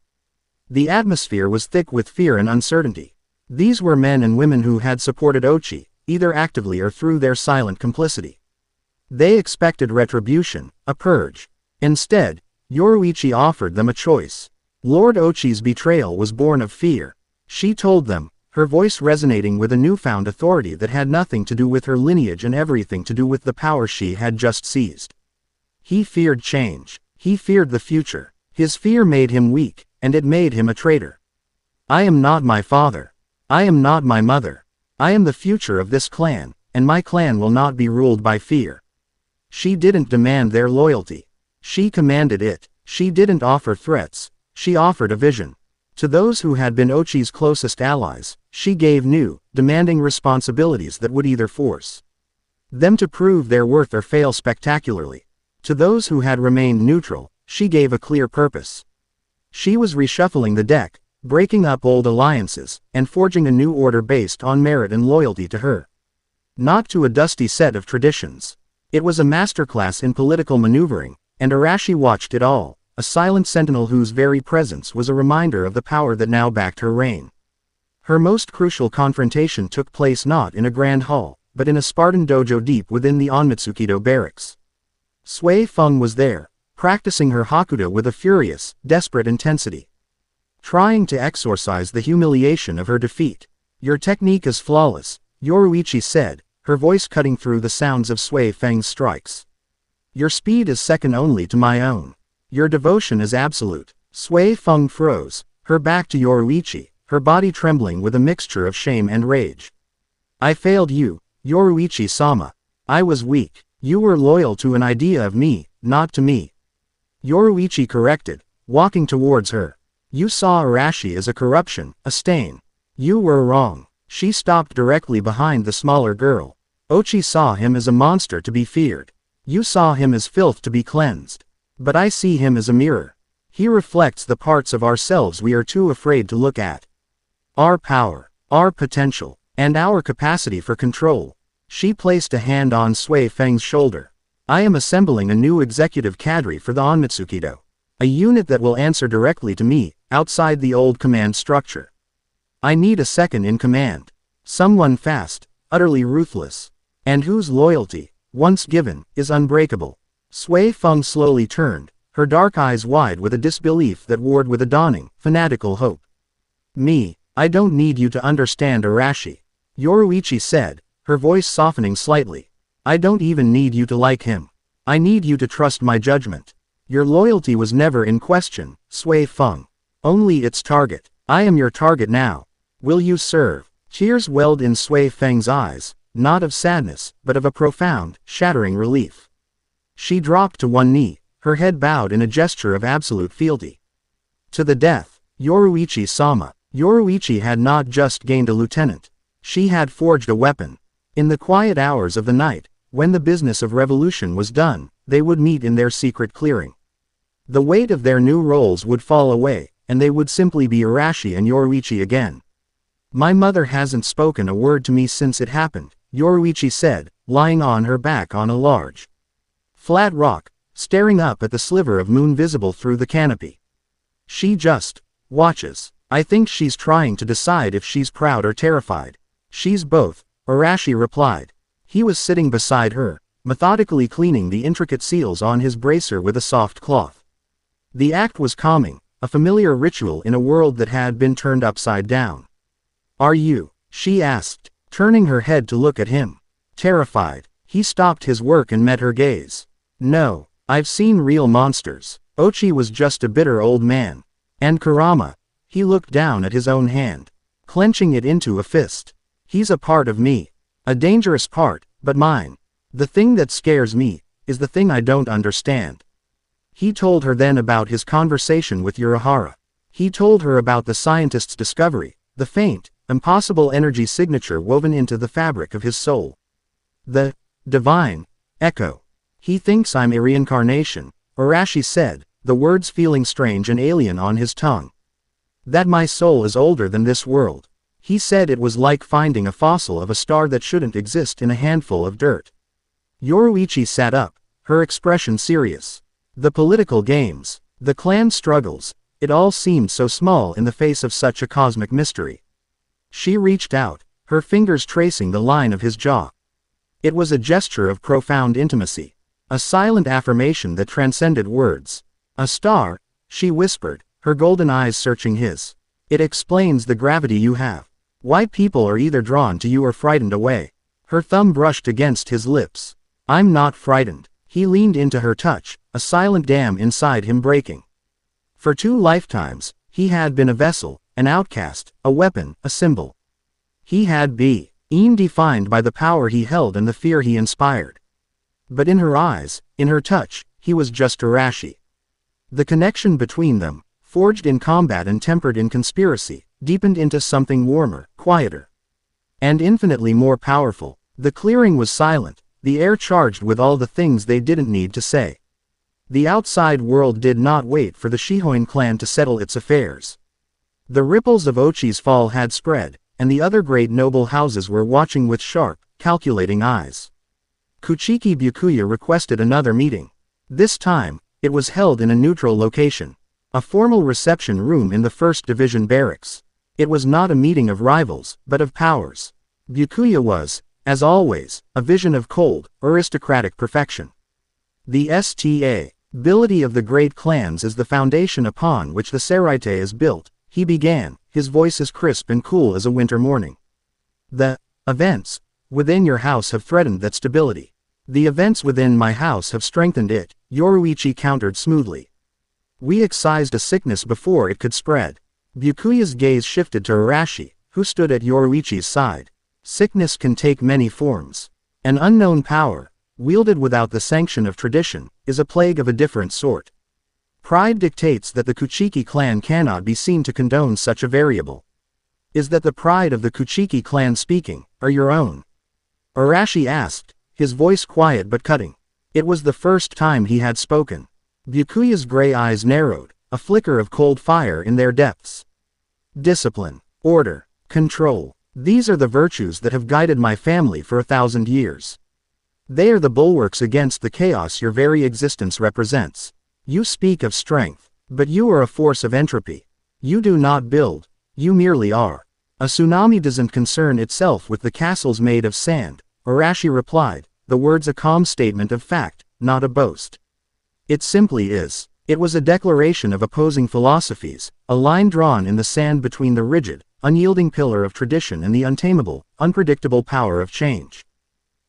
The atmosphere was thick with fear and uncertainty. These were men and women who had supported Ochi, either actively or through their silent complicity. They expected retribution, a purge. Instead, Yoruichi offered them a choice. Lord Ochi's betrayal was born of fear. She told them, her voice resonating with a newfound authority that had nothing to do with her lineage and everything to do with the power she had just seized. He feared change. He feared the future. His fear made him weak, and it made him a traitor. I am not my father. I am not my mother. I am the future of this clan, and my clan will not be ruled by fear. She didn't demand their loyalty. She commanded it. She didn't offer threats. She offered a vision. To those who had been Ochi's closest allies, she gave new, demanding responsibilities that would either force them to prove their worth or fail spectacularly. To those who had remained neutral, she gave a clear purpose. She was reshuffling the deck, breaking up old alliances, and forging a new order based on merit and loyalty to her. Not to a dusty set of traditions. It was a masterclass in political maneuvering, and Arashi watched it all, a silent sentinel whose very presence was a reminder of the power that now backed her reign. Her most crucial confrontation took place not in a grand hall, but in a Spartan dojo deep within the Onmitsukido barracks. Sui Feng was there, practicing her Hakudo with a furious, desperate intensity. Trying to exorcise the humiliation of her defeat. Your technique is flawless, Yoruichi said, her voice cutting through the sounds of Sui Feng's strikes. Your speed is second only to my own. Your devotion is absolute. Sui Feng froze, her back to Yoruichi, her body trembling with a mixture of shame and rage. I failed you, Yoruichi-sama. I was weak. You were loyal to an idea of me, not to me. Yoruichi corrected, walking towards her. You saw Arashi as a corruption, a stain. You were wrong. She stopped directly behind the smaller girl. Ochi saw him as a monster to be feared. You saw him as filth to be cleansed. But I see him as a mirror. He reflects the parts of ourselves we are too afraid to look at. Our power, our potential, and our capacity for control. She placed a hand on Sui Feng's shoulder. I am assembling a new executive cadre for the Onmitsukido. A unit that will answer directly to me, outside the old command structure. I need a second in command. Someone fast, utterly ruthless. and whose loyalty, once given, is unbreakable. Sui Feng slowly turned, her dark eyes wide with a disbelief that warred with a dawning, fanatical hope. I don't need you to understand Arashi. Yoruichi said, her voice softening slightly. I don't even need you to like him. I need you to trust my judgment. Your loyalty was never in question, Sui Feng. Only its target. I am your target now. Will you serve? Tears welled in Sui Feng's eyes, not of sadness, but of a profound, shattering relief. She dropped to one knee, her head bowed in a gesture of absolute fealty. To the death, Yoruichi-sama. Yoruichi had not just gained a lieutenant. She had forged a weapon. In the quiet hours of the night, when the business of revolution was done, they would meet in their secret clearing. The weight of their new roles would fall away, and they would simply be Arashi and Yoruichi again. My mother hasn't spoken a word to me since it happened, Yoruichi said, lying on her back on a large, flat rock, staring up at the sliver of moon visible through the canopy. She just watches. I think she's trying to decide if she's proud or terrified. She's both, Arashi replied. He was sitting beside her, methodically cleaning the intricate seals on his bracer with a soft cloth. The act was calming, a familiar ritual in a world that had been turned upside down. Are you? She asked, turning her head to look at him. Terrified, he stopped his work and met her gaze. No, I've seen real monsters. Ochi was just a bitter old man. And Kurama. He looked down at his own hand, clenching it into a fist. He's a part of me. A dangerous part, but mine. The thing that scares me is the thing I don't understand. He told her then about his conversation with Urahara. He told her about the scientist's discovery, the faint, impossible energy signature woven into the fabric of his soul. The divine echo. He thinks I'm a reincarnation, Arashi said, the words feeling strange and alien on his tongue. That my soul is older than this world. He said it was like finding a fossil of a star that shouldn't exist in a handful of dirt. Yoruichi sat up, her expression serious. The political games, the clan struggles, it all seemed so small in the face of such a cosmic mystery. She reached out, her fingers tracing the line of his jaw. It was a gesture of profound intimacy, a silent affirmation that transcended words. A star, she whispered, her golden eyes searching his. It explains the gravity you have. Why people are either drawn to you or frightened away. Her thumb brushed against his lips. I'm not frightened. He leaned into her touch, a silent dam inside him breaking. For 2 lifetimes, he had been a vessel, an outcast, a weapon, a symbol. He had been defined by the power he held and the fear he inspired. But in her eyes, in her touch, he was just Arashi. The connection between them, forged in combat and tempered in conspiracy, deepened into something warmer, quieter, and infinitely more powerful. The clearing was silent, the air charged with all the things they didn't need to say. The outside world did not wait for the Shihōin clan to settle its affairs. The ripples of Ochi's fall had spread, and the other great noble houses were watching with sharp, calculating eyes. Kuchiki Byakuya requested another meeting. This time, it was held in a neutral location. A formal reception room in the 1st Division barracks. It was not a meeting of rivals, but of powers. Byakuya was, as always, a vision of cold, aristocratic perfection. The stability of the great clans is the foundation upon which the Seraite is built, he began, his voice as crisp and cool as a winter morning. The events within your house have threatened that stability. The events within my house have strengthened it, Yoruichi countered smoothly. We excised a sickness before it could spread. Byakuya's gaze shifted to Arashi, who stood at Yoruichi's side. Sickness can take many forms. An unknown power, wielded without the sanction of tradition, is a plague of a different sort. Pride dictates that the Kuchiki clan cannot be seen to condone such a variable. Is that the pride of the Kuchiki clan speaking, or your own? Arashi asked, his voice quiet but cutting. It was the first time he had spoken. Byakuya's gray eyes narrowed, a flicker of cold fire in their depths. Discipline, order, control. These are the virtues that have guided my family for 1,000 years. They are the bulwarks against the chaos your very existence represents. You speak of strength, but you are a force of entropy. You do not build, you merely are. A tsunami doesn't concern itself with the castles made of sand, Arashi replied, the words a calm statement of fact, not a boast. It simply is. It was a declaration of opposing philosophies, a line drawn in the sand between the rigid, unyielding pillar of tradition and the untamable, unpredictable power of change.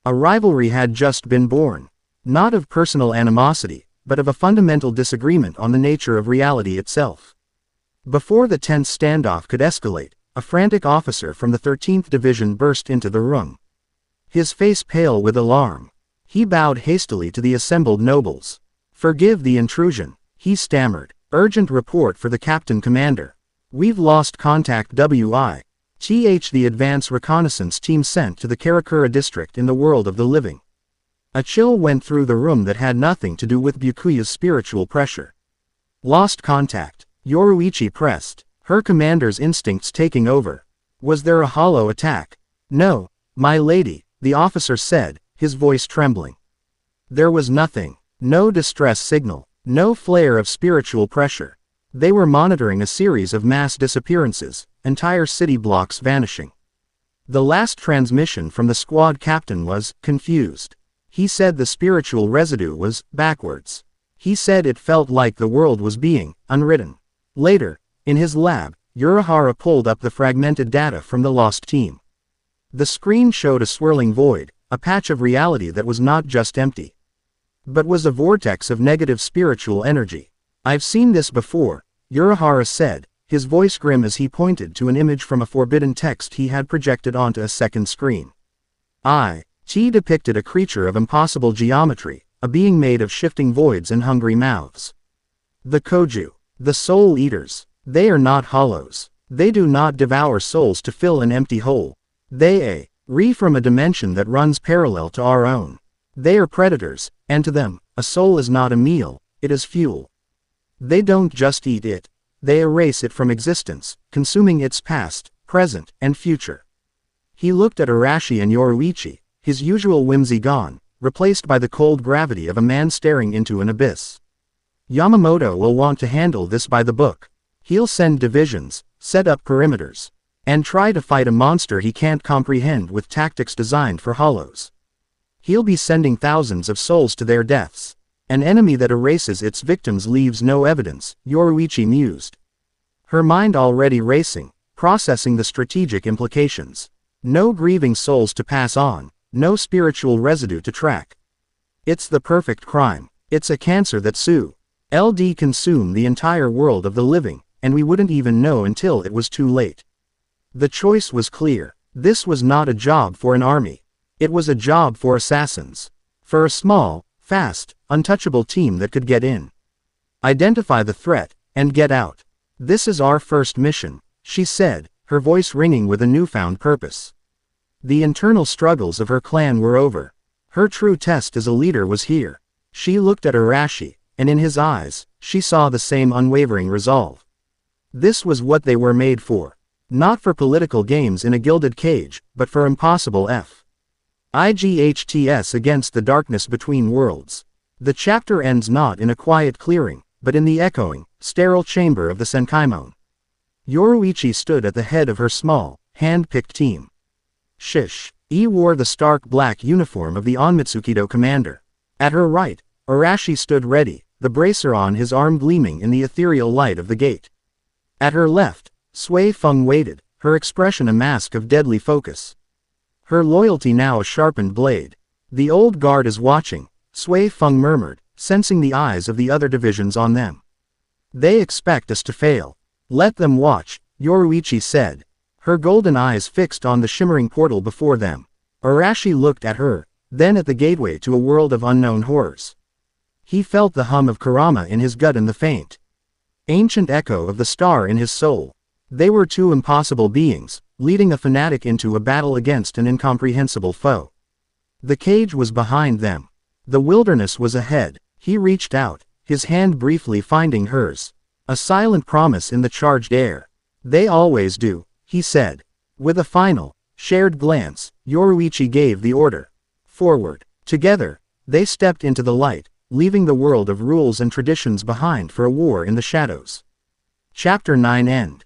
A rivalry had just been born. Not of personal animosity, but of a fundamental disagreement on the nature of reality itself. Before the tense standoff could escalate, a frantic officer from the 13th Division burst into the room. His face pale with alarm. He bowed hastily to the assembled nobles. Forgive the intrusion, he stammered. Urgent report for the Captain Commander. We've lost contact with the advance reconnaissance team sent to the Karakura district in the world of the living. A chill went through the room that had nothing to do with Byakuya's spiritual pressure. Lost contact, Yoruichi pressed, her commander's instincts taking over. Was there a hollow attack? No, my lady, the officer said, his voice trembling. There was nothing, no distress signal, no flare of spiritual pressure. They were monitoring a series of mass disappearances, entire city blocks vanishing. The last transmission from the squad captain was confused. He said the spiritual residue was backwards. He said it felt like the world was being unwritten. Later, in his lab, Urahara pulled up the fragmented data from the lost team. The screen showed a swirling void, a patch of reality that was not just empty, but was a vortex of negative spiritual energy. I've seen this before, Urahara said, his voice grim as he pointed to an image from a forbidden text he had projected onto a second screen. He depicted a creature of impossible geometry, a being made of shifting voids and hungry mouths. The Koju, the soul eaters, they are not hollows. They do not devour souls to fill an empty hole. They from a dimension that runs parallel to our own. They are predators, and to them, a soul is not a meal, it is fuel. They don't just eat it. They erase it from existence, consuming its past, present, and future. He looked at Arashi and Yoruichi, his usual whimsy gone, replaced by the cold gravity of a man staring into an abyss. Yamamoto will want to handle this by the book. He'll send divisions, set up perimeters, and try to fight a monster he can't comprehend with tactics designed for hollows. He'll be sending thousands of souls to their deaths. An enemy that erases its victims leaves no evidence, Yoruichi mused. Her mind already racing, processing the strategic implications. No grieving souls to pass on, no spiritual residue to track. It's the perfect crime. It's a cancer that LD consume the entire world of the living, and we wouldn't even know until it was too late. The choice was clear. This was not a job for an army. It was a job for assassins. For a small, fast, untouchable team that could get in. Identify the threat, and get out. This is our first mission, she said, her voice ringing with a newfound purpose. The internal struggles of her clan were over. Her true test as a leader was here. She looked at Arashi, and in his eyes, she saw the same unwavering resolve. This was what they were made for. Not for political games in a gilded cage, but for impossible IGHTS against the darkness between worlds. The chapter ends not in a quiet clearing, but in the echoing, sterile chamber of the Senkaimon. Yoruichi stood at the head of her small, hand-picked team. He wore the stark black uniform of the Onmitsukido commander. At her right, Arashi stood ready, the bracer on his arm gleaming in the ethereal light of the gate. At her left, Sui Feng waited, her expression a mask of deadly focus. Her loyalty now a sharpened blade. The old guard is watching, Sui Feng murmured, sensing the eyes of the other divisions on them. They expect us to fail. Let them watch, Yoruichi said, her golden eyes fixed on the shimmering portal before them. Arashi looked at her, then at the gateway to a world of unknown horrors. He felt the hum of Kurama in his gut and the faint, ancient echo of the star in his soul. They were two impossible beings, leading a fanatic into a battle against an incomprehensible foe. The cage was behind them. The wilderness was ahead. He reached out, his hand briefly finding hers. A silent promise in the charged air. They always do, he said. With a final, shared glance, Yoruichi gave the order. Forward. Together, they stepped into the light, leaving the world of rules and traditions behind for a war in the shadows. Chapter 9 End.